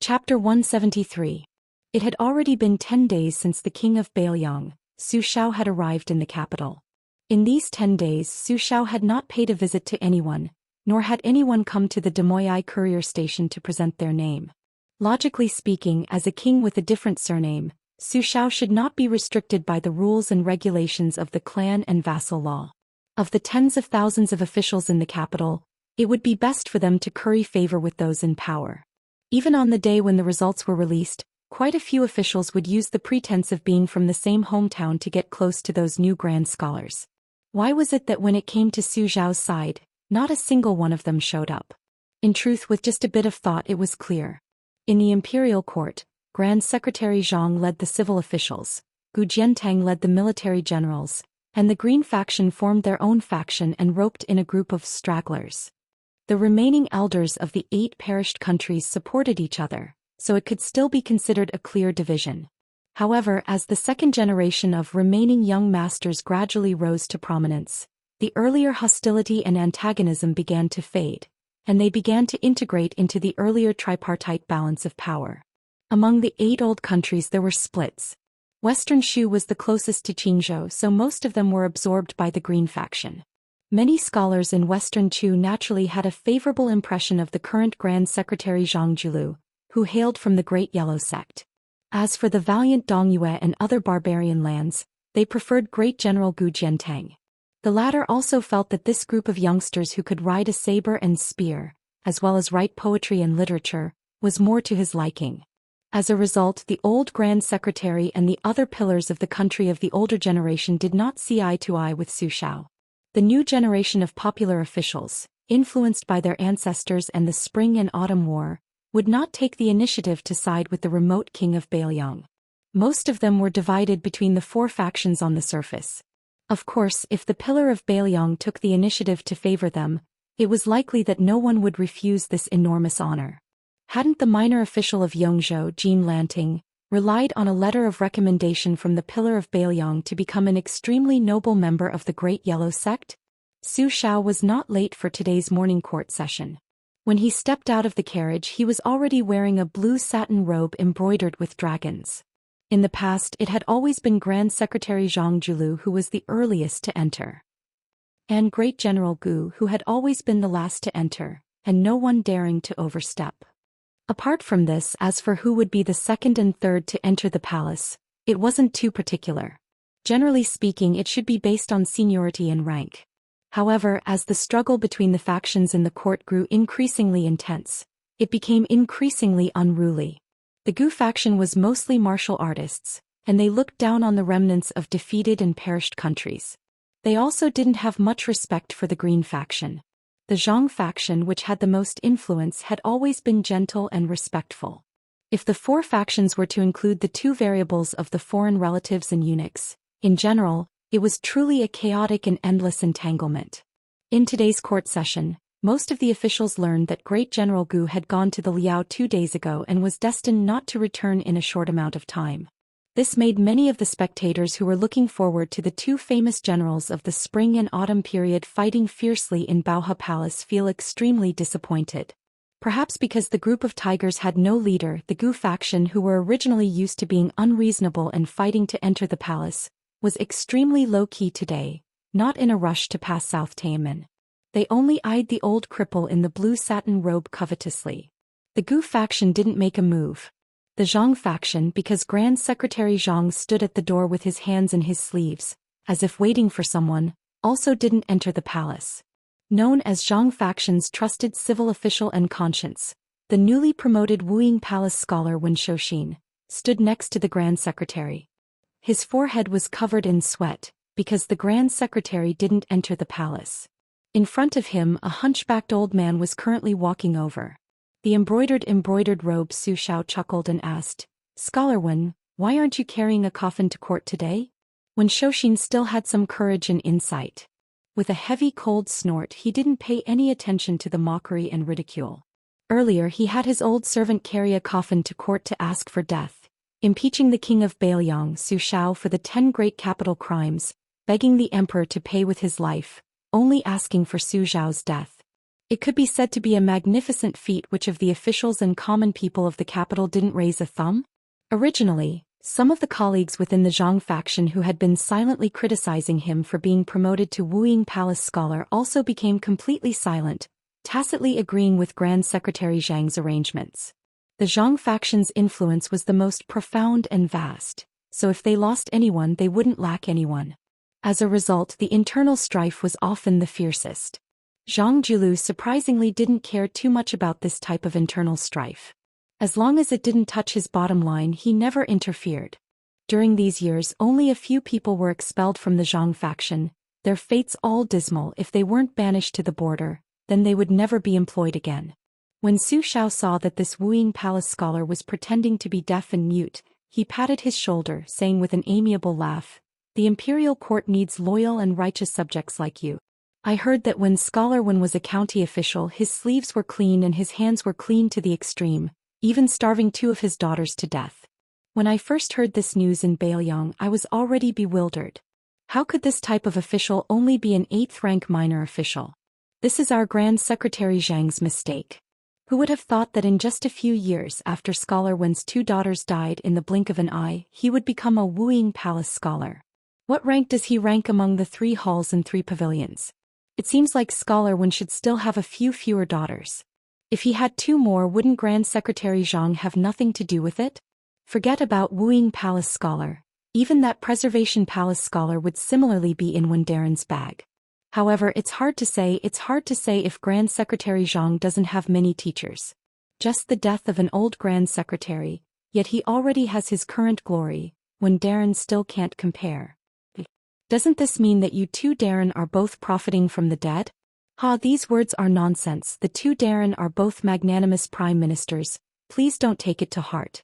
Chapter 173. It had already been 10 days since the king of Bailiang, Zhou Xian, had arrived in the capital. In these 10 days, Zhou Xian had not paid a visit to anyone, nor had anyone come to the Demoyai courier station to present their name. Logically speaking, as a king with a different surname, Su Xiao should not be restricted by the rules and regulations of the clan and vassal law. Of the tens of thousands of officials in the capital, it would be best for them to curry favor with those in power. Even on the day when the results were released, quite a few officials would use the pretense of being from the same hometown to get close to those new grand scholars. Why was it that when it came to Su Xiao's side, not a single one of them showed up? In truth, with just a bit of thought, it was clear. In the imperial court, Grand Secretary Zhang led the civil officials, Gu Jiantang led the military generals, and the Green faction formed their own faction and roped in a group of stragglers. The remaining elders of the 8 perished countries supported each other, so it could still be considered a clear division. However, as the second generation of remaining young masters gradually rose to prominence, the earlier hostility and antagonism began to fade, and they began to integrate into the earlier tripartite balance of power. Among the 8 old countries there were splits. Western Shu was the closest to Qingzhou, so most of them were absorbed by the Green faction. Many scholars in Western Chu naturally had a favorable impression of the current Grand Secretary Zhang Julu, who hailed from the Great Yellow Sect. As for the valiant Dongyue and other barbarian lands, they preferred Great General Gu Jiantang. The latter also felt that this group of youngsters who could ride a saber and spear, as well as write poetry and literature, was more to his liking. As a result, the old Grand Secretary and the other pillars of the country of the older generation did not see eye to eye with Su Xiao. The new generation of popular officials, influenced by their ancestors and the Spring and Autumn War, would not take the initiative to side with the remote king of Bailiang. Most of them were divided between the 4 factions on the surface. Of course, if the pillar of Bailiang took the initiative to favor them, it was likely that no one would refuse this enormous honor. Hadn't the minor official of Yongzhou, Jean Lanting, relied on a letter of recommendation from the pillar of Bailiang to become an extremely noble member of the Great Yellow Sect? Su Xiao was not late for today's morning court session. When he stepped out of the carriage, he was already wearing a blue satin robe embroidered with dragons. In the past, it had always been Grand Secretary Zhang Julu who was the earliest to enter, and Great General Gu who had always been the last to enter, and no one daring to overstep. Apart from this, as for who would be the second and third to enter the palace, it wasn't too particular. Generally speaking, it should be based on seniority and rank. However, as the struggle between the factions in the court grew increasingly intense, it became increasingly unruly. The Gu faction was mostly martial artists, and they looked down on the remnants of defeated and perished countries. They also didn't have much respect for the Green faction. The Zhang faction, which had the most influence, had always been gentle and respectful. If the 4 factions were to include the 2 variables of the foreign relatives and eunuchs, in general, it was truly a chaotic and endless entanglement. In today's court session, most of the officials learned that Great General Gu had gone to the Liao 2 days ago and was destined not to return in a short amount of time. This made many of the spectators who were looking forward to the 2 famous generals of the spring and autumn period fighting fiercely in Baohe Palace feel extremely disappointed. Perhaps because the group of tigers had no leader, the Gu faction, who were originally used to being unreasonable and fighting to enter the palace, was extremely low-key today, not in a rush to pass South Tianmen. They only eyed the old cripple in the blue satin robe covetously. The Gu faction didn't make a move. The Zhang faction, because Grand Secretary Zhang stood at the door with his hands in his sleeves, as if waiting for someone, also didn't enter the palace. Known as Zhang faction's trusted civil official and conscience, the newly promoted Wuying Palace scholar Wen Shouxin stood next to the Grand Secretary. His forehead was covered in sweat, because the Grand Secretary didn't enter the palace. In front of him, a hunchbacked old man was currently walking over the embroidered robe. Su Xiao chuckled and asked, "Scholar Wen, why aren't you carrying a coffin to court today?" When Shouxin still had some courage and insight. With a heavy cold snort, he didn't pay any attention to the mockery and ridicule. Earlier he had his old servant carry a coffin to court to ask for death, impeaching the king of Bailiang, Su Xiao, for the 10 great capital crimes, begging the emperor to pay with his life, only asking for Su Xiao's death. It could be said to be a magnificent feat which of the officials and common people of the capital didn't raise a thumb. Originally, some of the colleagues within the Zhang faction who had been silently criticizing him for being promoted to Wuying Palace scholar also became completely silent, tacitly agreeing with Grand Secretary Zhang's arrangements. The Zhang faction's influence was the most profound and vast, so if they lost anyone they wouldn't lack anyone. As a result, the internal strife was often the fiercest. Zhang Julu surprisingly didn't care too much about this type of internal strife. As long as it didn't touch his bottom line, he never interfered. During these years, only a few people were expelled from the Zhang faction, their fates all dismal. If they weren't banished to the border, then they would never be employed again. When Su Xiao saw that this Wuing Palace scholar was pretending to be deaf and mute, he patted his shoulder, saying with an amiable laugh, "The imperial court needs loyal and righteous subjects like you. I heard that when Scholar Wen was a county official, his sleeves were clean and his hands were clean to the extreme, even starving 2 of his daughters to death. When I first heard this news in Baoyang, I was already bewildered. How could this type of official only be an 8th-rank minor official? This is our Grand Secretary Zhang's mistake. Who would have thought that in just a few years after Scholar Wen's 2 daughters died in the blink of an eye, he would become a Wuing Palace scholar? What rank does he rank among the 3 halls and 3 pavilions? It seems like Scholar Wen should still have a few fewer daughters. If he had 2 more, wouldn't Grand Secretary Zhang have nothing to do with it? Forget about Wuing Palace scholar. Even that Preservation Palace scholar would similarly be in Wendaren's bag. However, it's hard to say if Grand Secretary Zhang doesn't have many teachers. Just the death of an old Grand Secretary, yet he already has his current glory, Wendaren still can't compare. Doesn't this mean that you 2 Darren are both profiting from the dead? Ha, these words are nonsense. The 2 Darren are both magnanimous prime ministers. Please don't take it to heart.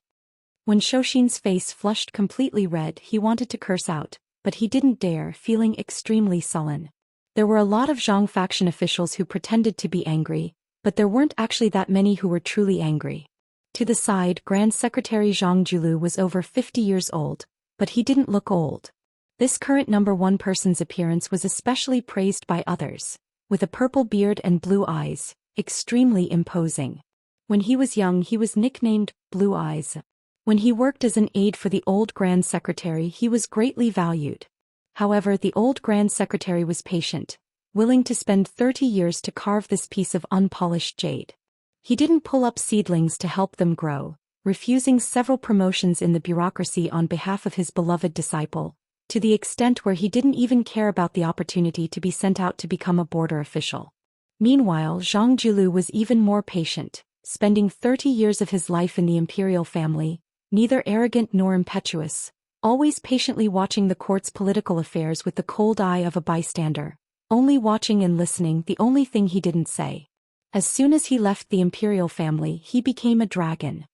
When Shoshin's face flushed completely red, he wanted to curse out, but he didn't dare, feeling extremely sullen. There were a lot of Zhang faction officials who pretended to be angry, but there weren't actually that many who were truly angry. To the side, Grand Secretary Zhang Julu was over 50 years old, but he didn't look old. This current number 1 person's appearance was especially praised by others, with a purple beard and blue eyes, extremely imposing. When he was young, he was nicknamed Blue Eyes. When he worked as an aide for the old Grand Secretary, he was greatly valued. However, the old Grand Secretary was patient, willing to spend 30 years to carve this piece of unpolished jade. He didn't pull up seedlings to help them grow, refusing several promotions in the bureaucracy on behalf of his beloved disciple, to the extent where he didn't even care about the opportunity to be sent out to become a border official. Meanwhile, Zhang Julu was even more patient, spending 30 years of his life in the imperial family, neither arrogant nor impetuous, always patiently watching the court's political affairs with the cold eye of a bystander, only watching and listening, the only thing he didn't say. As soon as he left the imperial family, he became a dragon.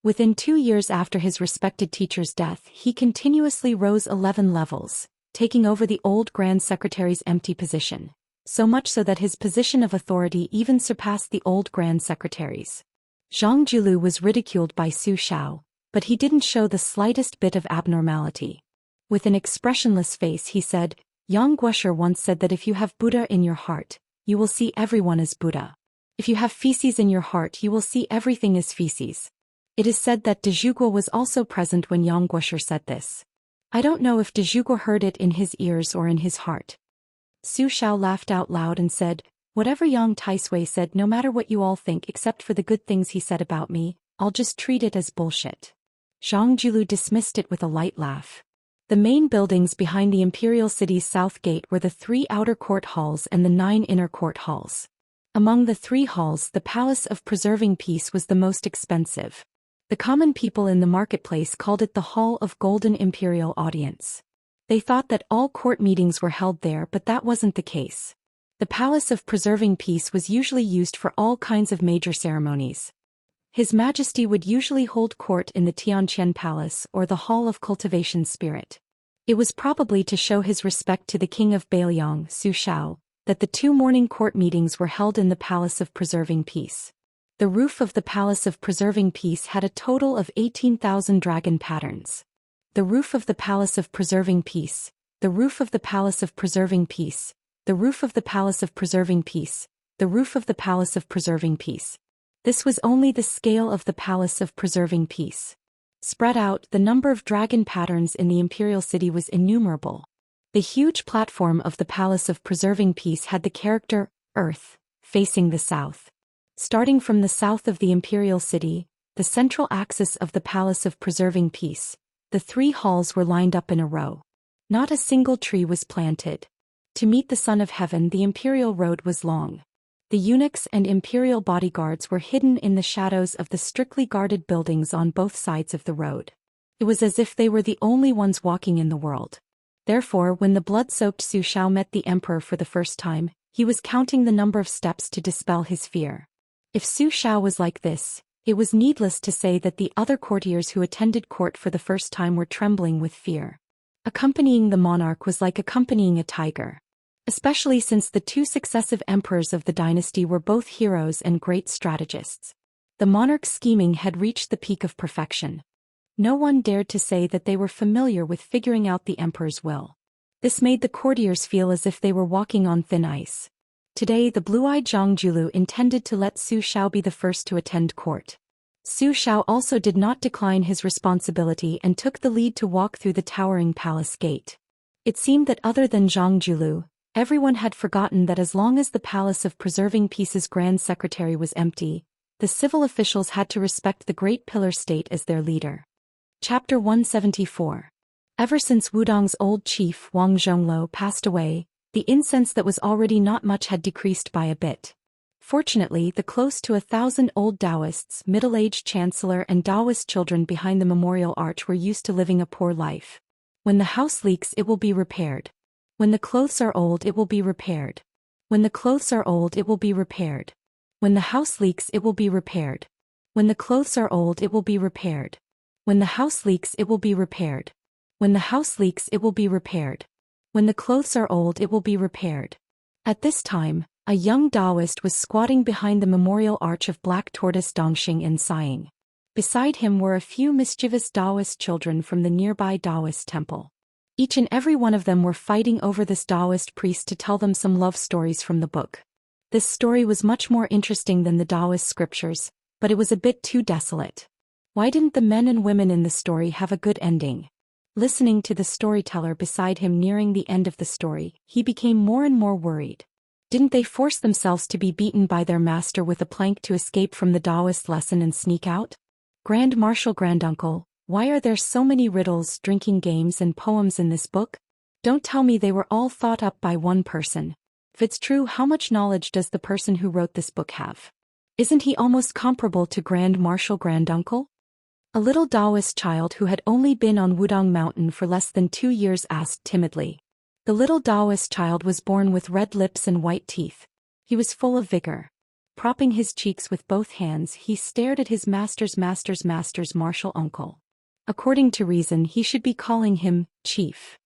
Within 2 years after his respected teacher's death, he continuously rose 11 levels, taking over the old Grand Secretary's empty position, so much so that his position of authority even surpassed the old Grand Secretary's. Zhang Julu was ridiculed by Su Xiao, but he didn't show the slightest bit of abnormality. With an expressionless face he said, Yang Guosher once said that if you have Buddha in your heart, you will see everyone as Buddha. If you have feces in your heart, you will see everything as feces. It is said that De Zhuguo was also present when Yang Guosher said this. I don't know if De Zhuguo heard it in his ears or in his heart. Su Xiao laughed out loud and said, whatever Yang Taisui said, no matter what you all think except for the good things he said about me, I'll just treat it as bullshit. Zhang Julu dismissed it with a light laugh. The main buildings behind the imperial city's south gate were the 3 outer court halls and the 9 inner court halls. Among the 3 halls, the Palace of Preserving Peace was the most expensive. The common people in the marketplace called it the Hall of Golden Imperial Audience. They thought that all court meetings were held there, but that wasn't the case. The Palace of Preserving Peace was usually used for all kinds of major ceremonies. His Majesty would usually hold court in the Tianqian Palace or the Hall of Cultivation Spirit. It was probably to show his respect to the King of Baoyang, Su Xiao, that the 2 morning court meetings were held in the Palace of Preserving Peace. The roof of the Palace of Preserving Peace had a total of 18,000 dragon patterns. The roof of the Palace of Preserving Peace, the roof of the Palace of Preserving Peace, the roof of the Palace of Preserving Peace, the roof of the Palace of Preserving Peace. This was only the scale of the Palace of Preserving Peace. Spread out, the number of dragon patterns in the imperial city was innumerable. The huge platform of the Palace of Preserving Peace had the character, Earth, facing the south. Starting from the south of the imperial city, the central axis of the Palace of Preserving Peace, the 3 halls were lined up in a row. Not a single tree was planted. To meet the Son of Heaven, the imperial road was long. The eunuchs and imperial bodyguards were hidden in the shadows of the strictly guarded buildings on both sides of the road. It was as if they were the only ones walking in the world. Therefore, when the blood-soaked Zhou Xian met the emperor for the first time, he was counting the number of steps to dispel his fear. If Zhou Xian was like this, it was needless to say that the other courtiers who attended court for the first time were trembling with fear. Accompanying the monarch was like accompanying a tiger. Especially since the 2 successive emperors of the dynasty were both heroes and great strategists. The monarch's scheming had reached the peak of perfection. No one dared to say that they were familiar with figuring out the emperor's will. This made the courtiers feel as if they were walking on thin ice. Today the blue-eyed Zhang Julu intended to let Zhou Xian be the first to attend court. Zhou Xian also did not decline his responsibility and took the lead to walk through the towering palace gate. It seemed that other than Zhang Julu, everyone had forgotten that as long as the Palace of Preserving Peace's Grand Secretary was empty, the civil officials had to respect the Great Pillar State as their leader. Chapter 174. Ever since Wudong's old chief Wang Zhongluo passed away, the incense that was already not much had decreased by a bit. Fortunately, the close to 1,000 old Daoists, middle-aged chancellor and Daoist children behind the memorial arch were used to living a poor life. When the house leaks, it will be repaired. When the clothes are old, it will be repaired. When the clothes are old, it will be repaired. When the house leaks, it will be repaired. When the clothes are old, it will be repaired. When the house leaks, it will be repaired. When the house leaks, it will be repaired. When the clothes are old, it will be repaired. At this time, a young Daoist was squatting behind the memorial arch of black tortoise Dongxing and sighing. Beside him were a few mischievous Daoist children from the nearby Daoist temple. Each and every one of them were fighting over this Daoist priest to tell them some love stories from the book. This story was much more interesting than the Daoist scriptures, but it was a bit too desolate. Why didn't the men and women in the story have a good ending? Listening to the storyteller beside him nearing the end of the story, he became more and more worried. Didn't they force themselves to be beaten by their master with a plank to escape from the Daoist lesson and sneak out? Grand Marshal Granduncle, why are there so many riddles, drinking games and poems in this book? Don't tell me they were all thought up by one person. If it's true, how much knowledge does the person who wrote this book have? Isn't he almost comparable to Grand Marshal Granduncle? A little Daoist child who had only been on Wudong Mountain for less than 2 years asked timidly. The little Daoist child was born with red lips and white teeth. He was full of vigor. Propping his cheeks with both hands, he stared at his master's martial uncle. According to reason, he should be calling him Chief.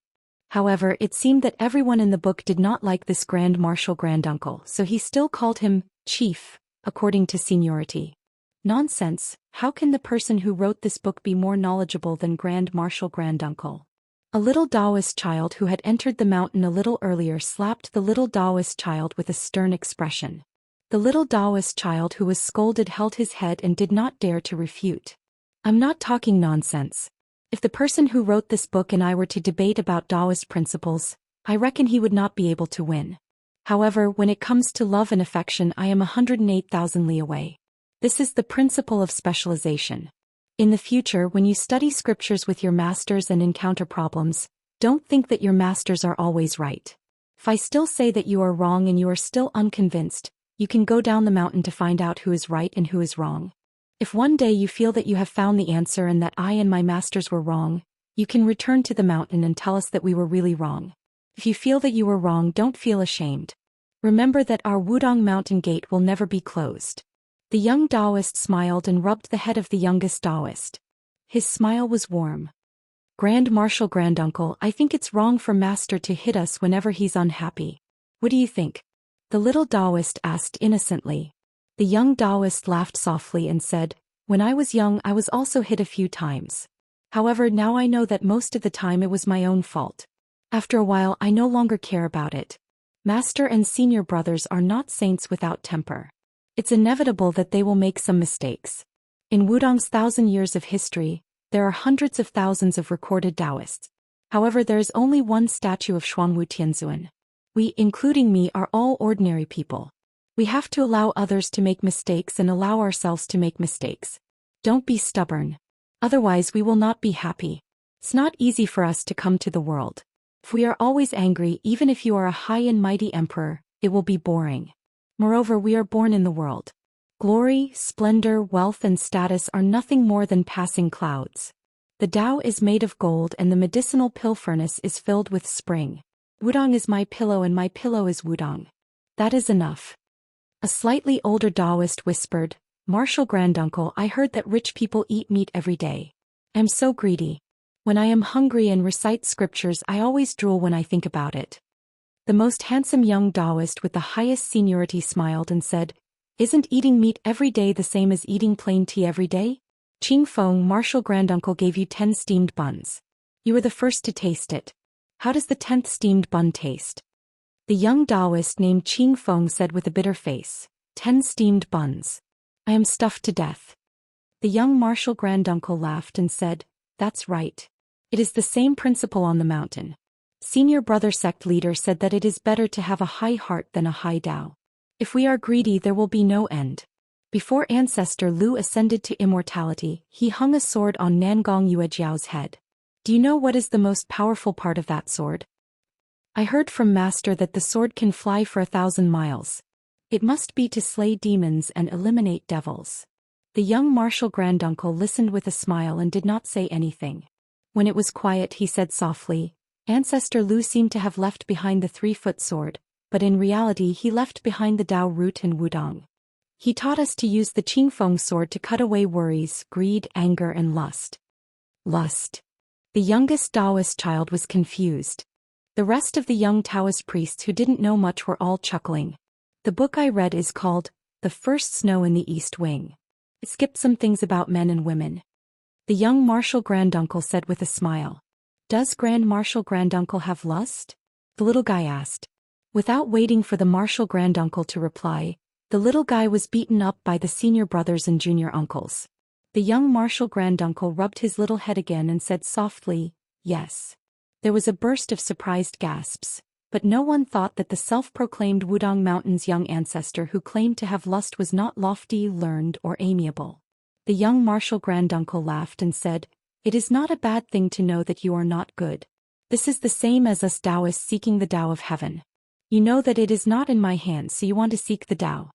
However, it seemed that everyone in the book did not like this Grand Marshal Granduncle, so he still called him Chief, according to seniority. Nonsense, how can the person who wrote this book be more knowledgeable than Grand Marshal Granduncle? A little Daoist child who had entered the mountain a little earlier slapped the little Daoist child with a stern expression. The little Daoist child who was scolded held his head and did not dare to refute. I'm not talking nonsense. If the person who wrote this book and I were to debate about Daoist principles, I reckon he would not be able to win. However, when it comes to love and affection, I am 108,000 li away. This is the principle of specialization. In the future, when you study scriptures with your masters and encounter problems, don't think that your masters are always right. If I still say that you are wrong and you are still unconvinced, you can go down the mountain to find out who is right and who is wrong. If one day you feel that you have found the answer and that I and my masters were wrong, you can return to the mountain and tell us that we were really wrong. If you feel that you were wrong, don't feel ashamed. Remember that our Wudong Mountain gate will never be closed. The young Daoist smiled and rubbed the head of the youngest Daoist. His smile was warm. Grand Marshal Granduncle, I think it's wrong for Master to hit us whenever he's unhappy. What do you think? The little Daoist asked innocently. The young Daoist laughed softly and said, When I was young, I was also hit a few times. However, now I know that most of the time it was my own fault. After a while, I no longer care about it. Master and senior brothers are not saints without temper. It's inevitable that they will make some mistakes. In Wudong's 1,000 years of history, there are hundreds of thousands of recorded Daoists. However, there is only one statue of Xuanwu Tianzuan. We, including me, are all ordinary people. We have to allow others to make mistakes and allow ourselves to make mistakes. Don't be stubborn. Otherwise we will not be happy. It's not easy for us to come to the world. If we are always angry, even if you are a high and mighty emperor, it will be boring. Moreover, we are born in the world. Glory, splendor, wealth and status are nothing more than passing clouds. The Tao is made of gold and the medicinal pill furnace is filled with spring. Wudong is my pillow and my pillow is Wudong. That is enough. A slightly older Daoist whispered, Martial granduncle, I heard that rich people eat meat every day. I am so greedy. When I am hungry and recite scriptures, I always drool when I think about it. The most handsome young Daoist with the highest seniority smiled and said, Isn't eating meat every day the same as eating plain tea every day? Qing Feng, Martial granduncle gave you 10 steamed buns. You were the first to taste it. How does the 10th steamed bun taste? The young Daoist named Qing Feng said with a bitter face, 10 steamed buns. I am stuffed to death. The young Martial granduncle laughed and said, That's right. It is the same principle on the mountain. Senior brother sect leader said that it is better to have a high heart than a high Tao. If we are greedy, there will be no end. Before ancestor Lu ascended to immortality, he hung a sword on Nangong Yuejiao's head. Do you know what is the most powerful part of that sword? I heard from master that the sword can fly for 1,000 miles. It must be to slay demons and eliminate devils. The young Martial granduncle listened with a smile and did not say anything. When it was quiet, he said softly, Ancestor Lu seemed to have left behind the 3-foot sword, but in reality he left behind the Tao root and Wudong. He taught us to use the Qingfeng sword to cut away worries, greed, anger and lust. Lust. The youngest Daoist child was confused. The rest of the young Taoist priests who didn't know much were all chuckling. The book I read is called The First Snow in the East Wing. It skipped some things about men and women. The young Martial granduncle said with a smile. Does Grand Martial granduncle have lust? The little guy asked. Without waiting for the Martial granduncle to reply, the little guy was beaten up by the senior brothers and junior uncles. The young Martial granduncle rubbed his little head again and said softly, Yes. There was a burst of surprised gasps. But no one thought that the self-proclaimed Wudong Mountain's young ancestor who claimed to have lust was not lofty, learned, or amiable. The young Martial granduncle laughed and said, It is not a bad thing to know that you are not good. This is the same as us Daoists seeking the Tao of heaven. You know that it is not in my hands, so you want to seek the Tao.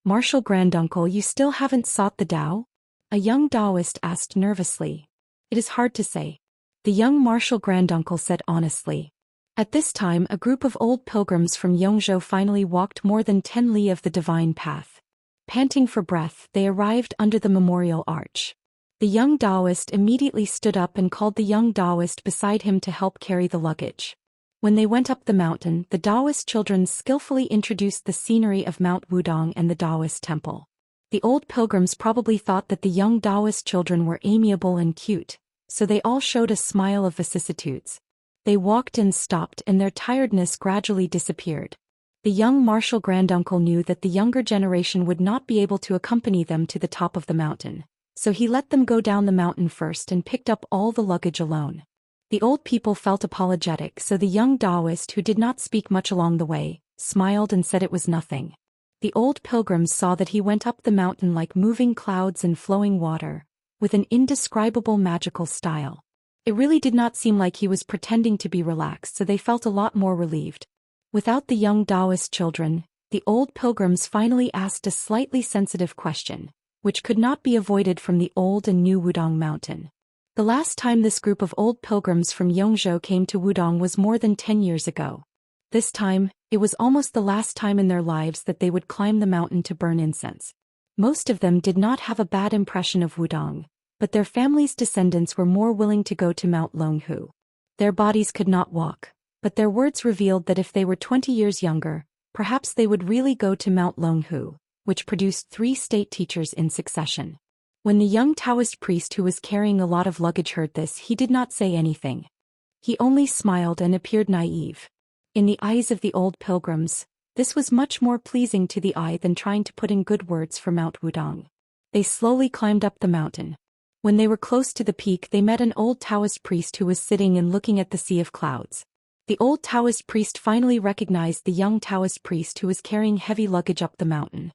Martial granduncle, you still haven't sought the Tao? A young Daoist asked nervously. It is hard to say. The young Martial granduncle said honestly. At this time, a group of old pilgrims from Yongzhou finally walked more than 10 li of the divine path. Panting for breath, they arrived under the memorial arch. The young Daoist immediately stood up and called the young Daoist beside him to help carry the luggage. When they went up the mountain, the Daoist children skillfully introduced the scenery of Mount Wudong and the Daoist temple. The old pilgrims probably thought that the young Daoist children were amiable and cute, so they all showed a smile of vicissitudes. They walked and stopped and their tiredness gradually disappeared. The young Martial granduncle knew that the younger generation would not be able to accompany them to the top of the mountain, so he let them go down the mountain first and picked up all the luggage alone. The old people felt apologetic, so the young Daoist, who did not speak much along the way, smiled and said it was nothing. The old pilgrims saw that he went up the mountain like moving clouds and flowing water, with an indescribable magical style. It really did not seem like he was pretending to be relaxed, so they felt a lot more relieved. Without the young Daoist children, the old pilgrims finally asked a slightly sensitive question, which could not be avoided from the old and new Wudong Mountain. The last time this group of old pilgrims from Yongzhou came to Wudong was more than 10 years ago. This time, it was almost the last time in their lives that they would climb the mountain to burn incense. Most of them did not have a bad impression of Wudong, but their families' descendants were more willing to go to Mount Longhu. Their bodies could not walk, but their words revealed that if they were 20 years younger, perhaps they would really go to Mount Longhu, which produced 3 state teachers in succession. When the young Taoist priest who was carrying a lot of luggage heard this, he did not say anything. He only smiled and appeared naive. In the eyes of the old pilgrims, this was much more pleasing to the eye than trying to put in good words for Mount Wudong. They slowly climbed up the mountain. When they were close to the peak, they met an old Taoist priest who was sitting and looking at the sea of clouds. The old Taoist priest finally recognized the young Taoist priest who was carrying heavy luggage up the mountain.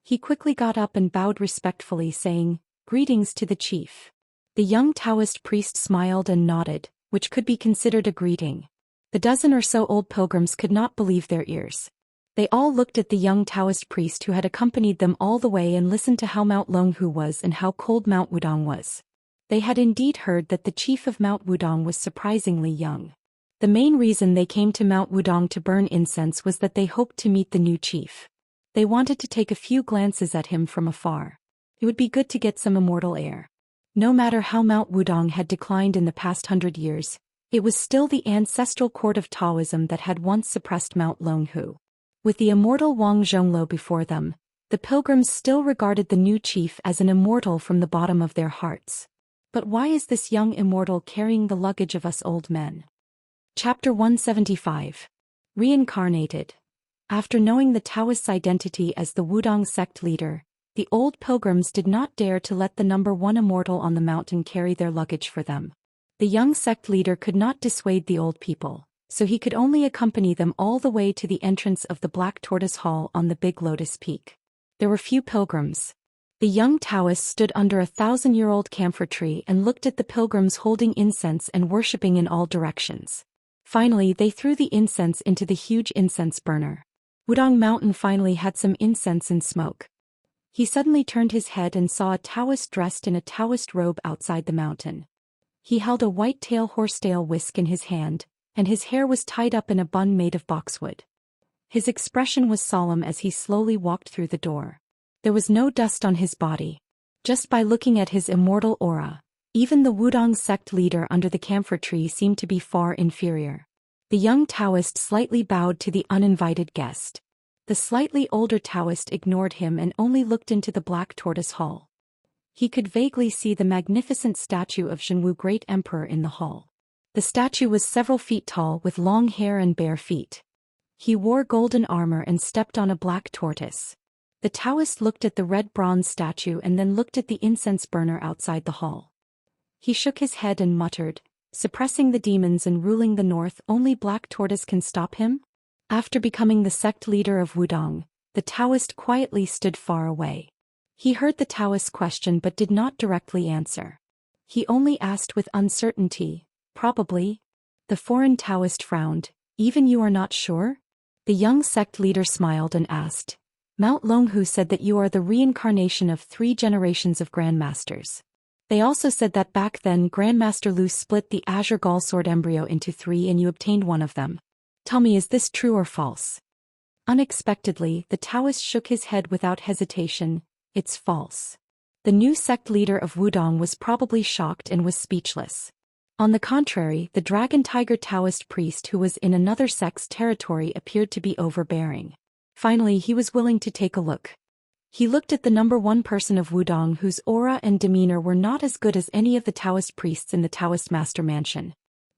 He quickly got up and bowed respectfully, saying, "Greetings to the chief." The young Taoist priest smiled and nodded, which could be considered a greeting. The dozen or so old pilgrims could not believe their ears. They all looked at the young Taoist priest who had accompanied them all the way and listened to how Mount Longhu was and how cold Mount Wudong was. They had indeed heard that the chief of Mount Wudong was surprisingly young. The main reason they came to Mount Wudong to burn incense was that they hoped to meet the new chief. They wanted to take a few glances at him from afar. It would be good to get some immortal air. No matter how Mount Wudong had declined in the past 100 years, it was still the ancestral court of Taoism that had once suppressed Mount Longhu. With the immortal Wang Zhonglo before them, the pilgrims still regarded the new chief as an immortal from the bottom of their hearts. But why is this young immortal carrying the luggage of us old men? Chapter 175. Reincarnated. After knowing the Taoist's identity as the Wudong sect leader, the old pilgrims did not dare to let the number one immortal on the mountain carry their luggage for them. The young sect leader could not dissuade the old people, so he could only accompany them all the way to the entrance of the Black Tortoise Hall on the Big Lotus Peak. There were few pilgrims. The young Taoist stood under a 1,000-year-old camphor tree and looked at the pilgrims holding incense and worshipping in all directions. Finally, they threw the incense into the huge incense burner. Wudong Mountain finally had some incense and smoke. He suddenly turned his head and saw a Taoist dressed in a Taoist robe outside the mountain. He held a white-tail horsetail whisk in his hand, and his hair was tied up in a bun made of boxwood. His expression was solemn as he slowly walked through the door. There was no dust on his body. Just by looking at his immortal aura, even the Wudong sect leader under the camphor tree seemed to be far inferior. The young Taoist slightly bowed to the uninvited guest. The slightly older Taoist ignored him and only looked into the Black Tortoise Hall. He could vaguely see the magnificent statue of Zhenwu Great Emperor in the hall. The statue was several feet tall with long hair and bare feet. He wore golden armor and stepped on a black tortoise. The Taoist looked at the red bronze statue and then looked at the incense burner outside the hall. He shook his head and muttered, "Suppressing the demons and ruling the north, only Black Tortoise can stop him?" After becoming the sect leader of Wudong, the Taoist quietly stood far away. He heard the Taoist's question but did not directly answer. He only asked with uncertainty, "Probably?" The foreign Taoist frowned. "Even you are not sure?" The young sect leader smiled and asked, "Mount Longhu said that you are the reincarnation of 3 generations of grandmasters. They also said that back then Grandmaster Lu split the Azure Gall Sword embryo into 3 and you obtained one of them. Tell me, is this true or false?" Unexpectedly, the Taoist shook his head without hesitation. "It's false." The new sect leader of Wudong was probably shocked and was speechless. On the contrary, the Dragon Tiger Taoist priest who was in another sect's territory appeared to be overbearing. Finally, he was willing to take a look. He looked at the number one person of Wudong whose aura and demeanor were not as good as any of the Taoist priests in the Taoist master mansion.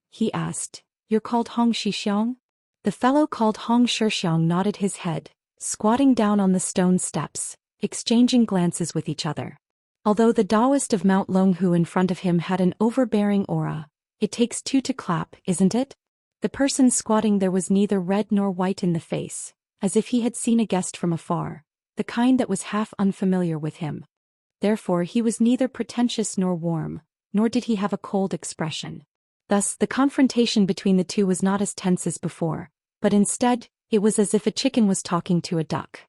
He asked, "You're called Hong Shixiang?" The fellow called Hong Shixiang nodded his head, squatting down on the stone steps, exchanging glances with each other. Although the Daoist of Mount Longhu in front of him had an overbearing aura, it takes 2 to clap, isn't it? The person squatting there was neither red nor white in the face, as if he had seen a guest from afar, the kind that was half unfamiliar with him. Therefore he was neither pretentious nor warm, nor did he have a cold expression. Thus the confrontation between the two was not as tense as before, but instead, it was as if a chicken was talking to a duck.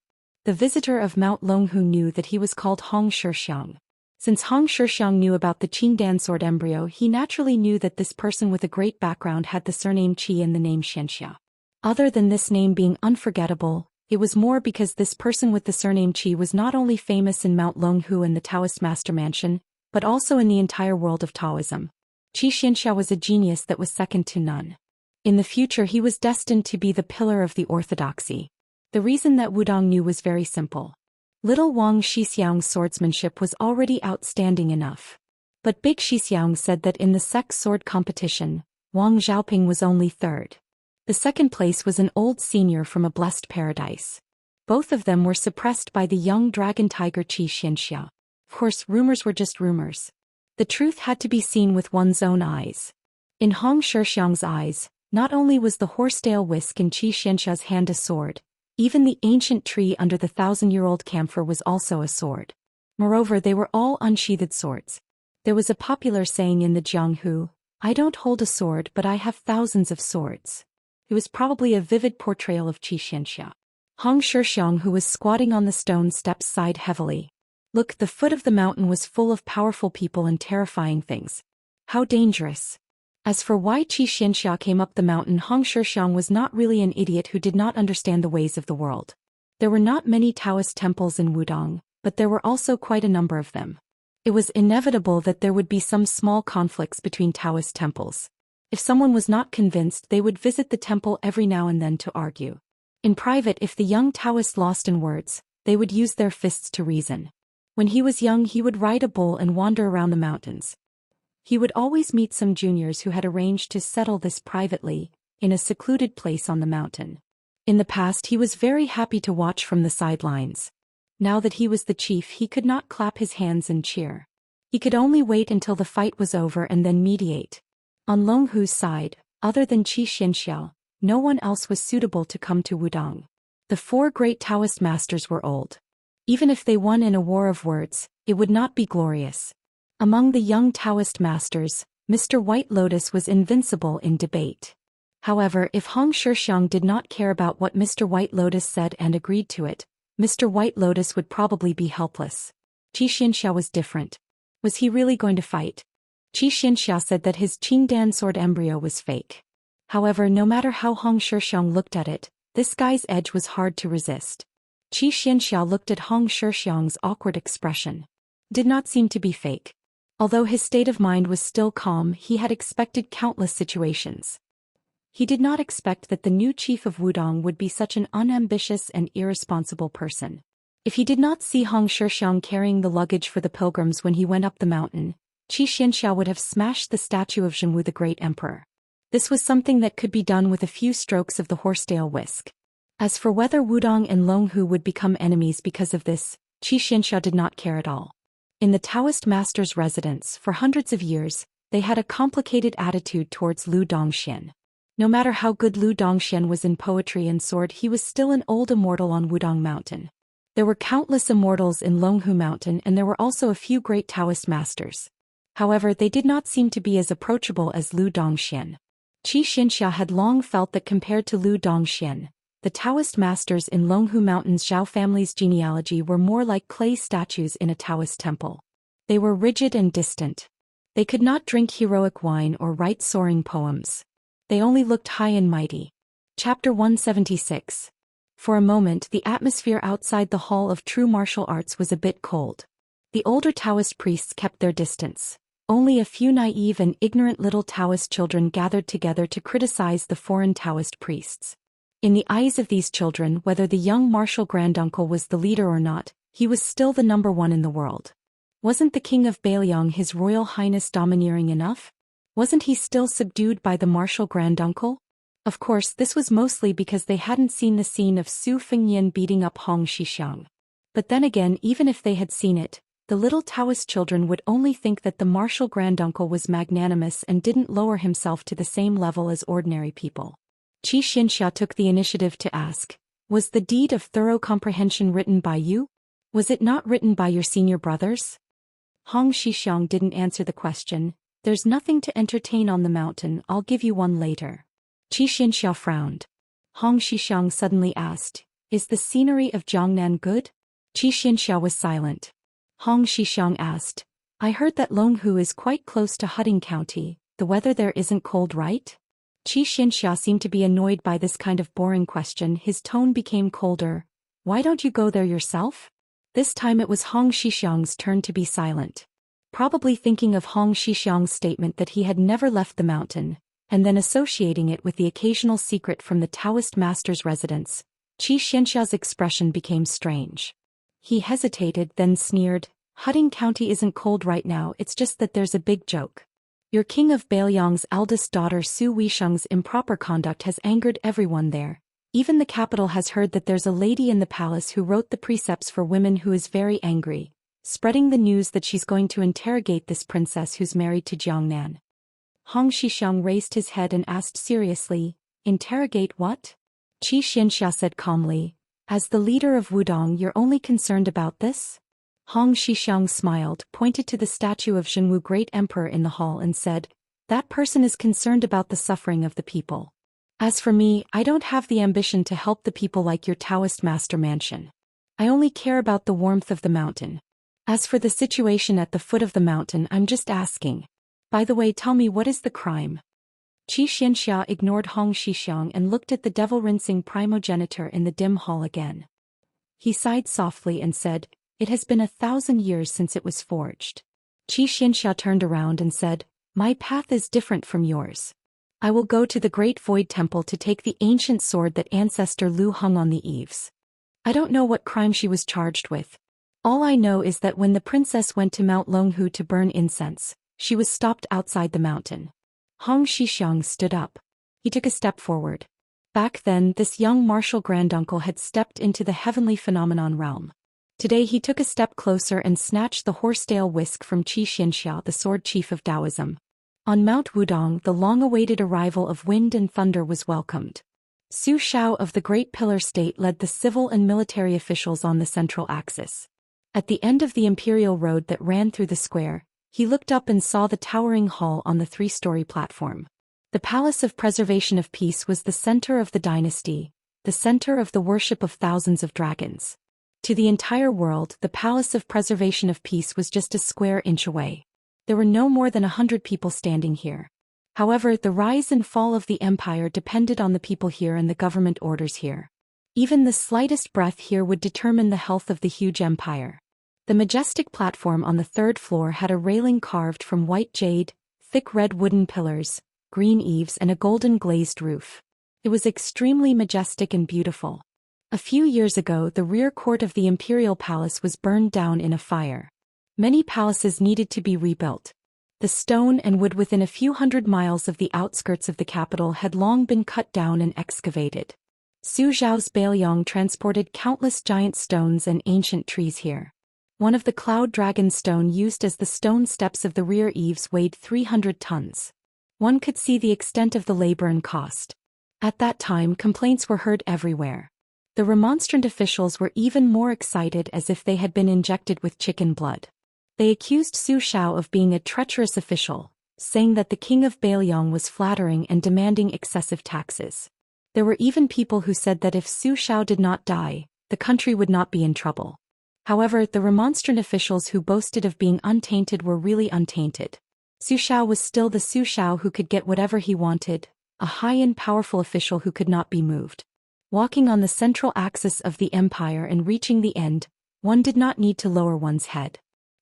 The visitor of Mount Longhu knew that he was called Hong Shixiang. Since Hong Shixiang knew about the Qingdan sword embryo, he naturally knew that this person with a great background had the surname Qi and the name Xianxia. Other than this name being unforgettable, it was more because this person with the surname Qi was not only famous in Mount Longhu and the Taoist Master Mansion, but also in the entire world of Taoism. Qi Xianxia was a genius that was second to none. In the future he was destined to be the pillar of the orthodoxy. The reason that Wudong knew was very simple. Little Wang Shixiang's swordsmanship was already outstanding enough. But Big Shixiang said that in the sect's sword competition, Wang Xiaoping was only third. The second place was an old senior from a blessed paradise. Both of them were suppressed by the young dragon tiger Qi Xianxia. Of course, rumors were just rumors. The truth had to be seen with one's own eyes. In Hong Shixiang's eyes, Not only was the horsetail whisk in Xianxia's hand a sword, even the ancient tree under the 1,000-year-old camphor was also a sword. Moreover, they were all unsheathed swords. There was a popular saying in the Jianghu, "I don't hold a sword but I have thousands of swords." It was probably a vivid portrayal of Xianxia. Hong Shixiang, who was squatting on the stone steps, sighed heavily. Look, the foot of the mountain was full of powerful people and terrifying things. How dangerous. As for why Xianxia came up the mountain, Hong Shixiang was not really an idiot who did not understand the ways of the world. There were not many Taoist temples in Wudong, but there were also quite a number of them. It was inevitable that there would be some small conflicts between Taoist temples. If someone was not convinced, they would visit the temple every now and then to argue. In private, if the young Taoist lost in words, they would use their fists to reason. When he was young, he would ride a bull and wander around the mountains. He would always meet some juniors who had arranged to settle this privately, in a secluded place on the mountain. In the past, he was very happy to watch from the sidelines. Now that he was the chief, he could not clap his hands and cheer. He could only wait until the fight was over and then mediate. On Long Hu's side, other than Xianxia, no one else was suitable to come to Wudong. The four great Taoist masters were old. Even if they won in a war of words, it would not be glorious. Among the young Taoist masters, Mr. White Lotus was invincible in debate. However, if Hong Shixiang did not care about what Mr. White Lotus said and agreed to it, Mr. White Lotus would probably be helpless. Xianxia was different. Was he really going to fight? Xianxia said that his Qingdan sword embryo was fake. However, no matter how Hong Shixiang looked at it, this guy's edge was hard to resist. Xianxia looked at Hong Shixiang's awkward expression. Did not seem to be fake. Although his state of mind was still calm, he had expected countless situations. He did not expect that the new chief of Wudong would be such an unambitious and irresponsible person. If he did not see Hong Shixiang carrying the luggage for the pilgrims when he went up the mountain, Xianxia would have smashed the statue of Zhenwu the Great Emperor. This was something that could be done with a few strokes of the horsetail whisk. As for whether Wudong and Longhu would become enemies because of this, Xianxia did not care at all. In the Taoist master's residence for hundreds of years, they had a complicated attitude towards Lu Dongxian. No matter how good Lu Dongxian was in poetry and sword, he was still an old immortal on Wudong Mountain. There were countless immortals in Longhu Mountain, and there were also a few great Taoist masters. However, they did not seem to be as approachable as Lu Dongxian. Xianxia had long felt that compared to Lu Dongxian, the Taoist masters in Longhu Mountain's Zhao family's genealogy were more like clay statues in a Taoist temple. They were rigid and distant. They could not drink heroic wine or write soaring poems. They only looked high and mighty. Chapter 176. For a moment, the atmosphere outside the Hall of True Martial Arts was a bit cold. The older Taoist priests kept their distance. Only a few naive and ignorant little Taoist children gathered together to criticize the foreign Taoist priests. In the eyes of these children, whether the young martial granduncle was the leader or not, he was still the number one in the world. Wasn't the king of Bailiang, His Royal Highness, domineering enough? Wasn't he still subdued by the martial granduncle? Of course, this was mostly because they hadn't seen the scene of Su Fengyan beating up Hong Shixiang. But then again, even if they had seen it, the little Taoist children would only think that the martial granduncle was magnanimous and didn't lower himself to the same level as ordinary people. Xianxia took the initiative to ask, "Was the deed of thorough comprehension written by you? Was it not written by your senior brothers?" Hong Shixiang didn't answer the question. "There's nothing to entertain on the mountain, I'll give you one later." Xianxia frowned. Hong Shixiang suddenly asked, "Is the scenery of Jiangnan good?" Xianxia was silent. Hong Shixiang asked, "I heard that Longhu is quite close to Huding County, the weather there isn't cold, right?" Xianxia seemed to be annoyed by this kind of boring question. His tone became colder. "Why don't you go there yourself?" This time it was Hong Shixiang's turn to be silent. Probably thinking of Hong Shixiang's statement that he had never left the mountain, and then associating it with the occasional secret from the Taoist master's residence, Xianxia's expression became strange. He hesitated, then sneered, "Huding County isn't cold right now, it's just that there's a big joke. Your king of Bailiang's eldest daughter Su Weisheng's improper conduct has angered everyone there. Even the capital has heard that there's a lady in the palace who wrote the precepts for women who is very angry, spreading the news that she's going to interrogate this princess who's married to Jiangnan." Hong Xixiang raised his head and asked seriously, "Interrogate what?" Xianxia said calmly, "As the leader of Wudong, you're only concerned about this?" Hong Xixiang smiled, pointed to the statue of Zhenwu Great Emperor in the hall and said, "That person is concerned about the suffering of the people. As for me, I don't have the ambition to help the people like your Daoist master mansion. I only care about the warmth of the mountain. As for the situation at the foot of the mountain, I'm just asking. By the way, tell me, what is the crime?" Xianxia ignored Hong Xixiang and looked at the devil-rinsing primogenitor in the dim hall again. He sighed softly and said, "It has been 1,000 years since it was forged." Xianxia turned around and said, "My path is different from yours. I will go to the Great Void Temple to take the ancient sword that ancestor Lu hung on the eaves. I don't know what crime she was charged with. All I know is that when the princess went to Mount Longhu to burn incense, she was stopped outside the mountain." Hong Xixiang stood up. He took a step forward. Back then, this young martial granduncle had stepped into the heavenly phenomenon realm. Today he took a step closer and snatched the horsetail whisk from Xianxia, the sword chief of Taoism. On Mount Wudong, the long-awaited arrival of wind and thunder was welcomed. Su Shao of the Great Pillar State led the civil and military officials on the central axis. At the end of the imperial road that ran through the square, he looked up and saw the towering hall on the 3-story platform. The Palace of Preservation of Peace was the center of the dynasty, the center of the worship of thousands of dragons. To the entire world, the Palace of Preservation of Peace was just a square inch away. There were no more than 100 people standing here. However, the rise and fall of the empire depended on the people here and the government orders here. Even the slightest breath here would determine the health of the huge empire. The majestic platform on the 3rd floor had a railing carved from white jade, thick red wooden pillars, green eaves and a golden glazed roof. It was extremely majestic and beautiful. A few years ago, the rear court of the imperial palace was burned down in a fire. Many palaces needed to be rebuilt. The stone and wood within a few hundred miles of the outskirts of the capital had long been cut down and excavated. Su Zhao's Bailiang transported countless giant stones and ancient trees here. One of the cloud dragon stone used as the stone steps of the rear eaves weighed 300 tons. One could see the extent of the labor and cost. At that time, complaints were heard everywhere. The remonstrant officials were even more excited, as if they had been injected with chicken blood. They accused Su Shao of being a treacherous official, saying that the king of Bailiang was flattering and demanding excessive taxes. There were even people who said that if Su Shao did not die, the country would not be in trouble. However, the remonstrant officials who boasted of being untainted were really untainted. Su Shao was still the Su Shao who could get whatever he wanted, a high and powerful official who could not be moved. Walking on the central axis of the empire and reaching the end, one did not need to lower one's head.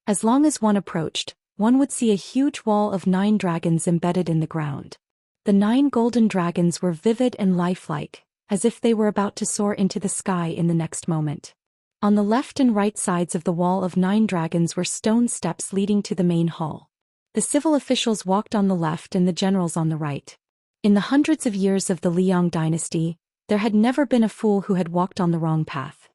As long as one approached, one would see a huge wall of 9 dragons embedded in the ground. The 9 golden dragons were vivid and lifelike, as if they were about to soar into the sky in the next moment. On the left and right sides of the wall of 9 dragons were stone steps leading to the main hall. The civil officials walked on the left and the generals on the right. In the hundreds of years of the Liang dynasty, there had never been a fool who had walked on the wrong path.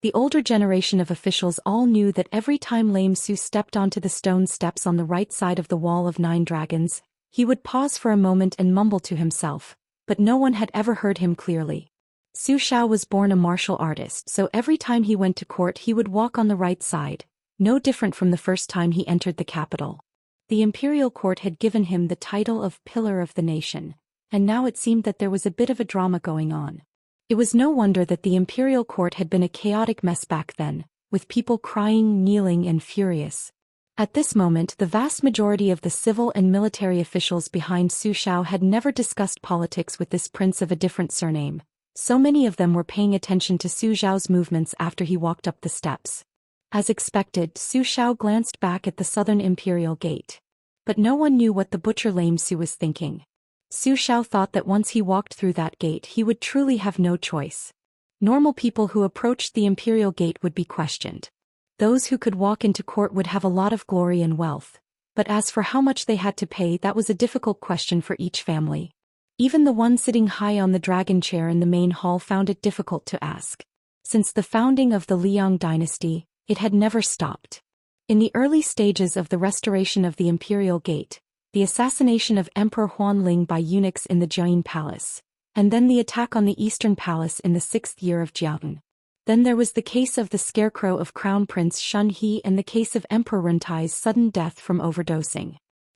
The older generation of officials all knew that every time Lame Su stepped onto the stone steps on the right side of the wall of 9 dragons, he would pause for a moment and mumble to himself, but no one had ever heard him clearly. Su Shao was born a martial artist, so every time he went to court he would walk on the right side, no different from the first time he entered the capital. The imperial court had given him the title of Pillar of the Nation, and now it seemed that there was a bit of a drama going on. It was no wonder that the imperial court had been a chaotic mess back then, with people crying, kneeling and furious. At this moment, the vast majority of the civil and military officials behind Su Shao had never discussed politics with this prince of a different surname. So many of them were paying attention to Su Zhao's movements after he walked up the steps. As expected, Su Shao glanced back at the southern imperial gate. But no one knew what the butcher Lame Su was thinking. Su Shao thought that once he walked through that gate he would truly have no choice. Normal people who approached the imperial gate would be questioned. Those who could walk into court would have a lot of glory and wealth. But as for how much they had to pay, that was a difficult question for each family. Even the one sitting high on the dragon chair in the main hall found it difficult to ask. Since the founding of the Liang dynasty, it had never stopped. In the early stages of the restoration of the imperial gate, the assassination of Emperor Huanling by eunuchs in the Jiayin Palace, and then the attack on the Eastern Palace in the 6th year of Jiayin. Then there was the case of the scarecrow of Crown Prince Shun He and the case of Emperor Rentai's sudden death from overdosing.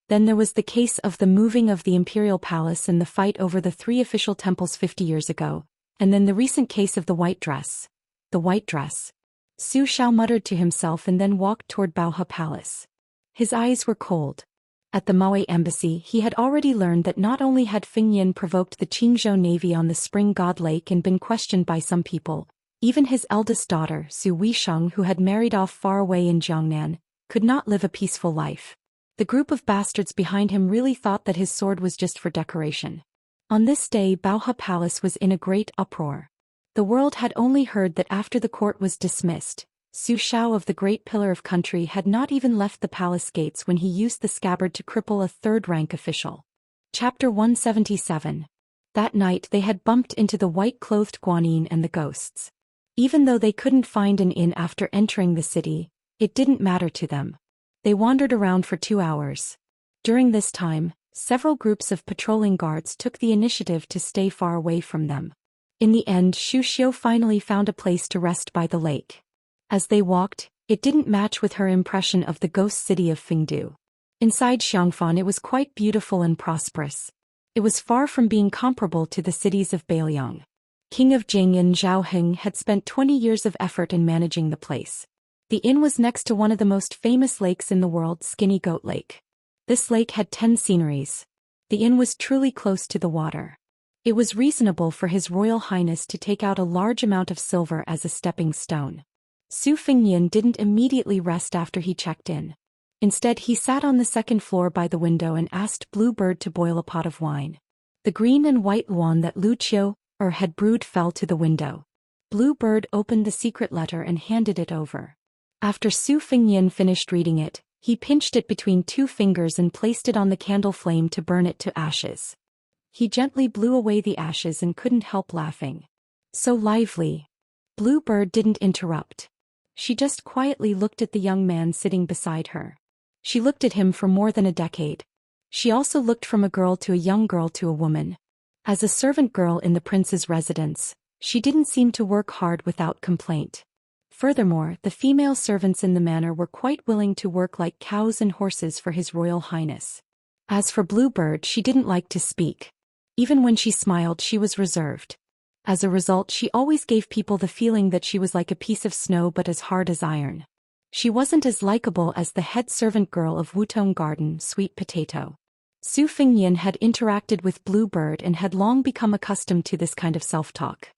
Then there was the case of the moving of the Imperial Palace and the fight over the 3 official temples 50 years ago, and then the recent case of the white dress. The white dress. Su Xiao muttered to himself and then walked toward Baohe Palace. His eyes were cold. At the Maui embassy he had already learned that not only had Fingyan provoked the Qingzhou Navy on the Spring God Lake and been questioned by some people, even his eldest daughter, Su Weisheng, who had married off far away in Jiangnan, could not live a peaceful life. The group of bastards behind him really thought that his sword was just for decoration. On this day Baohe Palace was in a great uproar. The world had only heard that after the court was dismissed, Su Xiao of the Great Pillar of Country had not even left the palace gates when he used the scabbard to cripple a third-rank official. Chapter 177. That night they had bumped into the white-clothed Guanyin and the ghosts. Even though they couldn't find an inn after entering the city, it didn't matter to them. They wandered around for 2 hours. During this time, several groups of patrolling guards took the initiative to stay far away from them. In the end, Xu Xiu finally found a place to rest by the lake. As they walked, it didn't match with her impression of the ghost city of Fengdu. Inside Xiangfan it was quite beautiful and prosperous. It was far from being comparable to the cities of Beiliang. King of Jing and Zhao Heng had spent 20 years of effort in managing the place. The inn was next to one of the most famous lakes in the world, Skinny Goat Lake. This lake had 10 sceneries. The inn was truly close to the water. It was reasonable for His Royal Highness to take out a large amount of silver as a stepping stone. Su Fingyan didn't immediately rest after he checked in. Instead he sat on the 2nd floor by the window and asked Bluebird to boil a pot of wine. The green and white wine that Lu Qiu had brewed fell to the window. Bluebird opened the secret letter and handed it over. After Su Fingyan finished reading it, he pinched it between 2 fingers and placed it on the candle flame to burn it to ashes. He gently blew away the ashes and couldn't help laughing. So lively. Bluebird didn't interrupt. She just quietly looked at the young man sitting beside her. She looked at him for more than a decade. She also looked from a girl to a young girl to a woman. As a servant girl in the prince's residence, she didn't seem to work hard without complaint. Furthermore, the female servants in the manor were quite willing to work like cows and horses for His Royal Highness. As for Bluebird, she didn't like to speak. Even when she smiled, she was reserved. As a result, she always gave people the feeling that she was like a piece of snow but as hard as iron. She wasn't as likable as the head servant girl of Wutong Garden, Sweet Potato. Su Fingyan had interacted with Bluebird and had long become accustomed to this kind of self-talk.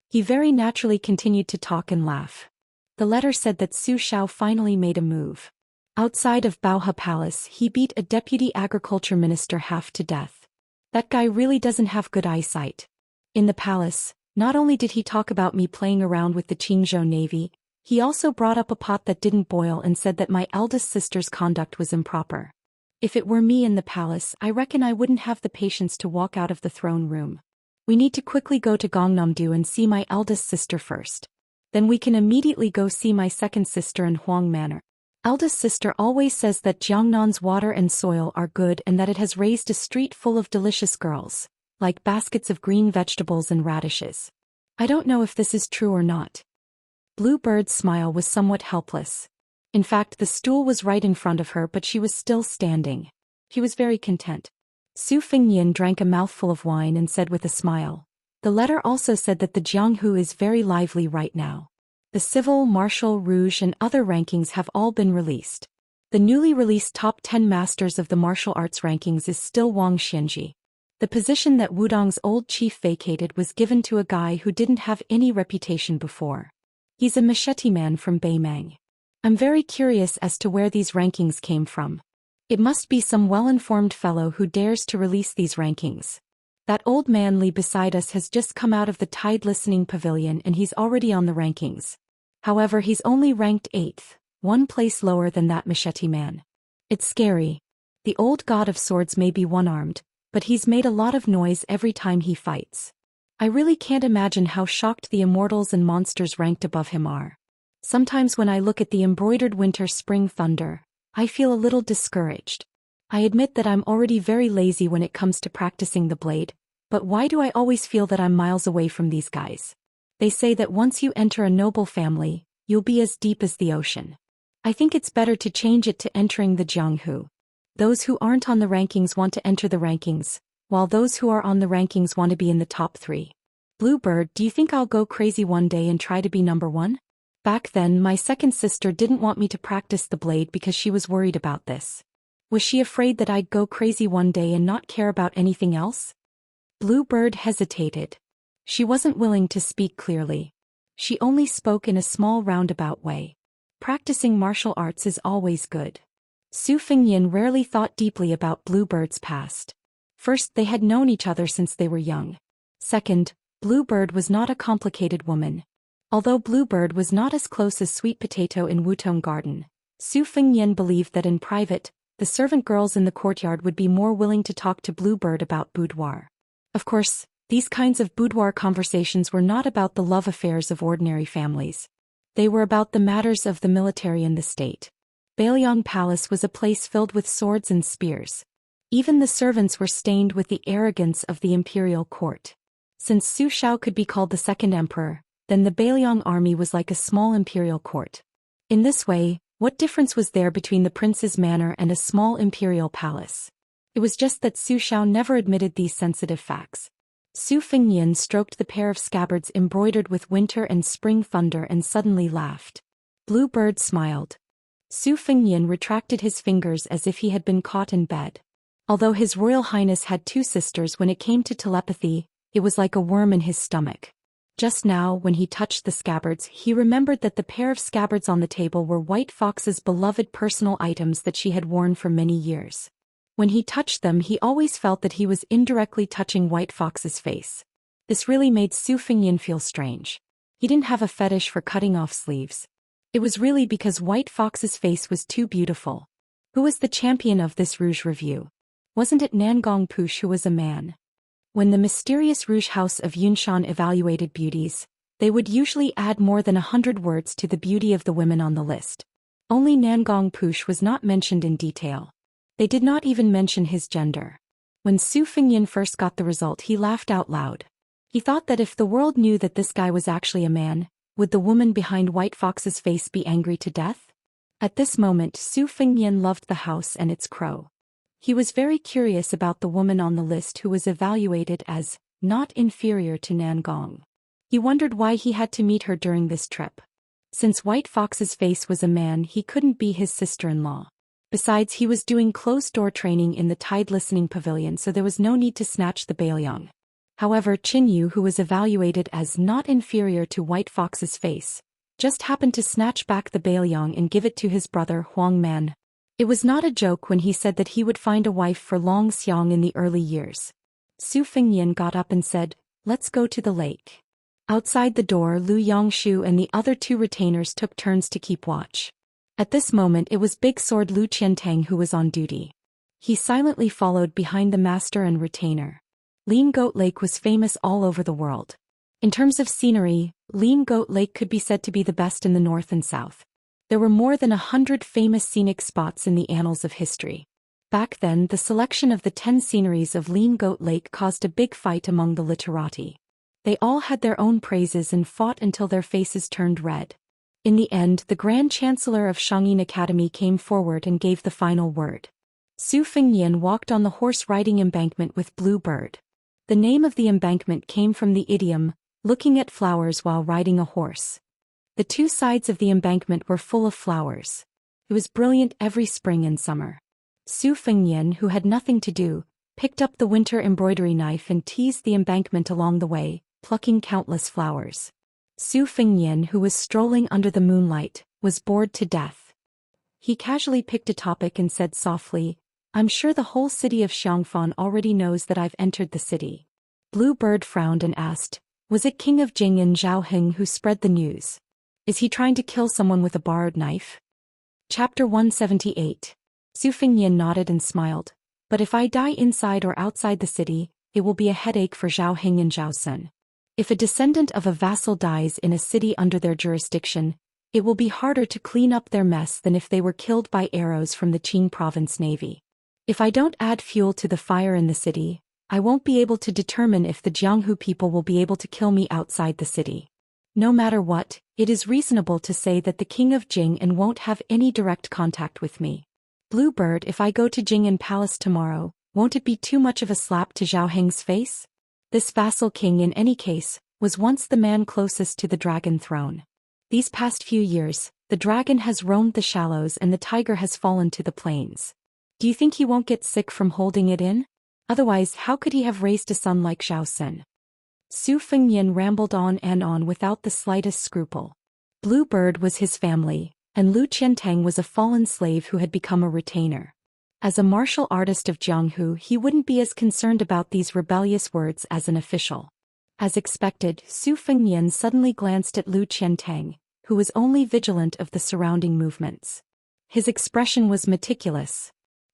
He very naturally continued to talk and laugh. The letter said that Su Xiao finally made a move. Outside of Baohe Palace, he beat a deputy agriculture minister half to death. That guy really doesn't have good eyesight. In the palace, not only did he talk about me playing around with the Qingzhou Navy, he also brought up a pot that didn't boil and said that my eldest sister's conduct was improper. If it were me in the palace, I reckon I wouldn't have the patience to walk out of the throne room. We need to quickly go to Gangnam-do and see my eldest sister first. Then we can immediately go see my second sister in Huang Manor. Eldest sister always says that Jiangnan's water and soil are good and that it has raised a street full of delicious girls, like baskets of green vegetables and radishes. I don't know if this is true or not. Bluebird's smile was somewhat helpless. In fact, the stool was right in front of her, but she was still standing. He was very content. Su Fingyan drank a mouthful of wine and said with a smile, "The letter also said that the Jianghu is very lively right now. The civil, martial, rouge and other rankings have all been released. The newly released top 10 masters of the martial arts rankings is still Wang Xianji. The position that Wudong's old chief vacated was given to a guy who didn't have any reputation before. He's a machete man from Beimang. I'm very curious as to where these rankings came from. It must be some well-informed fellow who dares to release these rankings. That old man Li beside us has just come out of the Tide Listening Pavilion and he's already on the rankings. However, he's only ranked 8th, 1 place lower than that machete man. It's scary. The old god of swords may be one-armed, but he's made a lot of noise every time he fights. I really can't imagine how shocked the immortals and monsters ranked above him are. Sometimes when I look at the embroidered winter-spring thunder, I feel a little discouraged. I admit that I'm already very lazy when it comes to practicing the blade, but why do I always feel that I'm miles away from these guys? They say that once you enter a noble family, you'll be as deep as the ocean. I think it's better to change it to entering the Jianghu. Those who aren't on the rankings want to enter the rankings, while those who are on the rankings want to be in the top 3. Bluebird, do you think I'll go crazy one day and try to be number 1? Back then, my second sister didn't want me to practice the blade because she was worried about this. Was she afraid that I'd go crazy one day and not care about anything else? Bluebird hesitated. She wasn't willing to speak clearly. She only spoke in a small roundabout way. Practicing martial arts is always good. Su Fengyan rarely thought deeply about Bluebird's past. First, they had known each other since they were young. Second, Bluebird was not a complicated woman. Although Bluebird was not as close as Sweet Potato in Wutong Garden, Su Fengyan believed that in private, the servant girls in the courtyard would be more willing to talk to Bluebird about boudoir. Of course, these kinds of boudoir conversations were not about the love affairs of ordinary families. They were about the matters of the military and the state. Bailiang Palace was a place filled with swords and spears. Even the servants were stained with the arrogance of the imperial court. Since Su Shao could be called the second emperor, then the Bailiang army was like a small imperial court. In this way, what difference was there between the prince's manor and a small imperial palace? It was just that Su Shao never admitted these sensitive facts. Su Fengyan stroked the pair of scabbards embroidered with winter and spring thunder and suddenly laughed. Bluebird smiled. Su Fengyan retracted his fingers as if he had been caught in bed. Although His Royal Highness had 2 sisters, when it came to telepathy, it was like a worm in his stomach. Just now, when he touched the scabbards, he remembered that the pair of scabbards on the table were White Fox's beloved personal items that she had worn for many years. When he touched them, he always felt that he was indirectly touching White Fox's face. This really made Su Fengyan feel strange. He didn't have a fetish for cutting off sleeves. It was really because White Fox's face was too beautiful. Who was the champion of this Rouge review? Wasn't it Nangong Push who was a man? When the mysterious Rouge House of Yunshan evaluated beauties, they would usually add more than 100 words to the beauty of the women on the list. Only Nangong Push was not mentioned in detail. They did not even mention his gender. When Su Fengyan first got the result, he laughed out loud. He thought that if the world knew that this guy was actually a man, would the woman behind White Fox's face be angry to death? At this moment, Su Fengyan loved the house and its crow. He was very curious about the woman on the list who was evaluated as not inferior to Nangong. He wondered why he had to meet her during this trip. Since White Fox's face was a man, he couldn't be his sister-in-law. Besides, he was doing closed-door training in the Tide Listening Pavilion, so there was no need to snatch the Bailiang. However, Qin Yu, who was evaluated as not inferior to White Fox's face, just happened to snatch back the Bailiang and give it to his brother Huang Man. It was not a joke when he said that he would find a wife for Long Xiang in the early years. Su Fengyan got up and said, "Let's go to the lake." Outside the door, Lu Yongshu and the other 2 retainers took turns to keep watch. At this moment, it was Big Sword Lu Qiantang who was on duty. He silently followed behind the master and retainer. Lean Goat Lake was famous all over the world. In terms of scenery, Lean Goat Lake could be said to be the best in the north and south. There were more than 100 famous scenic spots in the annals of history. Back then, the selection of the 10 sceneries of Lean Goat Lake caused a big fight among the literati. They all had their own praises and fought until their faces turned red. In the end, the Grand Chancellor of Shangyin Academy came forward and gave the final word. Su Fengyan walked on the horse-riding embankment with Bluebird. The name of the embankment came from the idiom, looking at flowers while riding a horse. The 2 sides of the embankment were full of flowers. It was brilliant every spring and summer. Su Fengyan, who had nothing to do, picked up the winter embroidery knife and teased the embankment along the way, plucking countless flowers. Su Fengyan, who was strolling under the moonlight, was bored to death. He casually picked a topic and said softly, "I'm sure the whole city of Xiangfan already knows that I've entered the city." Bluebird frowned and asked, "Was it King of Jing and Zhao Heng who spread the news? Is he trying to kill someone with a borrowed knife?" Chapter 178. Su Fengyan nodded and smiled. "But if I die inside or outside the city, it will be a headache for Zhao Heng and Zhao Sun. If a descendant of a vassal dies in a city under their jurisdiction, it will be harder to clean up their mess than if they were killed by arrows from the Qing province navy. If I don't add fuel to the fire in the city, I won't be able to determine if the Jianghu people will be able to kill me outside the city. No matter what, it is reasonable to say that the king of Jing'an won't have any direct contact with me. Bluebird, if I go to Jing'an Palace tomorrow, won't it be too much of a slap to Zhao Heng's face? This vassal king in any case, was once the man closest to the dragon throne. These past few years, the dragon has roamed the shallows and the tiger has fallen to the plains. Do you think he won't get sick from holding it in? Otherwise, how could he have raised a son like Zhao Xian? Su Fengnian rambled on and on without the slightest scruple. Bluebird was his family, and Lu Qiantang was a fallen slave who had become a retainer. As a martial artist of Jianghu, he wouldn't be as concerned about these rebellious words as an official. As expected, Su Fengnian suddenly glanced at Lu Qiantang, who was only vigilant of the surrounding movements. His expression was meticulous.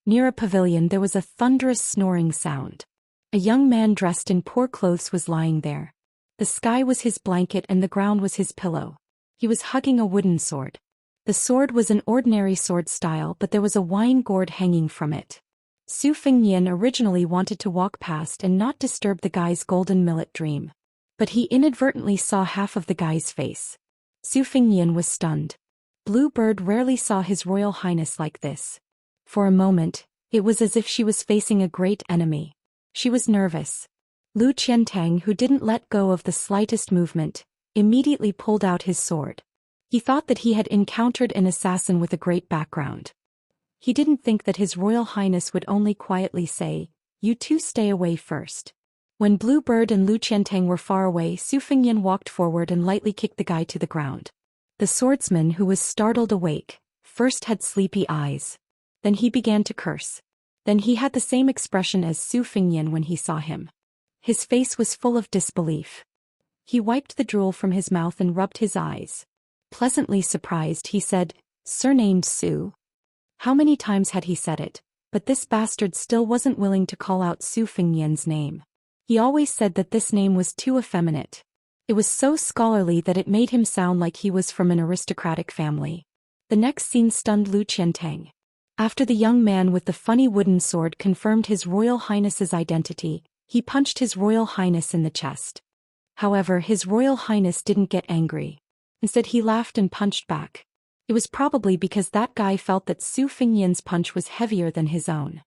Near a pavilion there was a thunderous snoring sound. A young man dressed in poor clothes was lying there. The sky was his blanket and the ground was his pillow. He was hugging a wooden sword. The sword was an ordinary sword style, but there was a wine gourd hanging from it. Su Fengnian originally wanted to walk past and not disturb the guy's golden millet dream. But he inadvertently saw half of the guy's face. Su Fengnian was stunned. Bluebird rarely saw His Royal Highness like this. For a moment, it was as if she was facing a great enemy. She was nervous. Lu Qiantang, who didn't let go of the slightest movement, immediately pulled out his sword. He thought that he had encountered an assassin with a great background. He didn't think that His Royal Highness would only quietly say, "You two stay away first." When Bluebird and Lu Qiantang were far away, Su Fengnian walked forward and lightly kicked the guy to the ground. The swordsman, who was startled awake, first had sleepy eyes. Then he began to curse. Then he had the same expression as Su Fengnian when he saw him. His face was full of disbelief. He wiped the drool from his mouth and rubbed his eyes. Pleasantly surprised, he said, "Surnamed Su." How many times had he said it? But this bastard still wasn't willing to call out Su Fengnian's name. He always said that this name was too effeminate. It was so scholarly that it made him sound like he was from an aristocratic family. The next scene stunned Lu Qiantang. After the young man with the funny wooden sword confirmed His Royal Highness's identity, he punched His Royal Highness in the chest. However, His Royal Highness didn't get angry. Instead, he laughed and punched back. It was probably because that guy felt that Su Fengnian's punch was heavier than his own.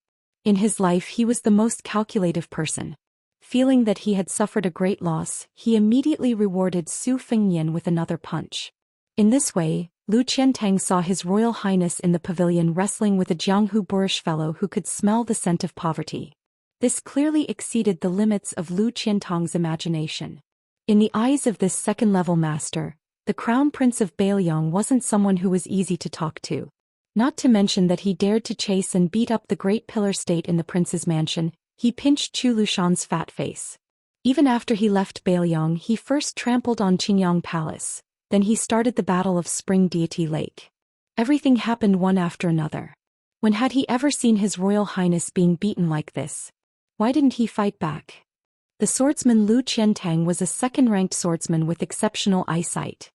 In his life, he was the most calculative person. Feeling that he had suffered a great loss, he immediately rewarded Su Fengnian with another punch. In this way, Lu Qiantang saw His Royal Highness in the pavilion wrestling with a Jianghu boorish fellow who could smell the scent of poverty. This clearly exceeded the limits of Lu Qiantang's imagination. In the eyes of this second-level master, the Crown Prince of Bailiang wasn't someone who was easy to talk to. Not to mention that he dared to chase and beat up the great pillar state in the prince's mansion. He pinched Chu Lushan's fat face. Even after he left Bailiang, he first trampled on Qingyang Palace. Then he started the Battle of Spring Deity Lake. Everything happened one after another. When had he ever seen His Royal Highness being beaten like this? Why didn't he fight back? The swordsman Lu Qiantang was a second-ranked swordsman with exceptional eyesight.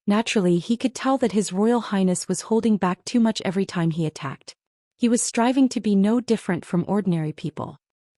Naturally, he could tell that His Royal Highness was holding back too much every time he attacked. He was striving to be no different from ordinary people.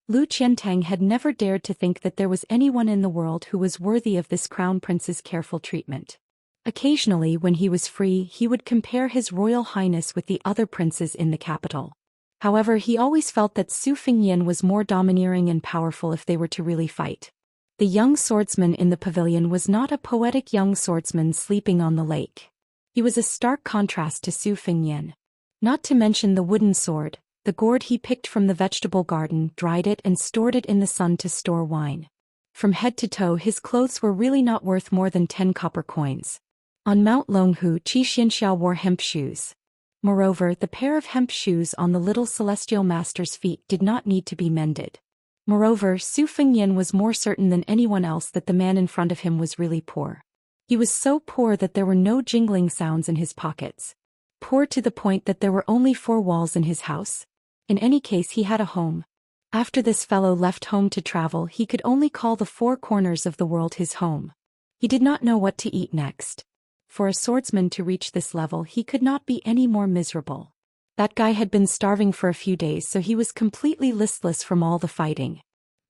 Lu Qiantang had never dared to think that there was anyone in the world who was worthy of this crown prince's careful treatment. Occasionally, when he was free, he would compare His Royal Highness with the other princes in the capital. However, he always felt that Su Fengnian was more domineering and powerful if they were to really fight. The young swordsman in the pavilion was not a poetic young swordsman sleeping on the lake. He was a stark contrast to Su Fengnian. Not to mention the wooden sword, the gourd he picked from the vegetable garden, dried it and stored it in the sun to store wine. From head to toe, his clothes were really not worth more than 10 copper coins. On Mount Longhu, Xianxia wore hemp shoes. Moreover, the pair of hemp shoes on the little celestial master's feet did not need to be mended. Moreover, Su Fengnian was more certain than anyone else that the man in front of him was really poor. He was so poor that there were no jingling sounds in his pockets. Poor to the point that there were only 4 walls in his house. In any case, he had a home. After this fellow left home to travel, he could only call the 4 corners of the world his home. He did not know what to eat next. For a swordsman to reach this level, he could not be any more miserable. That guy had been starving for a few days, so he was completely listless from all the fighting.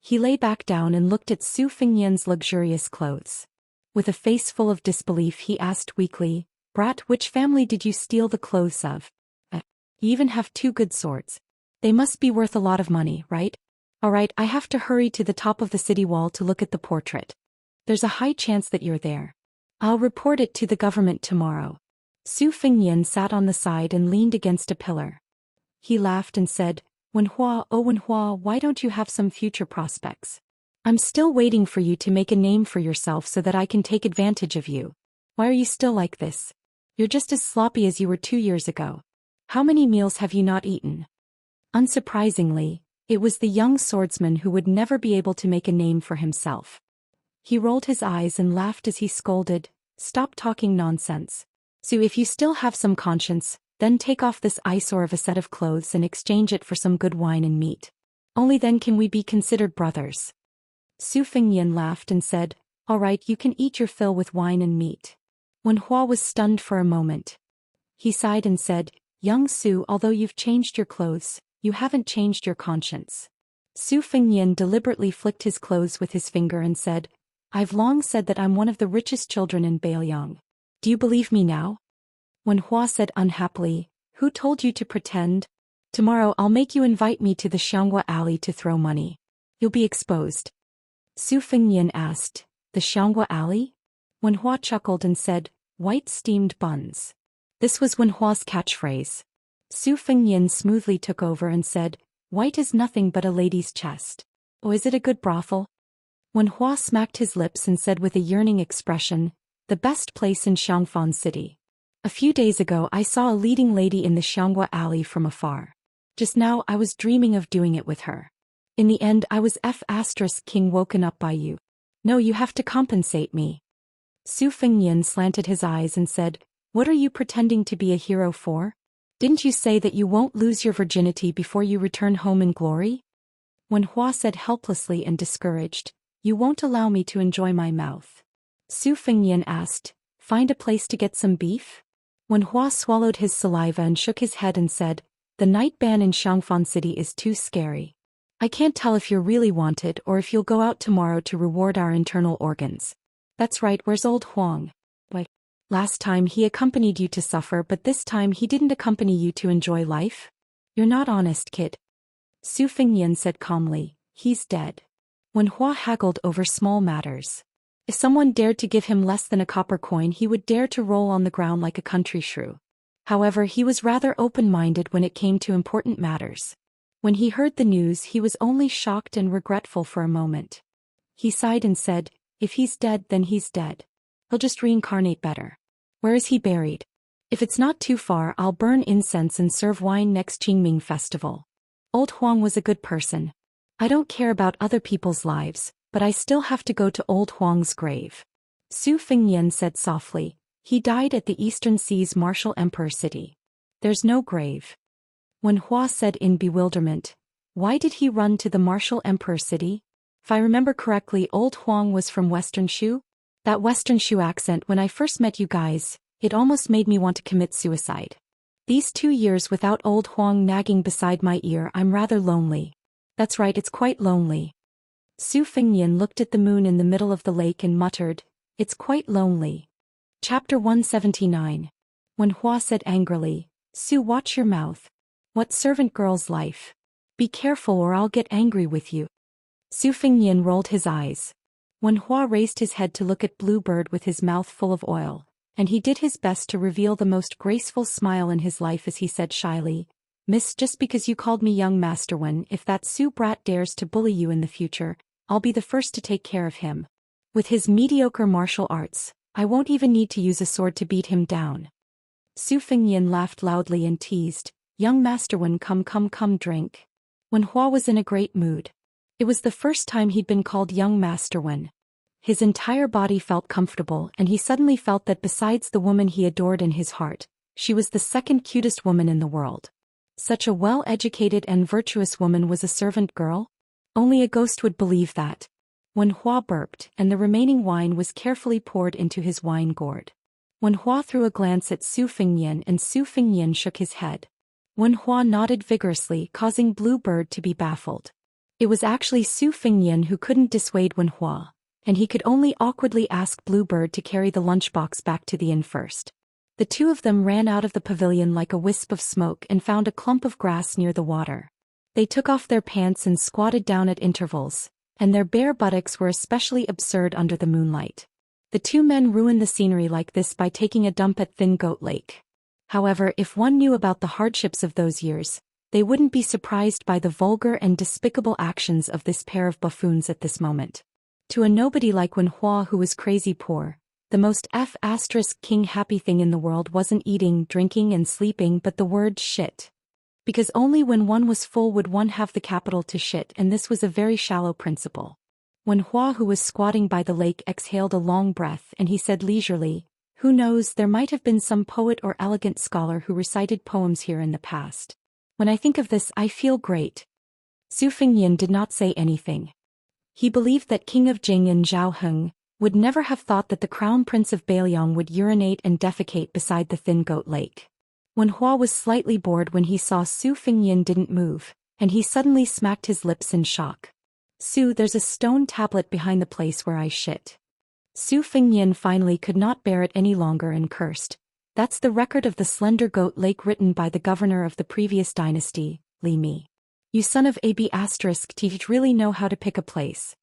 He lay back down and looked at Su Fengnian's luxurious clothes. With a face full of disbelief, he asked weakly, "Brat, which family did you steal the clothes of? You even have 2 good swords. They must be worth a lot of money, right? Alright, I have to hurry to the top of the city wall to look at the portrait. There's a high chance that you're there. I'll report it to the government tomorrow." Su Fengnian sat on the side and leaned against a pillar. He laughed and said, "Wenhua, oh Wenhua, why don't you have some future prospects? I'm still waiting for you to make a name for yourself so that I can take advantage of you. Why are you still like this? You're just as sloppy as you were 2 years ago. How many meals have you not eaten?" Unsurprisingly, it was the young swordsman who would never be able to make a name for himself. He rolled his eyes and laughed as he scolded, "Stop talking nonsense. So if you still have some conscience, then take off this eyesore of a set of clothes and exchange it for some good wine and meat. Only then can we be considered brothers." Su Fengnian laughed and said, "All right, you can eat your fill with wine and meat." Wenhua was stunned for a moment. He sighed and said, "Young Su, although you've changed your clothes, you haven't changed your conscience." Su Fengnian deliberately flicked his clothes with his finger and said, "I've long said that I'm one of the richest children in Beiliang. Do you believe me now?" Wenhua said unhappily, "Who told you to pretend? Tomorrow I'll make you invite me to the Xianxia alley to throw money. You'll be exposed." Su Fengnian asked, "The Xianxia alley?" Wenhua chuckled and said, "White steamed buns." This was Wenhua's catchphrase. Su Fengnian smoothly took over and said, "White is nothing but a lady's chest. Oh, is it a good brothel?" Wenhua smacked his lips and said with a yearning expression, "The best place in Xiangfan City. A few days ago I saw a leading lady in the Xianxia alley from afar. Just now I was dreaming of doing it with her. In the end I was King woken up by you. No, you have to compensate me." Su Fengnian slanted his eyes and said, "What are you pretending to be a hero for? Didn't you say that you won't lose your virginity before you return home in glory?" Wenhua said helplessly and discouraged, "You won't allow me to enjoy my mouth." Su Fengnian asked, "Find a place to get some beef?" Wenhua swallowed his saliva and shook his head and said, "The night ban in Xiangfan City is too scary. I can't tell if you're really wanted or if you'll go out tomorrow to reward our internal organs. That's right, where's old Huang? Why, last time he accompanied you to suffer, but this time he didn't accompany you to enjoy life? You're not honest, kid." Su Fengnian said calmly, "He's dead." Wenhua haggled over small matters. If someone dared to give him less than a copper coin, he would dare to roll on the ground like a country shrew. However, he was rather open-minded when it came to important matters. When he heard the news, he was only shocked and regretful for a moment. He sighed and said, "If he's dead, then he's dead. He'll just reincarnate better. Where is he buried? If it's not too far, I'll burn incense and serve wine next Qingming festival. Old Huang was a good person. I don't care about other people's lives, but I still have to go to old Huang's grave." Su Fengnian said softly, "He died at the Eastern Sea's Martial Emperor City. There's no grave." Wenhua said in bewilderment, "Why did he run to the Martial Emperor City? If I remember correctly, old Huang was from Western Shu? That Western Shu accent, when I first met you guys, it almost made me want to commit suicide. These 2 years without old Huang nagging beside my ear, I'm rather lonely. That's right, it's quite lonely." Su Fengnian looked at the moon in the middle of the lake and muttered, "It's quite lonely." Chapter 179. Wenhua said angrily, "Su, watch your mouth. What servant girl's life? Be careful or I'll get angry with you." Su Fengnian rolled his eyes. Wenhua raised his head to look at Bluebird with his mouth full of oil, and he did his best to reveal the most graceful smile in his life as he said shyly, "Miss, just because you called me young Master Wen, if that Su brat dares to bully you in the future, I'll be the first to take care of him. With his mediocre martial arts, I won't even need to use a sword to beat him down." Su Fengnian laughed loudly and teased, "Young Master Wen, come drink." Wenhua was in a great mood. It was the first time he'd been called young Master Wen. His entire body felt comfortable, and he suddenly felt that besides the woman he adored in his heart, she was the second cutest woman in the world. Such a well-educated and virtuous woman was a servant girl? Only a ghost would believe that. Wenhua burped, and the remaining wine was carefully poured into his wine gourd. Wenhua threw a glance at Su Fengnian, and Su Fengnian shook his head. Wenhua nodded vigorously, causing Bluebird to be baffled. It was actually Su Fengnian who couldn't dissuade Wenhua, and he could only awkwardly ask Bluebird to carry the lunchbox back to the inn first. The two of them ran out of the pavilion like a wisp of smoke and found a clump of grass near the water. They took off their pants and squatted down at intervals, and their bare buttocks were especially absurd under the moonlight. The two men ruined the scenery like this by taking a dump at Thin Goat Lake. However, if one knew about the hardships of those years, they wouldn't be surprised by the vulgar and despicable actions of this pair of buffoons at this moment. To a nobody like Wenhua who was crazy poor, the most king happy thing in the world wasn't eating, drinking and sleeping but the word shit. Because only when one was full would one have the capital to shit, and this was a very shallow principle. Wenhua, who was squatting by the lake, exhaled a long breath and he said leisurely, "Who knows, there might have been some poet or elegant scholar who recited poems here in the past. When I think of this I feel great." Su Fengnian did not say anything. He believed that King of Jing and Zhao Heng would never have thought that the Crown Prince of Beiliang would urinate and defecate beside the Thin Goat Lake. Wenhua was slightly bored when he saw Su Fengnian didn't move, and he suddenly smacked his lips in shock. "Su, there's a stone tablet behind the place where I shit." Su Fengnian finally could not bear it any longer and cursed. "That's the record of the Slender Goat Lake written by the governor of the previous dynasty, Li Mi. You son of AB***, really know how to pick a place."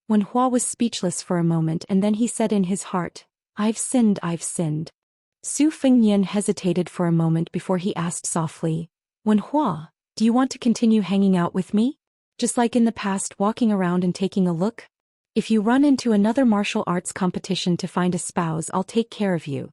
Wenhua was speechless for a moment and then he said in his heart, I've sinned. Su Fengnian hesitated for a moment before he asked softly, "Wenhua, do you want to continue hanging out with me? Just like in the past, walking around and taking a look? If you run into another martial arts competition to find a spouse, I'll take care of you."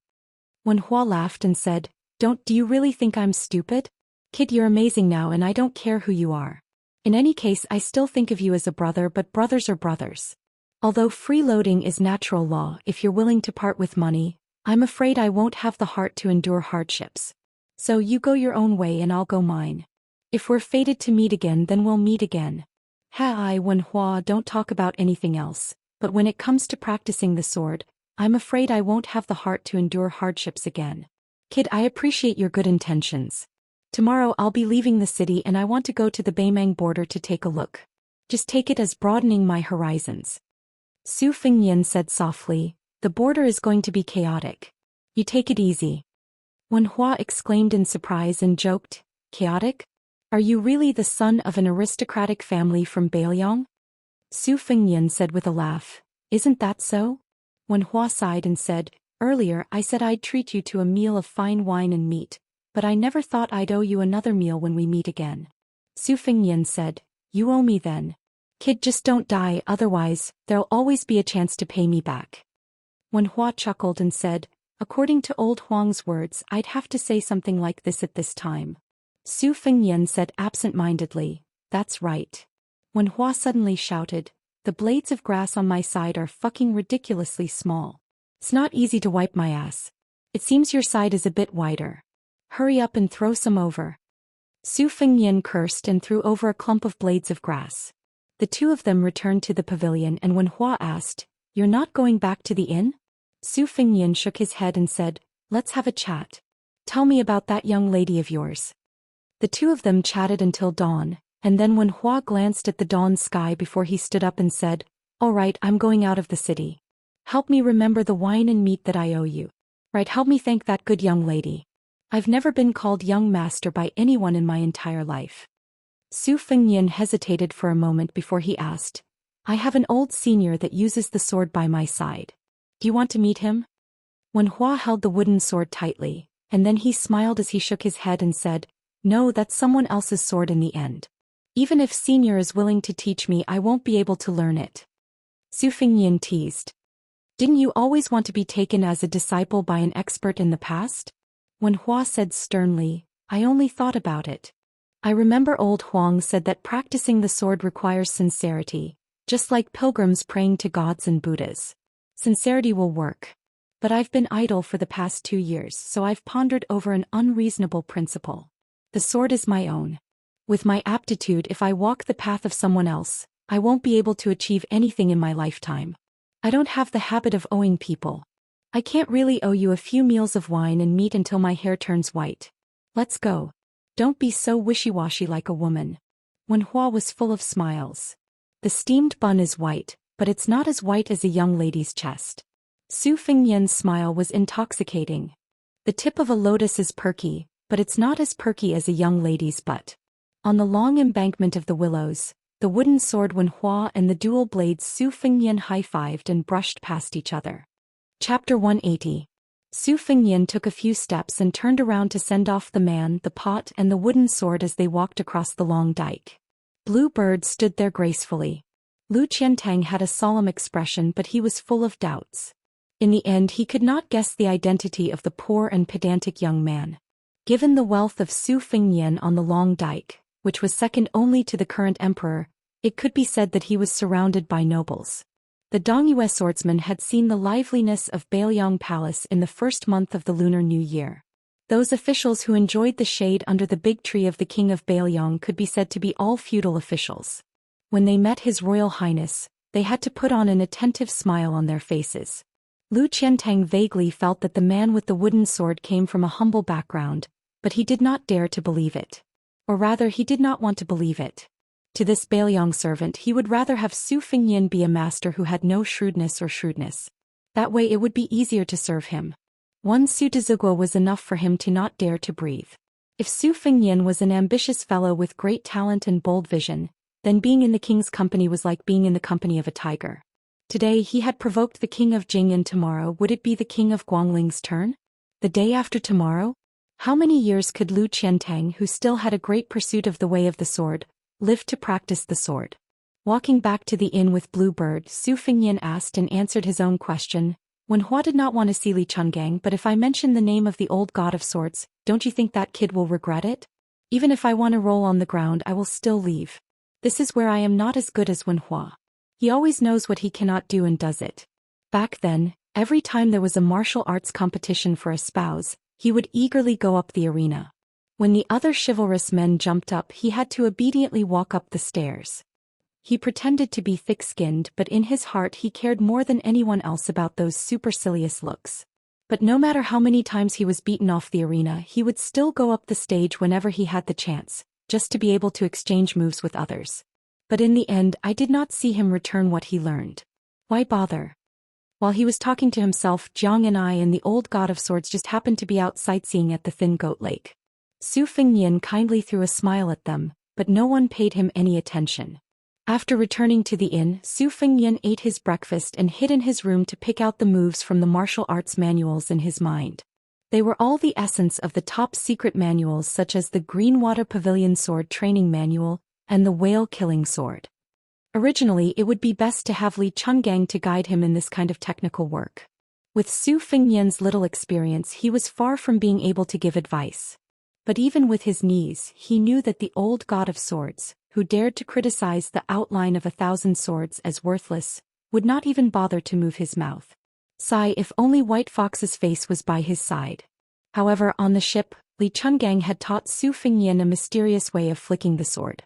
Wenhua laughed and said, Do you really think I'm stupid? Kid, you're amazing now and I don't care who you are. In any case, I still think of you as a brother, but brothers are brothers. Although freeloading is natural law, if you're willing to part with money, I'm afraid I won't have the heart to endure hardships. So you go your own way and I'll go mine. If we're fated to meet again, then we'll meet again. Wenhua, don't talk about anything else, but when it comes to practicing the sword, I'm afraid I won't have the heart to endure hardships again. Kid, I appreciate your good intentions. Tomorrow I'll be leaving the city and I want to go to the Beimang border to take a look. Just take it as broadening my horizons." Su Fengnian said softly, "The border is going to be chaotic. You take it easy." Wenhua exclaimed in surprise and joked, "Chaotic? Are you really the son of an aristocratic family from Beiliang?" Su Fengnian said with a laugh, "Isn't that so?" Wenhua sighed and said, "Earlier I said I'd treat you to a meal of fine wine and meat, but I never thought I'd owe you another meal when we meet again." Su Fengnian said, "You owe me then. Kid, just don't die, otherwise, there'll always be a chance to pay me back." Wenhua chuckled and said, "According to old Huang's words, I'd have to say something like this at this time." Su Fengnian said absent-mindedly, "That's right." Wenhua suddenly shouted, "The blades of grass on my side are fucking ridiculously small. It's not easy to wipe my ass. It seems your side is a bit wider. Hurry up and throw some over." Su Fengnian cursed and threw over a clump of blades of grass. The two of them returned to the pavilion and Wenhua asked, "You're not going back to the inn?" Su Fengnian shook his head and said, "Let's have a chat. Tell me about that young lady of yours." The two of them chatted until dawn, and then Wenhua glanced at the dawn sky before he stood up and said, "All right, I'm going out of the city. Help me remember the wine and meat that I owe you. Right, help me thank that good young lady. I've never been called young master by anyone in my entire life." Su Fengnian hesitated for a moment before he asked, "I have an old senior that uses the sword by my side. Do you want to meet him?" Wenhua held the wooden sword tightly, and then he smiled as he shook his head and said, "No, that's someone else's sword in the end. Even if senior is willing to teach me, I won't be able to learn it." Su Fengnian teased, "Didn't you always want to be taken as a disciple by an expert in the past?" Wenhua said sternly, "I only thought about it. I remember old Huang said that practicing the sword requires sincerity, just like pilgrims praying to gods and Buddhas. Sincerity will work. But I've been idle for the past 2 years, so I've pondered over an unreasonable principle. The sword is my own. With my aptitude, if I walk the path of someone else, I won't be able to achieve anything in my lifetime. I don't have the habit of owing people. I can't really owe you a few meals of wine and meat until my hair turns white. Let's go. Don't be so wishy-washy like a woman. Wen Hua was full of smiles. The steamed bun is white, but it's not as white as a young lady's chest. Su Fengyan's smile was intoxicating. The tip of a lotus is perky, but it's not as perky as a young lady's butt. On the long embankment of the willows, the wooden sword Wen Hua and the dual blades Su Fengyan high-fived and brushed past each other. Chapter 180. Su Fengyan took a few steps and turned around to send off the man, the pot and the wooden sword as they walked across the long dike. Blue Bird stood there gracefully. Lu Qiantang had a solemn expression, but he was full of doubts. In the end he could not guess the identity of the poor and pedantic young man. Given the wealth of Su Fengyan on the long dike, which was second only to the current emperor, it could be said that he was surrounded by nobles. The Dongyue swordsman had seen the liveliness of Bailiang Palace in the first month of the Lunar New Year. Those officials who enjoyed the shade under the big tree of the king of Bailiang could be said to be all feudal officials. When they met His Royal Highness, they had to put on an attentive smile on their faces. Lu Qiantang vaguely felt that the man with the wooden sword came from a humble background, but he did not dare to believe it. Or rather, he did not want to believe it. To this Bailiang servant he would rather have Su Fengyan be a master who had no shrewdness. That way it would be easier to serve him. One Su Dezugua was enough for him to not dare to breathe. If Su Fengyan was an ambitious fellow with great talent and bold vision, then being in the king's company was like being in the company of a tiger. Today he had provoked the king of Jing, and tomorrow would it be the king of Guangling's turn? The day after tomorrow? How many years could Lu Qiantang, who still had a great pursuit of the way of the sword, live to practice the sword? Walking back to the inn with Blue Bird, Su Fengyan asked and answered his own question. Wen Hua did not want to see Li Chungang, but if I mention the name of the old god of swords, don't you think that kid will regret it? Even if I want to roll on the ground, I will still leave. This is where I am not as good as Wen Hua. He always knows what he cannot do and does it. Back then, every time there was a martial arts competition for a spouse, he would eagerly go up the arena. When the other chivalrous men jumped up, he had to obediently walk up the stairs. He pretended to be thick-skinned, but in his heart he cared more than anyone else about those supercilious looks. But no matter how many times he was beaten off the arena, he would still go up the stage whenever he had the chance, just to be able to exchange moves with others. But in the end I did not see him return what he learned. Why bother? While he was talking to himself, Jiang and I and the old god of swords just happened to be out sightseeing at the Thin Goat Lake. Su Fengyan kindly threw a smile at them, but no one paid him any attention. After returning to the inn, Su Fengyan ate his breakfast and hid in his room to pick out the moves from the martial arts manuals in his mind. They were all the essence of the top-secret manuals, such as the Greenwater Pavilion Sword Training Manual and the Whale Killing Sword. Originally it would be best to have Li Chungang to guide him in this kind of technical work. With Su Fengyan's little experience he was far from being able to give advice. But even with his knees, he knew that the old god of swords, who dared to criticize the outline of 1,000 swords as worthless, would not even bother to move his mouth. Sigh, if only White Fox's face was by his side. However, on the ship, Li Chungang had taught Su Fengyan a mysterious way of flicking the sword.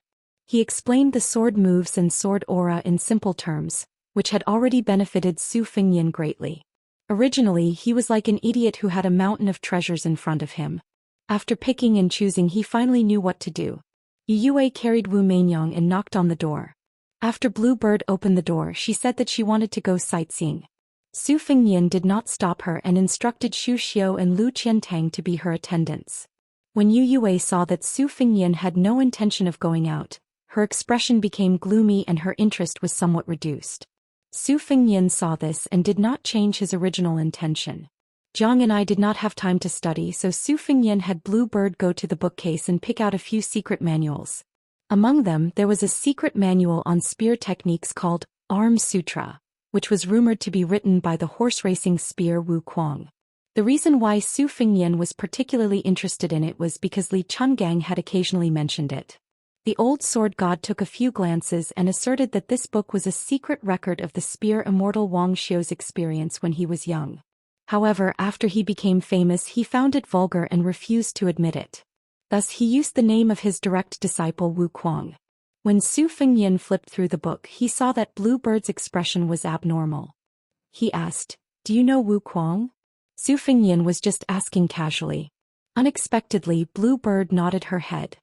He explained the sword moves and sword aura in simple terms, which had already benefited Su Fengyan greatly. Originally he was like an idiot who had a mountain of treasures in front of him. After picking and choosing he finally knew what to do. Yue carried Wu Mainyang and knocked on the door. After Blue Bird opened the door, she said that she wanted to go sightseeing. Su Fengyan did not stop her and instructed Xu Xiu and Lu Qiantang to be her attendants. When Yue saw that Su Fengyan had no intention of going out, her expression became gloomy and her interest was somewhat reduced. Su Fengyan saw this and did not change his original intention. Jiang and I did not have time to study, so Su Fengyan had Blue Bird go to the bookcase and pick out a few secret manuals. Among them there was a secret manual on spear techniques called Arm Sutra, which was rumored to be written by the horse racing spear Wu Kuang. The reason why Su Fengyan was particularly interested in it was because Li Chungang had occasionally mentioned it. The old sword god took a few glances and asserted that this book was a secret record of the spear Immortal Wang Xiu's experience when he was young. However, after he became famous he found it vulgar and refused to admit it. Thus he used the name of his direct disciple Wu Kuang. When Su Fengyan flipped through the book he saw that Blue Bird's expression was abnormal. He asked, "Do you know Wu Kuang?" Su Fengyan was just asking casually. Unexpectedly, Blue Bird nodded her head.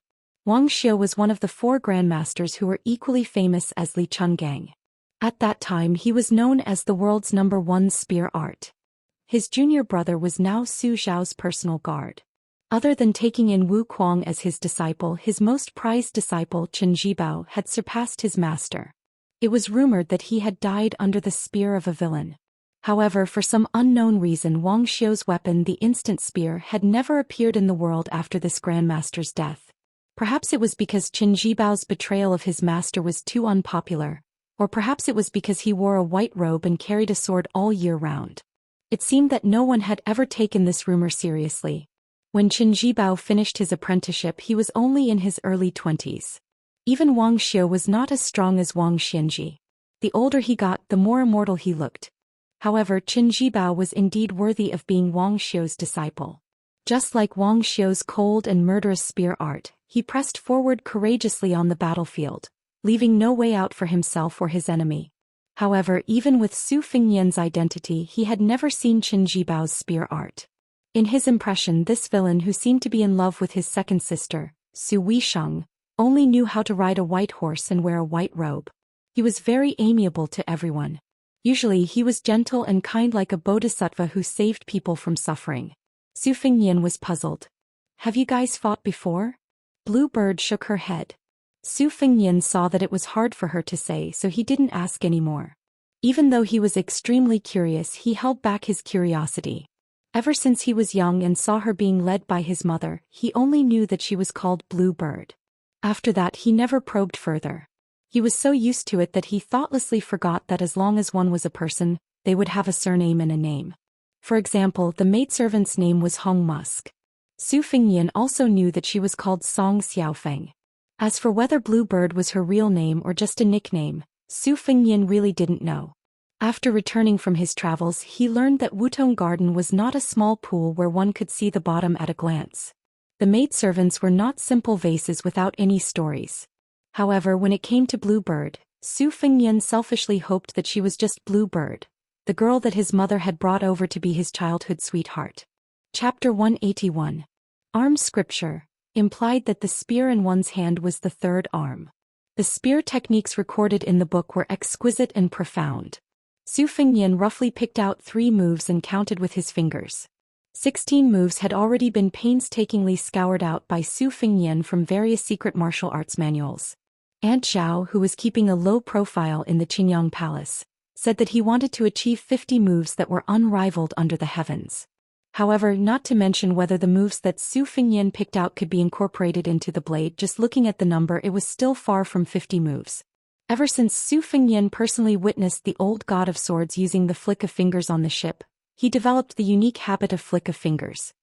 Wang Xiu was one of the 4 grandmasters who were equally famous as Li Chungang. At that time he was known as the world's #1 spear art. His junior brother was now Su Zhao's personal guard. Other than taking in Wu Kuang as his disciple, his most prized disciple Chen Zhibao had surpassed his master. It was rumored that he had died under the spear of a villain. However, for some unknown reason, Wang Xiu's weapon, the instant spear, had never appeared in the world after this grandmaster's death. Perhaps it was because Chen Zhibao's betrayal of his master was too unpopular, or perhaps it was because he wore a white robe and carried a sword all year round. It seemed that no one had ever taken this rumor seriously. When Chen Zhibao finished his apprenticeship, he was only in his early 20s. Even Wang Xiu was not as strong as Wang Xianji. The older he got, the more immortal he looked. However, Chen Zhibao was indeed worthy of being Wang Xiu's disciple. Just like Wang Xiu's cold and murderous spear art, he pressed forward courageously on the battlefield, leaving no way out for himself or his enemy. However, even with Su Fengyan's identity, he had never seen Chen Zhibao's spear art. In his impression, this villain, who seemed to be in love with his second sister, Su Weisheng, only knew how to ride a white horse and wear a white robe. He was very amiable to everyone. Usually he was gentle and kind, like a bodhisattva who saved people from suffering. Su Fengyan was puzzled. "Have you guys fought before?" Blue Bird shook her head. Su Fengyan saw that it was hard for her to say, so he didn't ask anymore. Even though he was extremely curious, he held back his curiosity. Ever since he was young and saw her being led by his mother, he only knew that she was called Blue Bird. After that he never probed further. He was so used to it that he thoughtlessly forgot that as long as one was a person, they would have a surname and a name. For example, the maidservant's name was Hong Musk. Su Fengyan also knew that she was called Song Xiaofeng. As for whether Blue Bird was her real name or just a nickname, Su Fengyan really didn't know. After returning from his travels, he learned that Wutong Garden was not a small pool where one could see the bottom at a glance. The maidservants were not simple vases without any stories. However, when it came to Blue Bird, Su Fengyan selfishly hoped that she was just Blue Bird, the girl that his mother had brought over to be his childhood sweetheart. Chapter 181. Arm Scripture implied that the spear in one's hand was the third arm. The spear techniques recorded in the book were exquisite and profound. Su Fengyan roughly picked out 3 moves and counted with his fingers. 16 moves had already been painstakingly scoured out by Su Fengyan from various secret martial arts manuals. Aunt Zhao, who was keeping a low profile in the Qingyang Palace, said that he wanted to achieve 50 moves that were unrivaled under the heavens. However, not to mention whether the moves that Su Fengyan picked out could be incorporated into the blade, just looking at the number, it was still far from 50 moves. Ever since Su Fengyan personally witnessed the old god of swords using the flick of fingers on the ship, he developed the unique habit of flick of fingers.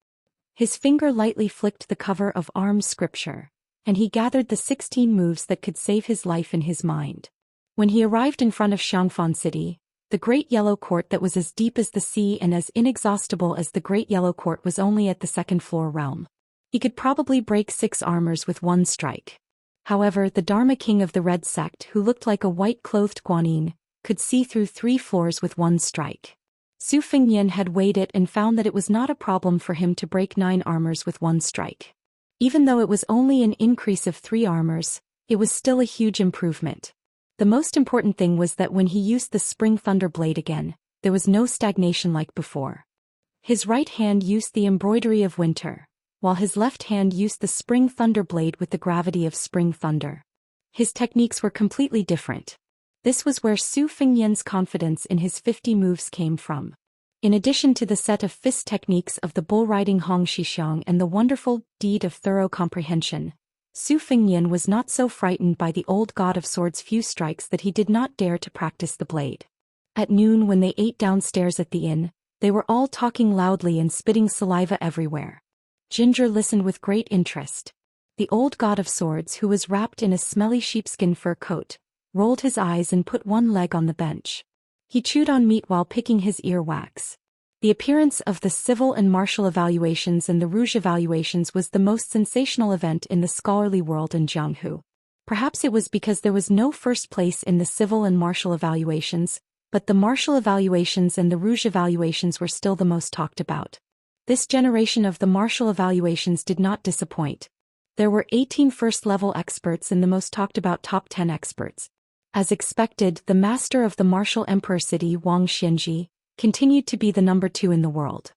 His finger lightly flicked the cover of Arm Scripture, and he gathered the 16 moves that could save his life in his mind. When he arrived in front of Xiangfan City, the Great Yellow Court that was as deep as the sea and as inexhaustible as the Great Yellow Court was only at the 2nd floor realm. He could probably break 6 armors with one strike. However, the Dharma King of the Red Sect, who looked like a white-clothed guanyin, could see through 3 floors with one strike. Su Fengyan had weighed it and found that it was not a problem for him to break 9 armors with one strike. Even though it was only an increase of 3 armors, it was still a huge improvement. The most important thing was that when he used the Spring Thunder blade again, there was no stagnation like before. His right hand used the embroidery of winter, while his left hand used the Spring Thunder blade with the gravity of Spring Thunder. His techniques were completely different. This was where Su Fengyan's confidence in his 50 moves came from. In addition to the set of fist techniques of the bull-riding Hong Shixiang and the wonderful deed of thorough comprehension, Su Fengyan was not so frightened by the old god of swords' few strikes that he did not dare to practice the blade. At noon, when they ate downstairs at the inn, they were all talking loudly and spitting saliva everywhere. Ginger listened with great interest. The old god of swords, who was wrapped in a smelly sheepskin fur coat, rolled his eyes and put one leg on the bench. He chewed on meat while picking his earwax. The appearance of the civil and martial evaluations and the rouge evaluations was the most sensational event in the scholarly world in Jianghu. Perhaps it was because there was no first place in the civil and martial evaluations, but the martial evaluations and the rouge evaluations were still the most talked about. This generation of the martial evaluations did not disappoint. There were 18 first-level experts and the most talked-about top 10 experts. As expected, the master of the martial emperor city, Wang Xianji, continued to be the number 2 in the world.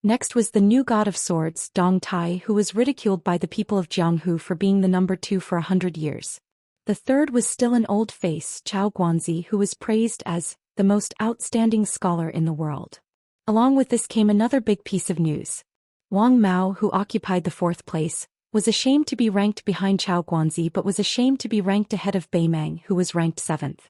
Next was the new god of swords, Dong Tai, who was ridiculed by the people of Jianghu for being the number 2 for 100 years. The third was still an old face, Chao Guanzi, who was praised as the most outstanding scholar in the world. Along with this came another big piece of news. Wang Mao, who occupied the 4th place, was ashamed to be ranked behind Chao Guanzi but was ashamed to be ranked ahead of Beimang, who was ranked 7th.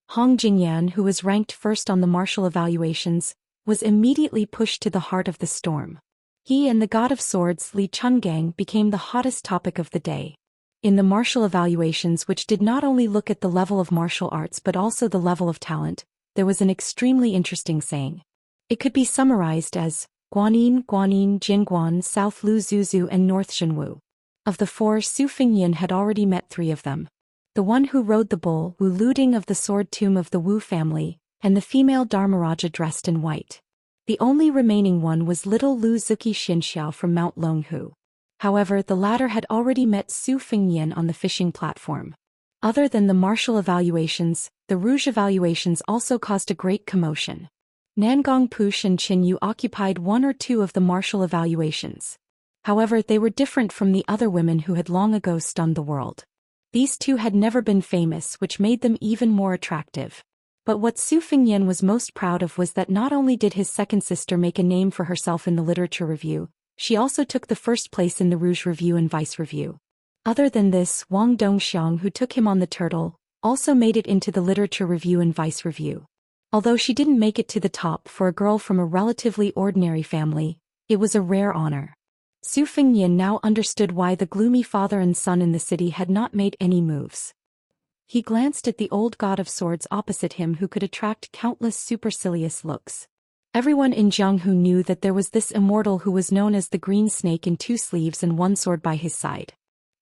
Hong Jingyan, who was ranked 1st on the martial evaluations, was immediately pushed to the heart of the storm. He and the god of swords, Li Chungang, became the hottest topic of the day. In the martial evaluations, which did not only look at the level of martial arts but also the level of talent, there was an extremely interesting saying. It could be summarized as Guanyin, Guanyin, Jingguan, South Lu Zuzu and North Shenwu. Of the 4, Su Fingyin had already met 3 of them. The one who rode the bull, Wu Luding of the sword tomb of the Wu family, and the female Dharmaraja dressed in white. The only remaining one was little Lu Zuki Xianxia from Mount Longhu. However, the latter had already met Su Fingyin on the fishing platform. Other than the martial evaluations, the rouge evaluations also caused a great commotion. Nangong Push and Qin Yu occupied 1 or 2 of the martial evaluations. However, they were different from the other women who had long ago stunned the world. These 2 had never been famous, which made them even more attractive. But what Su Fingyin was most proud of was that not only did his second sister make a name for herself in the literature review, she also took the 1st place in the Rouge Review and Vice Review. Other than this, Wang Dongxiang, who took him on the turtle, also made it into the literature review and Vice Review. Although she didn't make it to the top for a girl from a relatively ordinary family, it was a rare honor. Su Fingyin now understood why the gloomy father and son in the city had not made any moves. He glanced at the old god of swords opposite him who could attract countless supercilious looks. Everyone in Jianghu knew that there was this immortal who was known as the Green Snake in 2 sleeves and 1 sword by his side.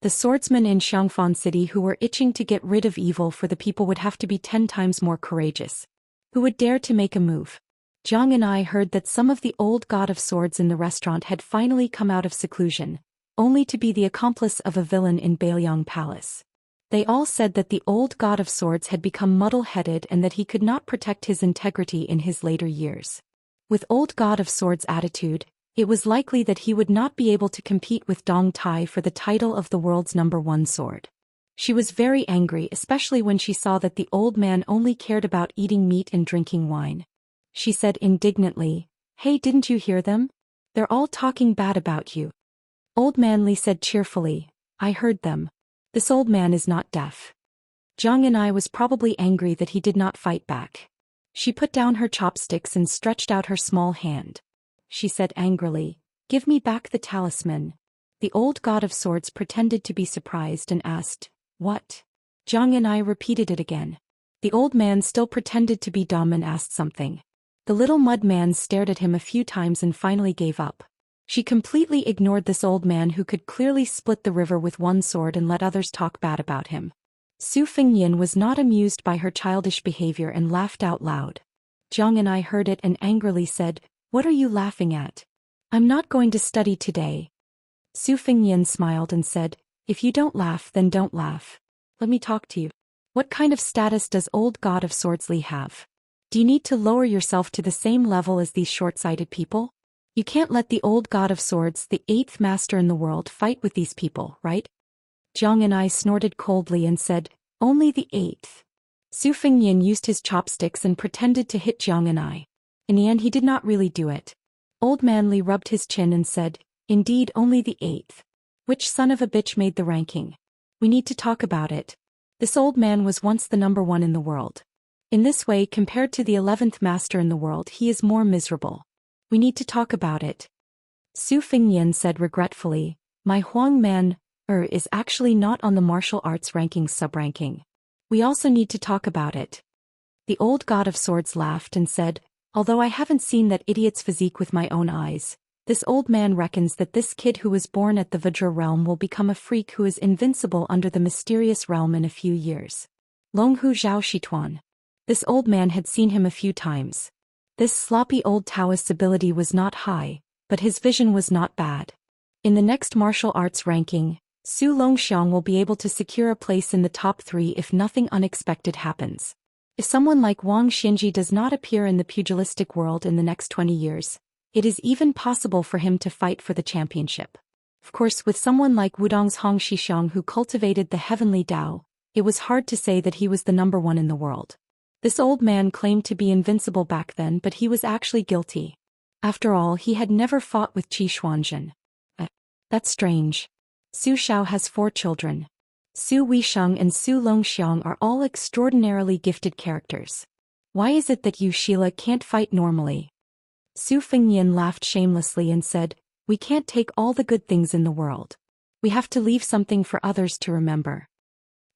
The swordsmen in Xiangfan City who were itching to get rid of evil for the people would have to be 10 times more courageous. Who would dare to make a move? Zhang and I heard that some of the old god of swords in the restaurant had finally come out of seclusion, only to be the accomplice of a villain in Bailiang Palace. They all said that the old god of swords had become muddle-headed and that he could not protect his integrity in his later years. With old god of swords' attitude, it was likely that he would not be able to compete with Dong Tai for the title of the world's number 1 sword. She was very angry, especially when she saw that the old man only cared about eating meat and drinking wine. She said indignantly, "Hey, didn't you hear them? They're all talking bad about you." Old man Li said cheerfully, "I heard them. This old man is not deaf." Zhang and I was probably angry that he did not fight back. She put down her chopsticks and stretched out her small hand. She said angrily, "Give me back the talisman." The old god of swords pretended to be surprised and asked, "What?" Zhang and I repeated it again. The old man still pretended to be dumb and asked something. The little mud man stared at him a few times and finally gave up. She completely ignored this old man who could clearly split the river with 1 sword and let others talk bad about him. Su Fingyin was not amused by her childish behavior and laughed out loud. Zhang and I heard it and angrily said, "What are you laughing at? I'm not going to study today." Su Fingyin smiled and said, "If you don't laugh, then don't laugh. Let me talk to you. What kind of status does old god of swords Li have? Do you need to lower yourself to the same level as these short-sighted people? You can't let the old god of swords, the 8th master in the world, fight with these people, right?" Zhang and I snorted coldly and said, "Only the 8th. Su Fingyin used his chopsticks and pretended to hit Zhang and I. In the end he did not really do it. Old man Li rubbed his chin and said, "Indeed only the 8th. Which son of a bitch made the ranking? We need to talk about it. This old man was once the number 1 in the world. In this way, compared to the 11th master in the world, he is more miserable. We need to talk about it." Su Fingyin said regretfully, "My Huang man, is actually not on the martial arts ranking sub-ranking. We also need to talk about it." The old god of swords laughed and said, "Although I haven't seen that idiot's physique with my own eyes, this old man reckons that this kid who was born at the Vajra realm will become a freak who is invincible under the mysterious realm in a few years. Longhu Zhao Shituan." This old man had seen him a few times. This sloppy old Taoist's ability was not high, but his vision was not bad. In the next martial arts ranking, Su Longxiang will be able to secure a place in the top 3 if nothing unexpected happens. If someone like Wang Xinji does not appear in the pugilistic world in the next 20 years, it is even possible for him to fight for the championship. Of course, with someone like Wudong's Hong Shixiang who cultivated the heavenly Tao, it was hard to say that he was the number 1 in the world. This old man claimed to be invincible back then, but he was actually guilty. After all, he had never fought with Qi Xuanzhen. That's strange. Su Xiao has 4 children. Su Weisheng and Su Longxiang are all extraordinarily gifted characters. Why is it that you Sheila can't fight normally? Su Fengyan laughed shamelessly and said, we can't take all the good things in the world. We have to leave something for others to remember.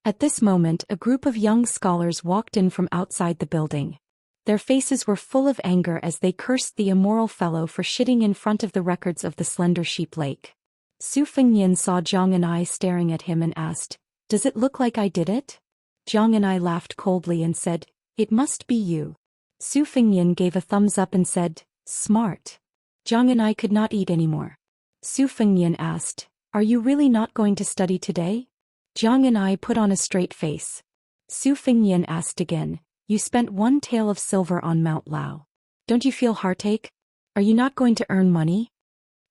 At this moment, a group of young scholars walked in from outside the building. Their faces were full of anger as they cursed the immoral fellow for shitting in front of the records of the Slender Sheep Lake. Su Fengyan saw Zhang and I staring at him and asked, does it look like I did it? Zhang and I laughed coldly and said, it must be you. Su Fengyan gave a thumbs up and said, smart. Zhang and I could not eat anymore. Su Fengyan asked, are you really not going to study today? Zhang and I put on a straight face. Su Fengyan asked again, you spent 1 tael of silver on Mount Lao. Don't you feel heartache? Are you not going to earn money?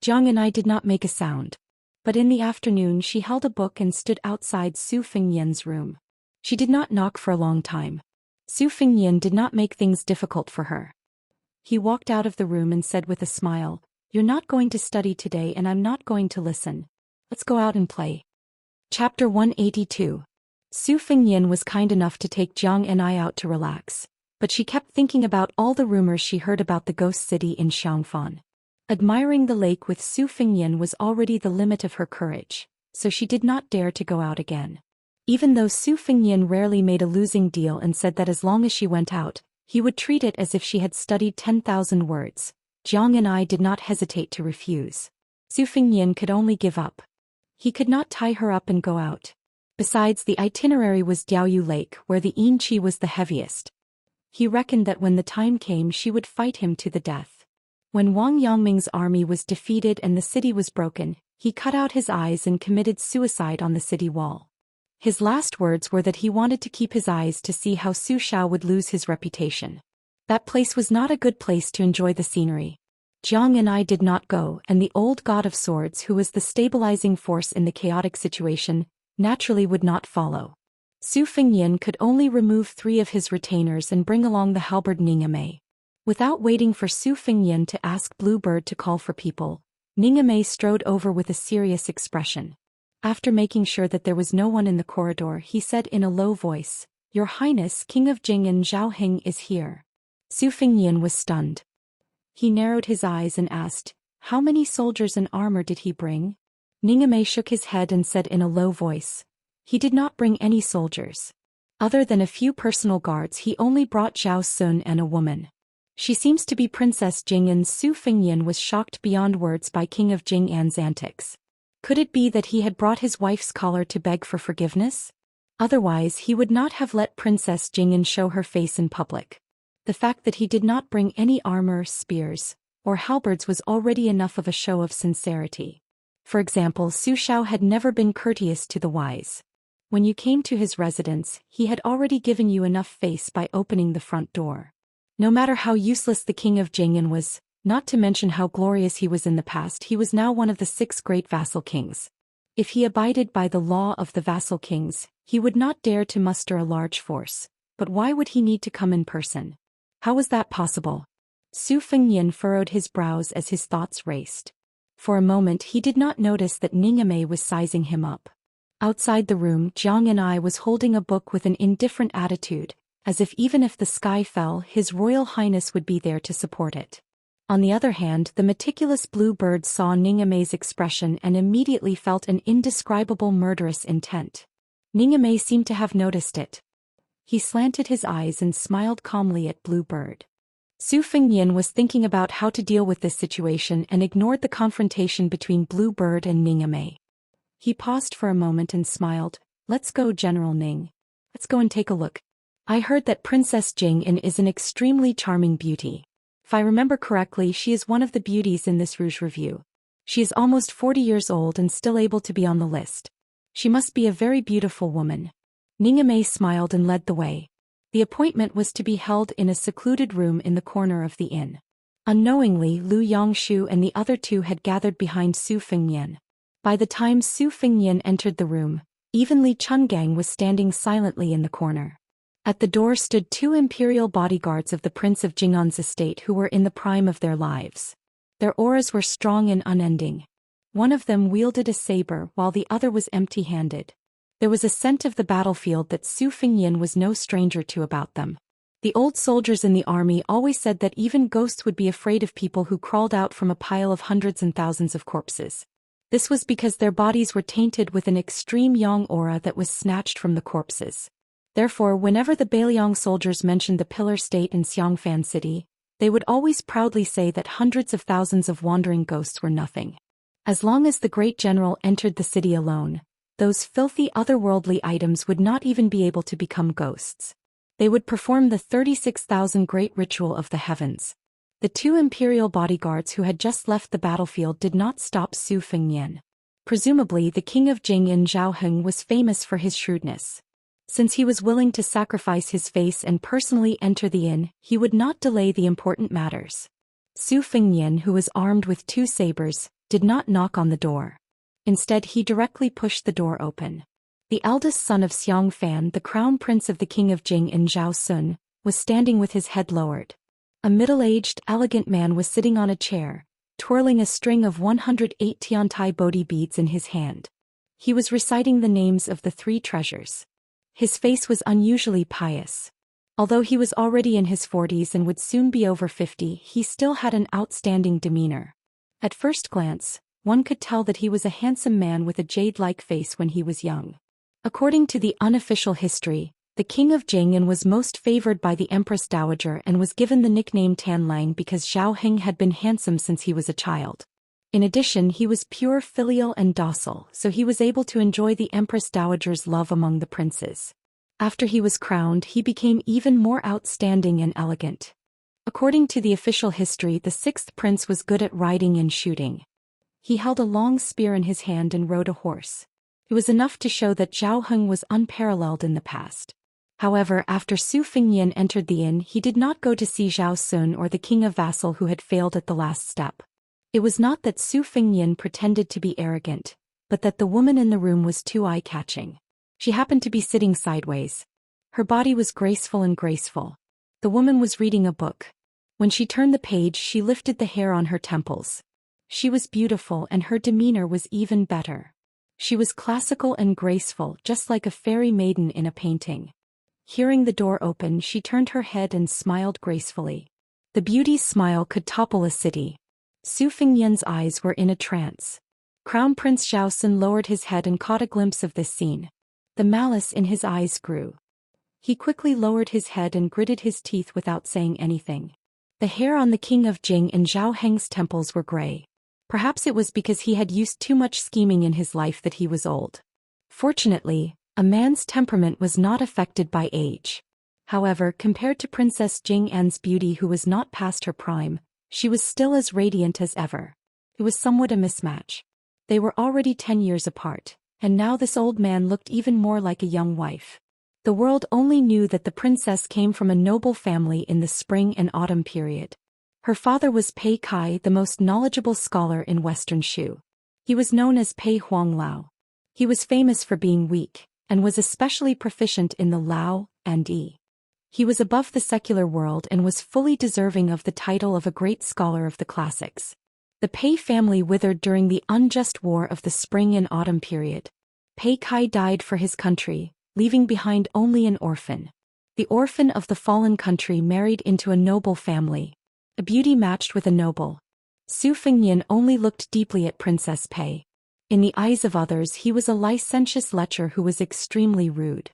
Zhang and I did not make a sound. But in the afternoon she held a book and stood outside Su Fengyan's room. She did not knock for a long time. Su Fengyan did not make things difficult for her. He walked out of the room and said with a smile, you're not going to study today and I'm not going to listen. Let's go out and play. Chapter 182. Su Fengyan was kind enough to take Zhang and I out to relax, but she kept thinking about all the rumors she heard about the ghost city in Xiangfan. Admiring the lake with Su Fengyan was already the limit of her courage, so she did not dare to go out again. Even though Su Fengyan rarely made a losing deal and said that as long as she went out, he would treat it as if she had studied 10,000 words, Zhang and I did not hesitate to refuse. Su Fengyan could only give up. He could not tie her up and go out. Besides, the itinerary was Diaoyu Lake, where the yin qi was the heaviest. He reckoned that when the time came she would fight him to the death. When Wang Yangming's army was defeated and the city was broken, he cut out his eyes and committed suicide on the city wall. His last words were that he wanted to keep his eyes to see how Su Xiao would lose his reputation. That place was not a good place to enjoy the scenery. Zhang and I did not go, and the old god of swords, who was the stabilizing force in the chaotic situation, naturally would not follow. Su Fengyan could only remove 3 of his retainers and bring along the halberd Ningame. Without waiting for Su Fengyan to ask Bluebird to call for people, Ningame strode over with a serious expression. After making sure that there was no one in the corridor, he said in a low voice, Your Highness, King of Jing and Zhaoheng is here. Su Fengyan was stunned. He narrowed his eyes and asked, how many soldiers and armor did he bring? Ningame shook his head and said in a low voice, he did not bring any soldiers. Other than a few personal guards, he only brought Zhao Sun and a woman. She seems to be Princess Jing, and Su Fengyan was shocked beyond words by King of Jing'an's antics. Could it be that he had brought his wife's collar to beg for forgiveness? Otherwise he would not have let Princess Jing'an show her face in public. The fact that he did not bring any armor, spears, or halberds was already enough of a show of sincerity. For example, Su Xiao had never been courteous to the wise. When you came to his residence, he had already given you enough face by opening the front door. No matter how useless the King of Jing'an was, not to mention how glorious he was in the past, he was now one of the 6 great vassal kings. If he abided by the law of the vassal kings, he would not dare to muster a large force. But why would he need to come in person? How was that possible? Su Fengyan furrowed his brows as his thoughts raced. For a moment he did not notice that Ningame was sizing him up. Outside the room, Zhang and I was holding a book with an indifferent attitude, as if even if the sky fell, His Royal Highness would be there to support it. On the other hand, the meticulous Bluebird saw Ningame's expression and immediately felt an indescribable murderous intent. Ningame seemed to have noticed it. He slanted his eyes and smiled calmly at Bluebird. Su Fengyan was thinking about how to deal with this situation and ignored the confrontation between Bluebird and Ningame. He paused for a moment and smiled. Let's go, General Ning. Let's go and take a look. I heard that Princess Jing'an is an extremely charming beauty. If I remember correctly, she is one of the beauties in this Rouge review. She is almost 40 years old and still able to be on the list. She must be a very beautiful woman. Ningame smiled and led the way. The appointment was to be held in a secluded room in the corner of the inn. Unknowingly, Lu Yongshu and the other two had gathered behind Su Fengnian. By the time Su Fengnian entered the room, even Li Chungang was standing silently in the corner. At the door stood two imperial bodyguards of the Prince of Jing'an's estate who were in the prime of their lives. Their auras were strong and unending. One of them wielded a saber while the other was empty-handed. There was a scent of the battlefield that Su Fengnian was no stranger to about them. The old soldiers in the army always said that even ghosts would be afraid of people who crawled out from a pile of hundreds and thousands of corpses. This was because their bodies were tainted with an extreme yang aura that was snatched from the corpses. Therefore, whenever the Bailiang soldiers mentioned the Pillar State in Xiangfan City, they would always proudly say that hundreds of thousands of wandering ghosts were nothing. As long as the great general entered the city alone, those filthy otherworldly items would not even be able to become ghosts. They would perform the 36,000 great ritual of the heavens. The two imperial bodyguards who had just left the battlefield did not stop Su Fengnian. Presumably the king of Jing in Zhao Heng was famous for his shrewdness. Since he was willing to sacrifice his face and personally enter the inn, he would not delay the important matters. Su Fengnian, who was armed with two sabers, did not knock on the door. Instead, he directly pushed the door open. The eldest son of Xiangfan, the crown prince of the king of Jing in Zhao Sun, was standing with his head lowered. A middle-aged, elegant man was sitting on a chair, twirling a string of 108 Tiantai Bodhi beads in his hand. He was reciting the names of the three treasures. His face was unusually pious. Although he was already in his 40s and would soon be over 50, he still had an outstanding demeanor. At first glance, one could tell that he was a handsome man with a jade-like face when he was young. According to the unofficial history, the king of Jing was most favored by the Empress Dowager and was given the nickname Tanlang because Zhao Heng had been handsome since he was a child. In addition, he was pure, filial and docile, so he was able to enjoy the Empress Dowager's love among the princes. After he was crowned, he became even more outstanding and elegant. According to the official history, the sixth prince was good at riding and shooting. He held a long spear in his hand and rode a horse. It was enough to show that Zhao Heng was unparalleled in the past. However, after Su Fengnian entered the inn, he did not go to see Zhao Sun or the king of Vassal who had failed at the last step. It was not that Su Fengnian pretended to be arrogant, but that the woman in the room was too eye-catching. She happened to be sitting sideways. Her body was graceful and graceful. The woman was reading a book. When she turned the page, she lifted the hair on her temples. She was beautiful and her demeanor was even better. She was classical and graceful, just like a fairy maiden in a painting. Hearing the door open, she turned her head and smiled gracefully. The beauty's smile could topple a city. Su Fengnian's eyes were in a trance. Crown Prince Zhao Sun lowered his head and caught a glimpse of this scene. The malice in his eyes grew. He quickly lowered his head and gritted his teeth without saying anything. The hair on the king of Jing and Zhao Heng's temples were gray. Perhaps it was because he had used too much scheming in his life that he was old. Fortunately, a man's temperament was not affected by age. However, compared to Princess Jing'an's beauty, who was not past her prime, she was still as radiant as ever. It was somewhat a mismatch. They were already 10 years apart, and now this old man looked even more like a young wife. The world only knew that the princess came from a noble family in the spring and autumn period. Her father was Pei Kai, the most knowledgeable scholar in Western Shu. He was known as Pei Huang Lao. He was famous for being weak, and was especially proficient in the Lao and Yi. He was above the secular world and was fully deserving of the title of a great scholar of the classics. The Pei family withered during the unjust war of the spring and autumn period. Pei Kai died for his country, leaving behind only an orphan. The orphan of the fallen country married into a noble family. A beauty matched with a noble. Su Fengnian only looked deeply at Princess Pei. In the eyes of others, he was a licentious lecher who was extremely rude.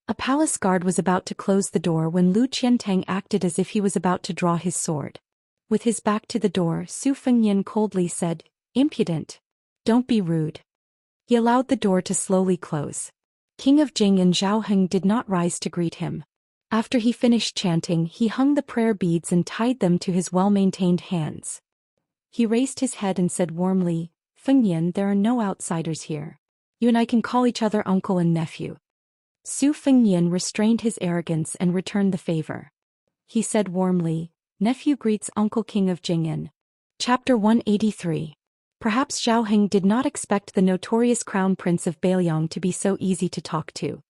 A palace guard was about to close the door when Lu Qiantang acted as if he was about to draw his sword. With his back to the door, Su Fengnian coldly said, "Impudent. Don't be rude." He allowed the door to slowly close. King of Jing and Zhao Heng did not rise to greet him. After he finished chanting, he hung the prayer beads and tied them to his well-maintained hands. He raised his head and said warmly, "Fengyan, there are no outsiders here. You and I can call each other uncle and nephew." Su Fengyan restrained his arrogance and returned the favor. He said warmly, "Nephew greets Uncle King of Jing'an." Chapter 183. Perhaps Zhao Heng did not expect the notorious crown prince of Beiliang to be so easy to talk to.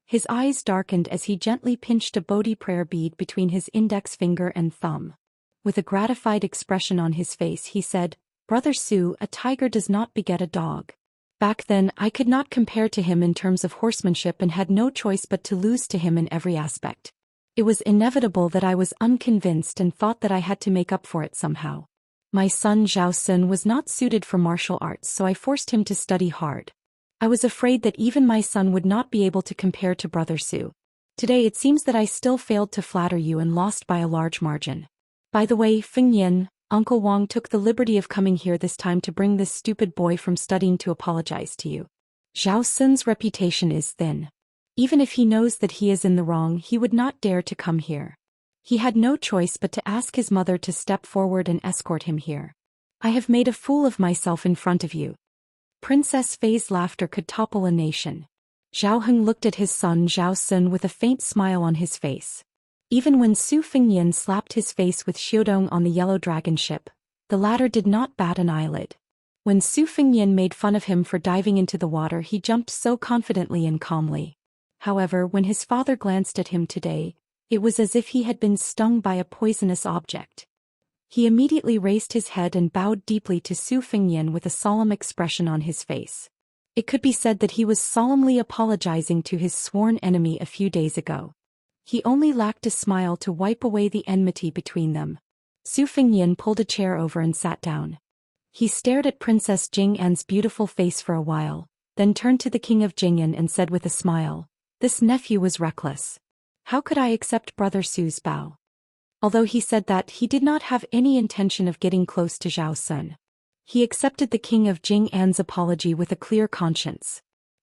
His eyes darkened as he gently pinched a Bodhi prayer bead between his index finger and thumb. With a gratified expression on his face he said, "Brother Su, a tiger does not beget a dog. Back then I could not compare to him in terms of horsemanship and had no choice but to lose to him in every aspect. It was inevitable that I was unconvinced and thought that I had to make up for it somehow. My son Zhao Sun was not suited for martial arts, so I forced him to study hard. I was afraid that even my son would not be able to compare to Brother Su. Today it seems that I still failed to flatter you and lost by a large margin. By the way, Fengyan, Uncle Wang took the liberty of coming here this time to bring this stupid boy from studying to apologize to you. Zhao Sun's reputation is thin. Even if he knows that he is in the wrong, he would not dare to come here. He had no choice but to ask his mother to step forward and escort him here. I have made a fool of myself in front of you." Princess Fei's laughter could topple a nation. Zhao Heng looked at his son Zhao Sun with a faint smile on his face. Even when Su Fengyan slapped his face with Xiudong on the yellow dragon ship, the latter did not bat an eyelid. When Su Fengyan made fun of him for diving into the water, he jumped so confidently and calmly. However, when his father glanced at him today, it was as if he had been stung by a poisonous object. He immediately raised his head and bowed deeply to Su Fengyan with a solemn expression on his face. It could be said that he was solemnly apologizing to his sworn enemy a few days ago. He only lacked a smile to wipe away the enmity between them. Su Fengyan pulled a chair over and sat down. He stared at Princess Jing'an's beautiful face for a while, then turned to the King of Jing'an and said with a smile, "This nephew was reckless. How could I accept Brother Su's bow?" Although he said that, he did not have any intention of getting close to Zhao Sun. He accepted the King of Jing'an's apology with a clear conscience.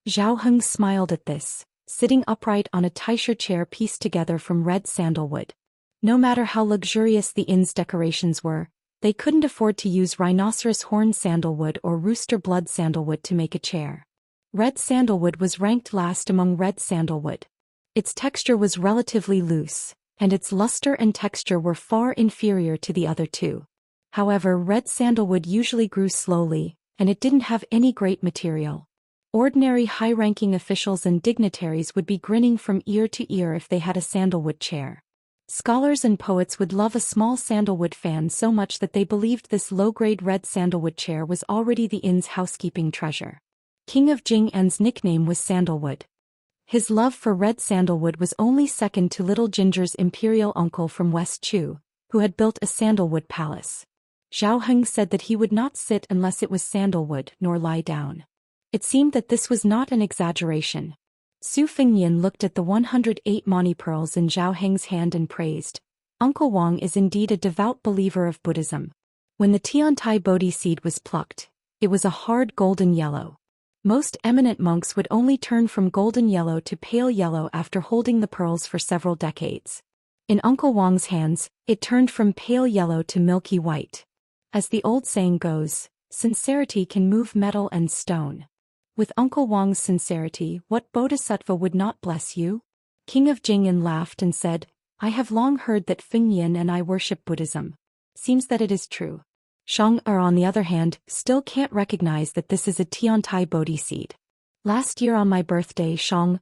Zhao Heng smiled at this, sitting upright on a taisha chair pieced together from red sandalwood. No matter how luxurious the inn's decorations were, they couldn't afford to use rhinoceros horn sandalwood or rooster blood sandalwood to make a chair. Red sandalwood was ranked last among red sandalwood. Its texture was relatively loose, and its luster and texture were far inferior to the other two. However, red sandalwood usually grew slowly, and it didn't have any great material. Ordinary high-ranking officials and dignitaries would be grinning from ear to ear if they had a sandalwood chair. Scholars and poets would love a small sandalwood fan so much that they believed this low-grade red sandalwood chair was already the inn's housekeeping treasure. King of Jing'an's nickname was Sandalwood. His love for red sandalwood was only second to Little Ginger's imperial uncle from West Chu, who had built a sandalwood palace. Zhao Heng said that he would not sit unless it was sandalwood, nor lie down. It seemed that this was not an exaggeration. Su Fengyan looked at the 108 mani pearls in Zhao Heng's hand and praised, "Uncle Wang is indeed a devout believer of Buddhism." When the Tiantai Bodhi seed was plucked, it was a hard golden yellow. Most eminent monks would only turn from golden yellow to pale yellow after holding the pearls for several decades. In Uncle Wang's hands, it turned from pale yellow to milky white. As the old saying goes, sincerity can move metal and stone. With Uncle Wang's sincerity, what bodhisattva would not bless you? King of Jing'an laughed and said, "I have long heard that Fengyan and I worship Buddhism. Seems that it is true. Xianxia, on the other hand, still can't recognize that this is a Tiantai Bodhi seed. Last year on my birthday, Xianxia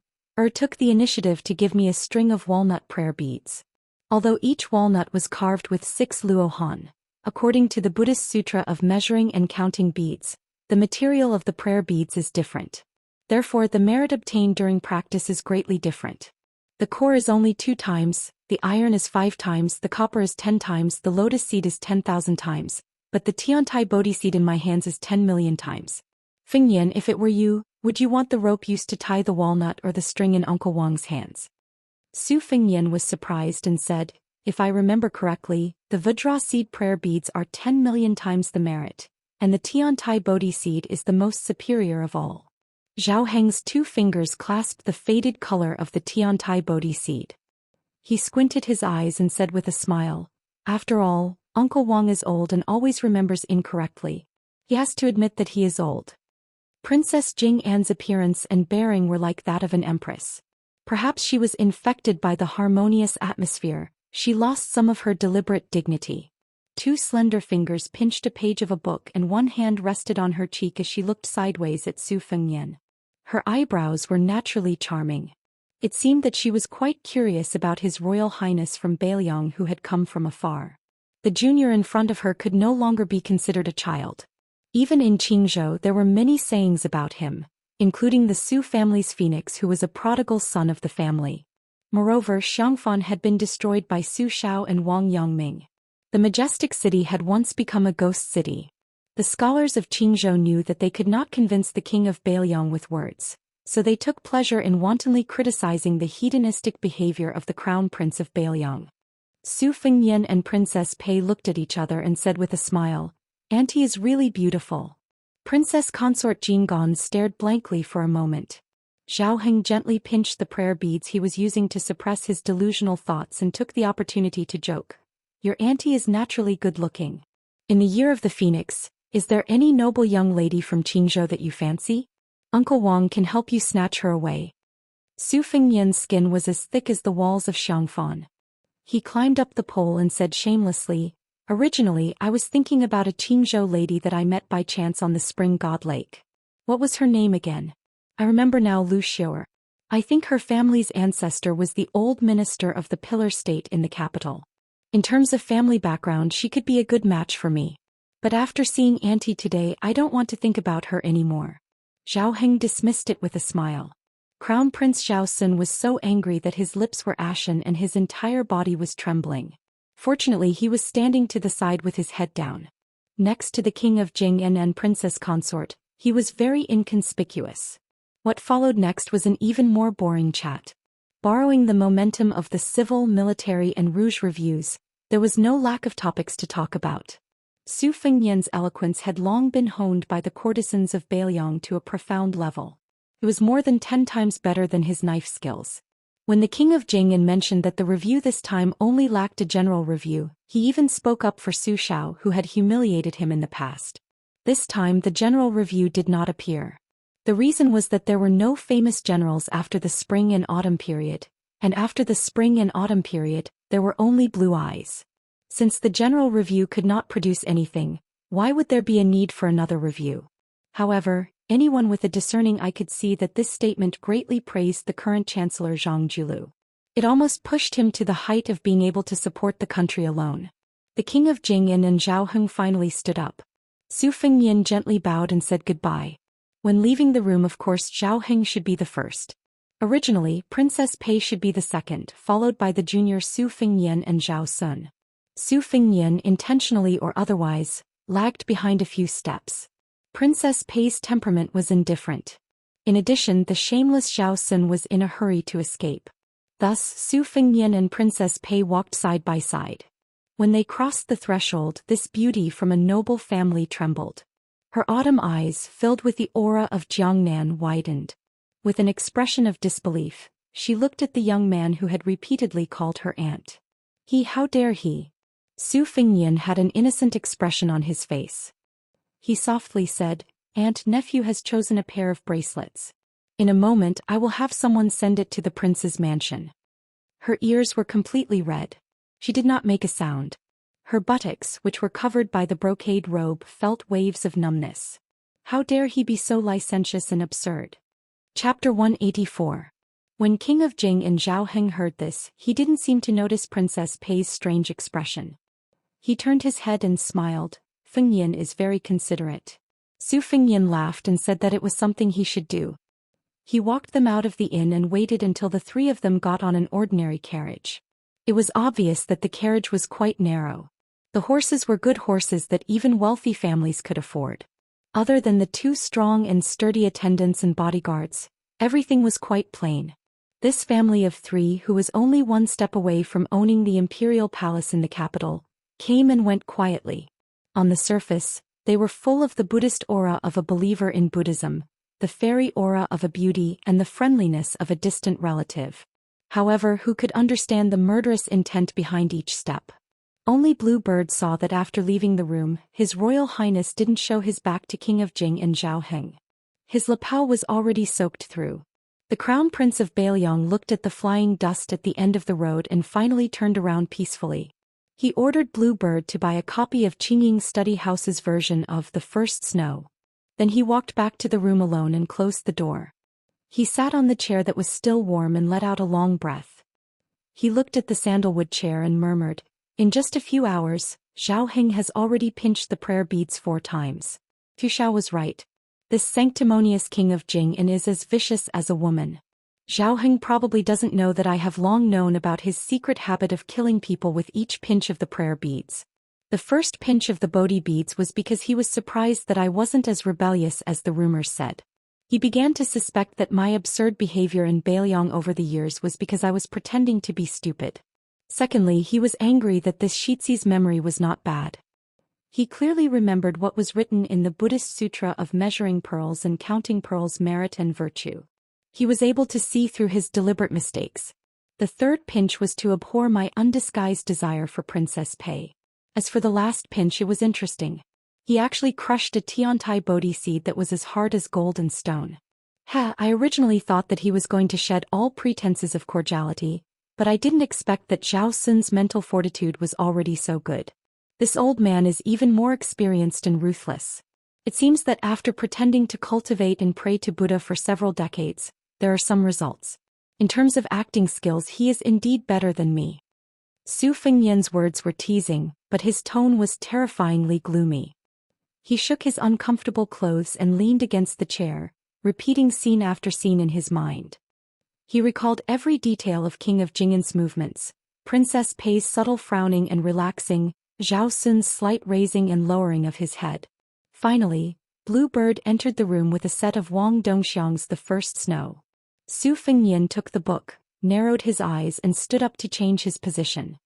took the initiative to give me a string of walnut prayer beads. Although each walnut was carved with 6 luohan, according to the Buddhist Sutra of measuring and counting beads, the material of the prayer beads is different. Therefore, the merit obtained during practice is greatly different. The core is only 2 times, the iron is 5 times, the copper is 10 times, the lotus seed is 10,000 times. But the Tiantai Bodhi seed in my hands is 10 million times. Fengyan, if it were you, would you want the rope used to tie the walnut or the string in Uncle Wang's hands?" Su Fengyan was surprised and said, "If I remember correctly, the Vajra seed prayer beads are 10 million times the merit, and the Tiantai Bodhi seed is the most superior of all." Zhao Heng's 2 fingers clasped the faded color of the Tiantai Bodhi seed. He squinted his eyes and said with a smile, "After all, Uncle Wang is old and always remembers incorrectly. He has to admit that he is old." Princess Jing An's appearance and bearing were like that of an empress. Perhaps she was infected by the harmonious atmosphere. She lost some of her deliberate dignity. Two slender fingers pinched a page of a book and one hand rested on her cheek as she looked sideways at Su Fengnian. Her eyebrows were naturally charming. It seemed that she was quite curious about His Royal Highness from Beiliang who had come from afar. The junior in front of her could no longer be considered a child. Even in Qingzhou there were many sayings about him, including the Su family's phoenix who was a prodigal son of the family. Moreover, Xiangfan had been destroyed by Su Xiao and Wang Yongming. The majestic city had once become a ghost city. The scholars of Qingzhou knew that they could not convince the king of Beiliang with words, so they took pleasure in wantonly criticizing the hedonistic behavior of the crown prince of Beiliang. Su Fengnian and Princess Pei looked at each other and said with a smile, "Auntie is really beautiful." Princess consort Jinggan stared blankly for a moment. Zhao Heng gently pinched the prayer beads he was using to suppress his delusional thoughts and took the opportunity to joke. "Your auntie is naturally good-looking. In the year of the phoenix, is there any noble young lady from Qingzhou that you fancy? Uncle Wang can help you snatch her away." Su Fengnian's skin was as thick as the walls of Xiangfan. He climbed up the pole and said shamelessly, "Originally I was thinking about a Qingzhou lady that I met by chance on the Spring God Lake. What was her name again? I remember now, Lu Xiuer. I think her family's ancestor was the old minister of the Pillar State in the capital. In terms of family background she could be a good match for me. But after seeing Auntie today I don't want to think about her anymore." Zhao Heng dismissed it with a smile. Crown Prince Zhao Sun was so angry that his lips were ashen and his entire body was trembling. Fortunately he was standing to the side with his head down. Next to the king of Jing'an and princess consort, he was very inconspicuous. What followed next was an even more boring chat. Borrowing the momentum of the civil, military and rouge reviews, there was no lack of topics to talk about. Su Fengnian's eloquence had long been honed by the courtesans of Beiliang to a profound level. It was more than 10 times better than his knife skills. When the king of Jing'an mentioned that the review this time only lacked a general review, he even spoke up for Su Xiao who had humiliated him in the past. This time the general review did not appear. The reason was that there were no famous generals after the spring and autumn period, and after the spring and autumn period, there were only blue eyes. Since the general review could not produce anything, why would there be a need for another review? However, anyone with a discerning eye could see that this statement greatly praised the current Chancellor Zhang Julu. It almost pushed him to the height of being able to support the country alone. The king of Jing'an and Zhao Heng finally stood up. Su Fengnian gently bowed and said goodbye. When leaving the room, of course, Zhao Heng should be the first. Originally, Princess Pei should be the second, followed by the junior Su Fengnian and Zhao Sun. Su Fengnian, intentionally or otherwise, lagged behind a few steps. Princess Pei's temperament was indifferent. In addition, the shameless Zhao Sun was in a hurry to escape. Thus, Su Fengnian and Princess Pei walked side by side. When they crossed the threshold, this beauty from a noble family trembled. Her autumn eyes, filled with the aura of Jiangnan, widened. With an expression of disbelief, she looked at the young man who had repeatedly called her aunt. How dare he? Su Fengnian had an innocent expression on his face. He softly said, "Aunt, nephew has chosen a pair of bracelets. In a moment I will have someone send it to the prince's mansion." Her ears were completely red. She did not make a sound. Her buttocks, which were covered by the brocade robe, felt waves of numbness. How dare he be so licentious and absurd? Chapter 184. When King of Jing and Zhao Heng heard this, he didn't seem to notice Princess Pei's strange expression. He turned his head and smiled. Fengnian is very considerate. Su Fengnian laughed and said that it was something he should do. He walked them out of the inn and waited until the three of them got on an ordinary carriage. It was obvious that the carriage was quite narrow. The horses were good horses that even wealthy families could afford. Other than the two strong and sturdy attendants and bodyguards, everything was quite plain. This family of three, who was only one step away from owning the imperial palace in the capital, came and went quietly. On the surface, they were full of the Buddhist aura of a believer in Buddhism, the fairy aura of a beauty and the friendliness of a distant relative. However, who could understand the murderous intent behind each step? Only Bluebird saw that after leaving the room, His Royal Highness didn't show his back to King of Jing and Zhao Heng. His lapel was already soaked through. The Crown Prince of Bailiang looked at the flying dust at the end of the road and finally turned around peacefully. He ordered Bluebird to buy a copy of Qingying Study House's version of The First Snow. Then he walked back to the room alone and closed the door. He sat on the chair that was still warm and let out a long breath. He looked at the sandalwood chair and murmured, "In just a few hours, Zhao Heng has already pinched the prayer beads 4 times. Fu Xiao was right. This sanctimonious king of Jing is as vicious as a woman. Zhao Heng probably doesn't know that I have long known about his secret habit of killing people with each pinch of the prayer beads. The first pinch of the Bodhi beads was because he was surprised that I wasn't as rebellious as the rumors said. He began to suspect that my absurd behavior in Bailiang over the years was because I was pretending to be stupid. Secondly, he was angry that this Shixi's memory was not bad. He clearly remembered what was written in the Buddhist Sutra of measuring pearls and counting pearls' merit and virtue. He was able to see through his deliberate mistakes. The third pinch was to abhor my undisguised desire for Princess Pei. As for the last pinch, it was interesting. He actually crushed a Tiantai Bodhi seed that was as hard as gold and stone. I originally thought that he was going to shed all pretenses of cordiality, but I didn't expect that Zhao Sun's mental fortitude was already so good. This old man is even more experienced and ruthless. It seems that after pretending to cultivate and pray to Buddha for several decades, there are some results. In terms of acting skills, he is indeed better than me." Su Fengyan's words were teasing, but his tone was terrifyingly gloomy. He shook his uncomfortable clothes and leaned against the chair, repeating scene after scene in his mind. He recalled every detail of King of Jing'an's movements, Princess Pei's subtle frowning and relaxing, Zhao Sun's slight raising and lowering of his head. Finally, Bluebird entered the room with a set of Wang Dongxiang's The First Snow. Su Fengyan took the book, narrowed his eyes and stood up to change his position.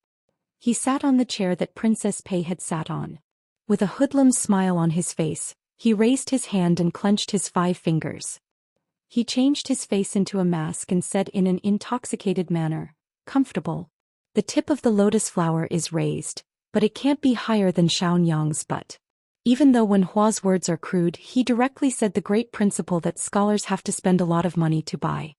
He sat on the chair that Princess Pei had sat on. With a hoodlum smile on his face, he raised his hand and clenched his 5 fingers. He changed his face into a mask and said in an intoxicated manner, "Comfortable. The tip of the lotus flower is raised, but it can't be higher than Xianxia's butt." Even though Wen Hua's words are crude, he directly said the great principle that scholars have to spend a lot of money to buy.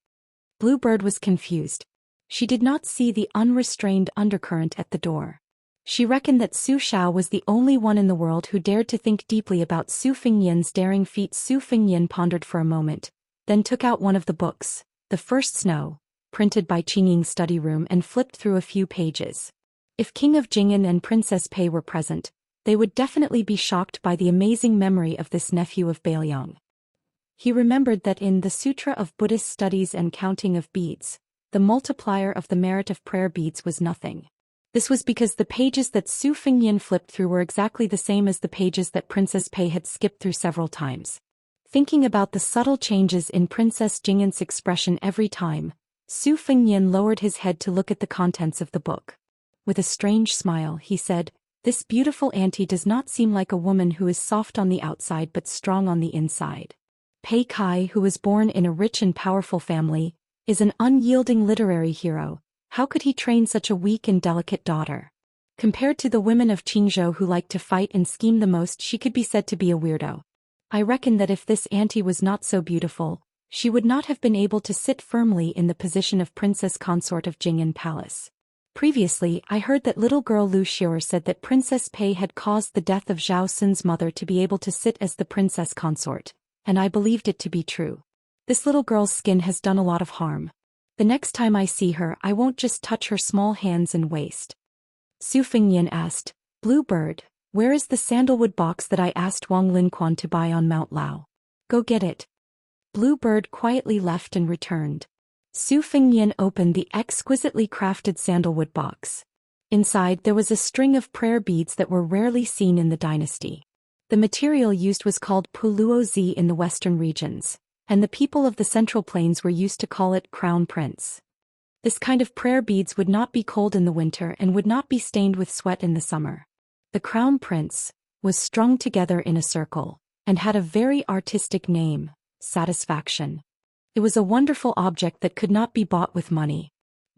Bluebird was confused. She did not see the unrestrained undercurrent at the door. She reckoned that Su Xiao was the only one in the world who dared to think deeply about Su Fengyan's daring feat. Su Fengyan pondered for a moment, then took out one of the books, The First Snow, printed by Qingying Study Room, and flipped through a few pages. If King of Jing'an and Princess Pei were present, they would definitely be shocked by the amazing memory of this nephew of Bailiang. He remembered that in the Sutra of Buddhist Studies and Counting of Beads, the multiplier of the merit of prayer beads was nothing. This was because the pages that Su Fengyan flipped through were exactly the same as the pages that Princess Pei had skipped through several times. Thinking about the subtle changes in Princess Jing'an's expression every time, Su Fengyan lowered his head to look at the contents of the book. With a strange smile, he said, "This beautiful auntie does not seem like a woman who is soft on the outside but strong on the inside. Pei Kai, who was born in a rich and powerful family, is an unyielding literary hero. How could he train such a weak and delicate daughter? Compared to the women of Qingzhou who like to fight and scheme the most, she could be said to be a weirdo. I reckon that if this auntie was not so beautiful, she would not have been able to sit firmly in the position of princess consort of Jing'an Palace. Previously, I heard that little girl Lu Xior said that Princess Pei had caused the death of Zhao Sun's mother to be able to sit as the princess consort, and I believed it to be true. This little girl's skin has done a lot of harm. The next time I see her, I won't just touch her small hands and waist." Su Fengyan asked, "Bluebird, where is the sandalwood box that I asked Wang Linquan to buy on Mount Lao? Go get it." Bluebird quietly left and returned. Su Fengyan opened the exquisitely crafted sandalwood box. Inside there was a string of prayer beads that were rarely seen in the dynasty. The material used was called Puluo Zi in the western regions, and the people of the Central Plains were used to call it Crown Prince. This kind of prayer beads would not be cold in the winter and would not be stained with sweat in the summer. The Crown Prince was strung together in a circle, and had a very artistic name, Satisfaction. It was a wonderful object that could not be bought with money.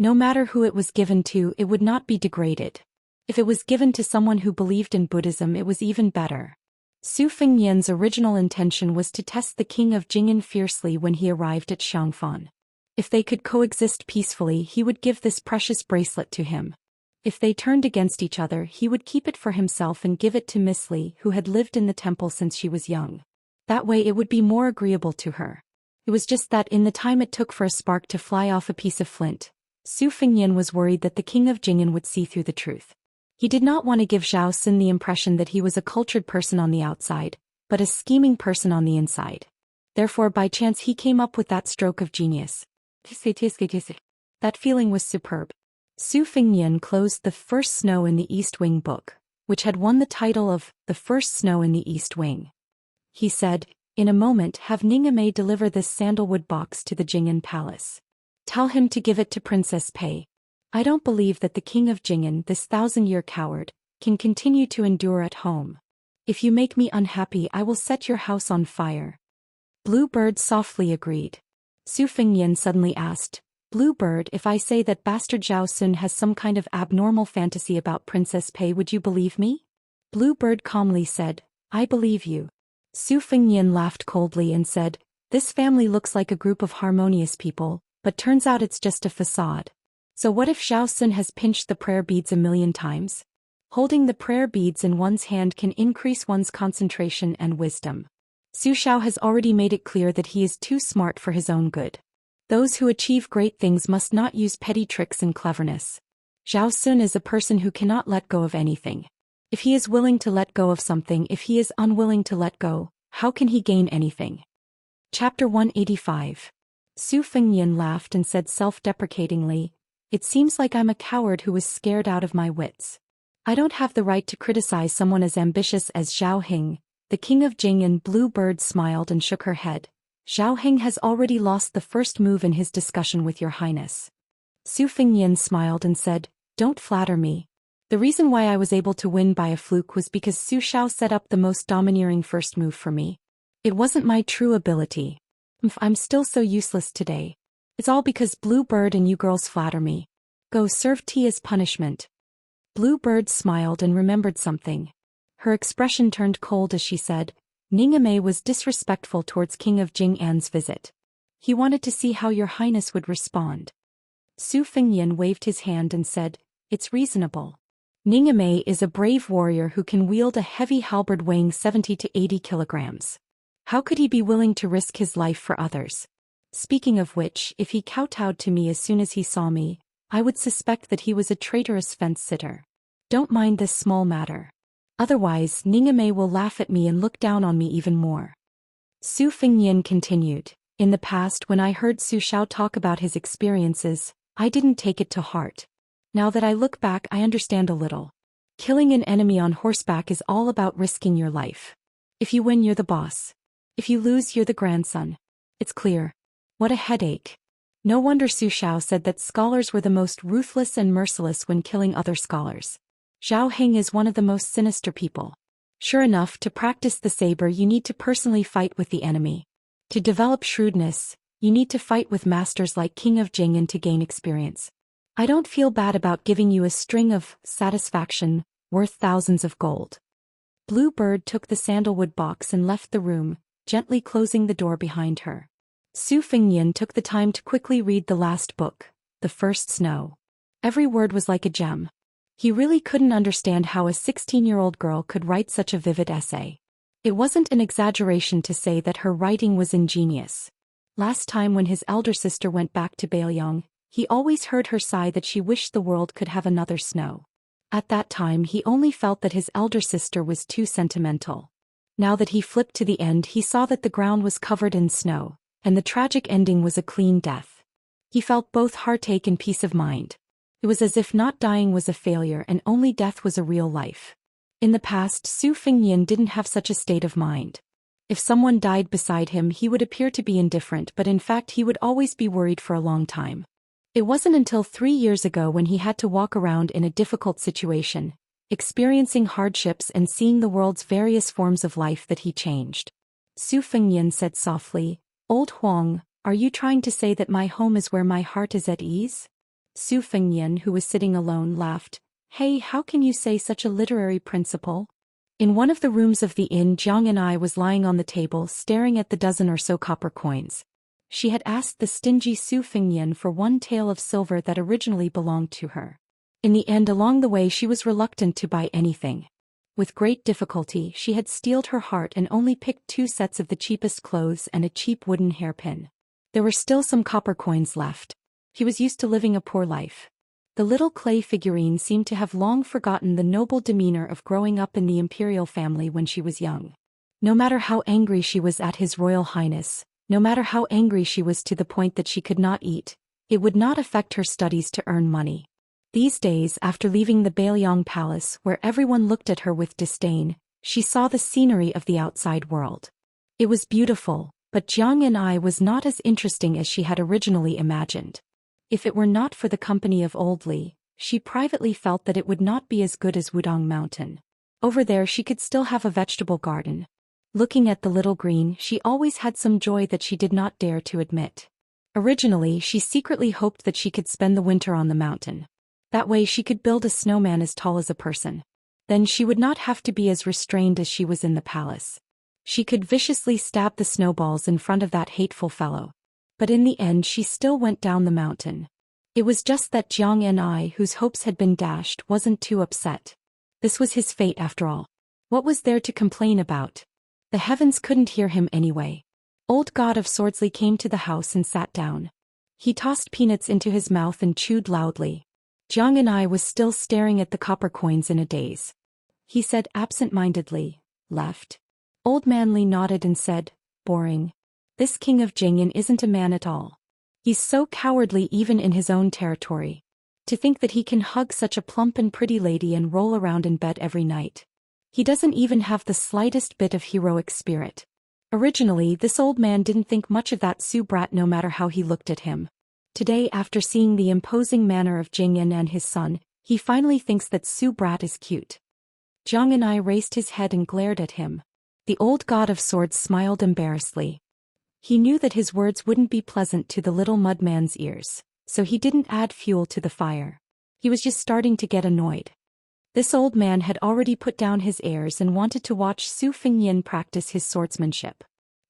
No matter who it was given to, it would not be degraded. If it was given to someone who believed in Buddhism, it was even better. Su Fengnian's original intention was to test the king of Jing'an fiercely when he arrived at Xiangfan. If they could coexist peacefully, he would give this precious bracelet to him. If they turned against each other, he would keep it for himself and give it to Miss Li, who had lived in the temple since she was young. That way it would be more agreeable to her. It was just that in the time it took for a spark to fly off a piece of flint, Su Fengnian was worried that the king of Jing'an would see through the truth. He did not want to give Zhou Xian the impression that he was a cultured person on the outside, but a scheming person on the inside. Therefore, by chance he came up with that stroke of genius. That feeling was superb. Su Fengnian closed The First Snow in the East Wing book, which had won the title of The First Snow in the East Wing. He said, "In a moment have Ningame deliver this sandalwood box to the Jing'an palace. Tell him to give it to Princess Pei. I don't believe that the king of Jing'an, this 1,000-year coward, can continue to endure at home. If you make me unhappy, I will set your house on fire." Bluebird softly agreed. Su Fengnian suddenly asked, "Bluebird, if I say that bastard Zhou Xian has some kind of abnormal fantasy about Princess Pei, would you believe me?" Bluebird calmly said, "I believe you." Su Fengnian laughed coldly and said, "This family looks like a group of harmonious people, but turns out it's just a facade. So what if Zhou Xian has pinched the prayer beads 1,000,000 times? Holding the prayer beads in one's hand can increase one's concentration and wisdom. Su Xiao has already made it clear that he is too smart for his own good. Those who achieve great things must not use petty tricks and cleverness. Zhou Xian is a person who cannot let go of anything. If he is willing to let go of something, if he is unwilling to let go, how can he gain anything?" Chapter 185. Su Fengnian laughed and said self-deprecatingly, "It seems like I'm a coward who was scared out of my wits. I don't have the right to criticize someone as ambitious as Zhao Heng." The king of Jing'an. Bluebird smiled and shook her head. "Zhao Heng has already lost the first move in his discussion with your highness." Su Fengnian smiled and said, "Don't flatter me. The reason why I was able to win by a fluke was because Su Xiao set up the most domineering first move for me. It wasn't my true ability. I'm still so useless today. It's all because Bluebird and you girls flatter me. Go serve tea as punishment." Bluebird smiled and remembered something. Her expression turned cold as she said, "Ningame was disrespectful towards King of Jing'an's visit. He wanted to see how your highness would respond." Su Fengnian waved his hand and said, "It's reasonable. Ningame is a brave warrior who can wield a heavy halberd weighing 70 to 80 kilograms. How could he be willing to risk his life for others? Speaking of which, if he kowtowed to me as soon as he saw me, I would suspect that he was a traitorous fence-sitter. Don't mind this small matter. Otherwise, Ningame will laugh at me and look down on me even more." Su Fengnian continued, "In the past, when I heard Su Xiao talk about his experiences, I didn't take it to heart. Now that I look back, I understand a little. Killing an enemy on horseback is all about risking your life. If you win, you're the boss. If you lose, you're the grandson. It's clear. What a headache." No wonder Su Xiao said that scholars were the most ruthless and merciless when killing other scholars. Zhao Heng is one of the most sinister people. Sure enough, to practice the saber you need to personally fight with the enemy. To develop shrewdness, you need to fight with masters like King of Jing'an to gain experience. I don't feel bad about giving you a string of satisfaction worth thousands of gold." Bluebird took the sandalwood box and left the room, gently closing the door behind her. Su Fengnian took the time to quickly read the last book, The First Snow. Every word was like a gem. He really couldn't understand how a 16-year-old girl could write such a vivid essay. It wasn't an exaggeration to say that her writing was ingenious. Last time when his elder sister went back to Beiyang, he always heard her sigh that she wished the world could have another snow. At that time he only felt that his elder sister was too sentimental. Now that he flipped to the end, he saw that the ground was covered in snow, and the tragic ending was a clean death. He felt both heartache and peace of mind. It was as if not dying was a failure and only death was a real life. In the past, Su Fengnian didn't have such a state of mind. If someone died beside him, he would appear to be indifferent, but in fact he would always be worried for a long time. It wasn't until 3 years ago when he had to walk around in a difficult situation, experiencing hardships and seeing the world's various forms of life, that he changed. Su Fengnian said softly, "Old Huang, are you trying to say that my home is where my heart is at ease?" Su Fengyan, who was sitting alone, laughed. Hey, how can you say such a literary principle? In one of the rooms of the inn, Jiang and I was lying on the table staring at the dozen or so copper coins. She had asked the stingy Su Fengyan for one tael of silver that originally belonged to her. In the end, along the way, she was reluctant to buy anything. With great difficulty, she had steeled her heart and only picked 2 sets of the cheapest clothes and a cheap wooden hairpin. There were still some copper coins left. He was used to living a poor life. The little clay figurine seemed to have long forgotten the noble demeanor of growing up in the imperial family when she was young. No matter how angry she was at His Royal Highness, no matter how angry she was to the point that she could not eat, it would not affect her studies to earn money. These days, after leaving the Bailiang Palace where everyone looked at her with disdain, she saw the scenery of the outside world. It was beautiful, but Jiang and I was not as interesting as she had originally imagined. If it were not for the company of Old Li, she privately felt that it would not be as good as Wudong Mountain. Over there she could still have a vegetable garden. Looking at the little green, she always had some joy that she did not dare to admit. Originally, she secretly hoped that she could spend the winter on the mountain. That way she could build a snowman as tall as a person. Then she would not have to be as restrained as she was in the palace. She could viciously stab the snowballs in front of that hateful fellow. But in the end she still went down the mountain. It was just that Jiang and I, whose hopes had been dashed, wasn't too upset. This was his fate after all. What was there to complain about? The heavens couldn't hear him anyway. Old God of Swordsley came to the house and sat down. He tossed peanuts into his mouth and chewed loudly. Jiang and I was still staring at the copper coins in a daze. He said absent-mindedly, "Left?" Old Man Li nodded and said, "Boring. This king of Jingyan isn't a man at all. He's so cowardly even in his own territory. To think that he can hug such a plump and pretty lady and roll around in bed every night. He doesn't even have the slightest bit of heroic spirit." Originally, this old man didn't think much of that Su brat no matter how he looked at him. Today, after seeing the imposing manner of Jingyan and his son, he finally thinks that Su brat is cute. Jiang and I raised his head and glared at him. The old God of Swords smiled embarrassedly. He knew that his words wouldn't be pleasant to the little mudman's ears, so he didn't add fuel to the fire. He was just starting to get annoyed. This old man had already put down his airs and wanted to watch Su Fengyan practice his swordsmanship.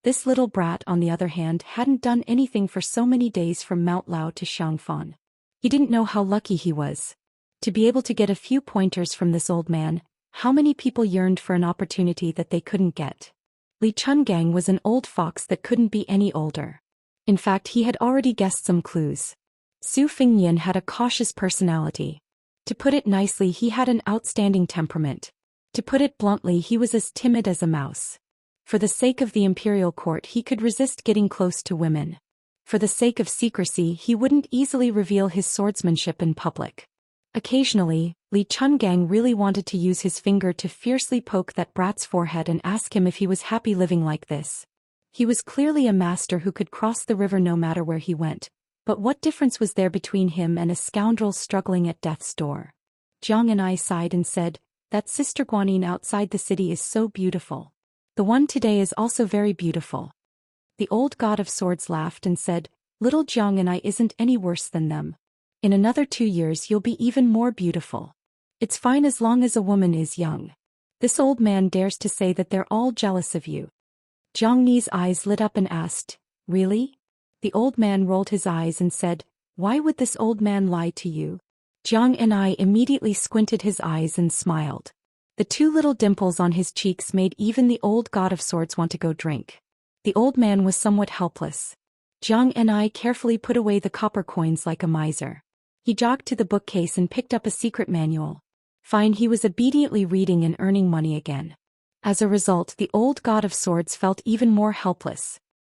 This little brat, on the other hand, hadn't done anything for so many days from Mount Lao to Xiangfan. He didn't know how lucky he was. To be able to get a few pointers from this old man, how many people yearned for an opportunity that they couldn't get? Li Chungang was an old fox that couldn't be any older. In fact, he had already guessed some clues. Su Fengyan had a cautious personality. To put it nicely, he had an outstanding temperament. To put it bluntly, he was as timid as a mouse. For the sake of the imperial court, he could resist getting close to women. For the sake of secrecy, he wouldn't easily reveal his swordsmanship in public. Occasionally, Li Chungang really wanted to use his finger to fiercely poke that brat's forehead and ask him if he was happy living like this. He was clearly a master who could cross the river no matter where he went, but what difference was there between him and a scoundrel struggling at death's door? Jiang and I sighed and said, "That Sister Guanyin outside the city is so beautiful. The one today is also very beautiful." The old God of Swords laughed and said, "Little Jiang and I isn't any worse than them. In another 2 years you'll be even more beautiful. It's fine as long as a woman is young. This old man dares to say that they're all jealous of you." Jiang Ni's eyes lit up and asked, "Really?" The old man rolled his eyes and said, "Why would this old man lie to you?" Jiang and I immediately squinted his eyes and smiled. The 2 little dimples on his cheeks made even the old God of Swords want to go drink. The old man was somewhat helpless. Jiang and I carefully put away the copper coins like a miser. He jogged to the bookcase and picked up a secret manual. Fine, he was obediently reading and earning money again. As a result, the old God of Swords felt even more helpless.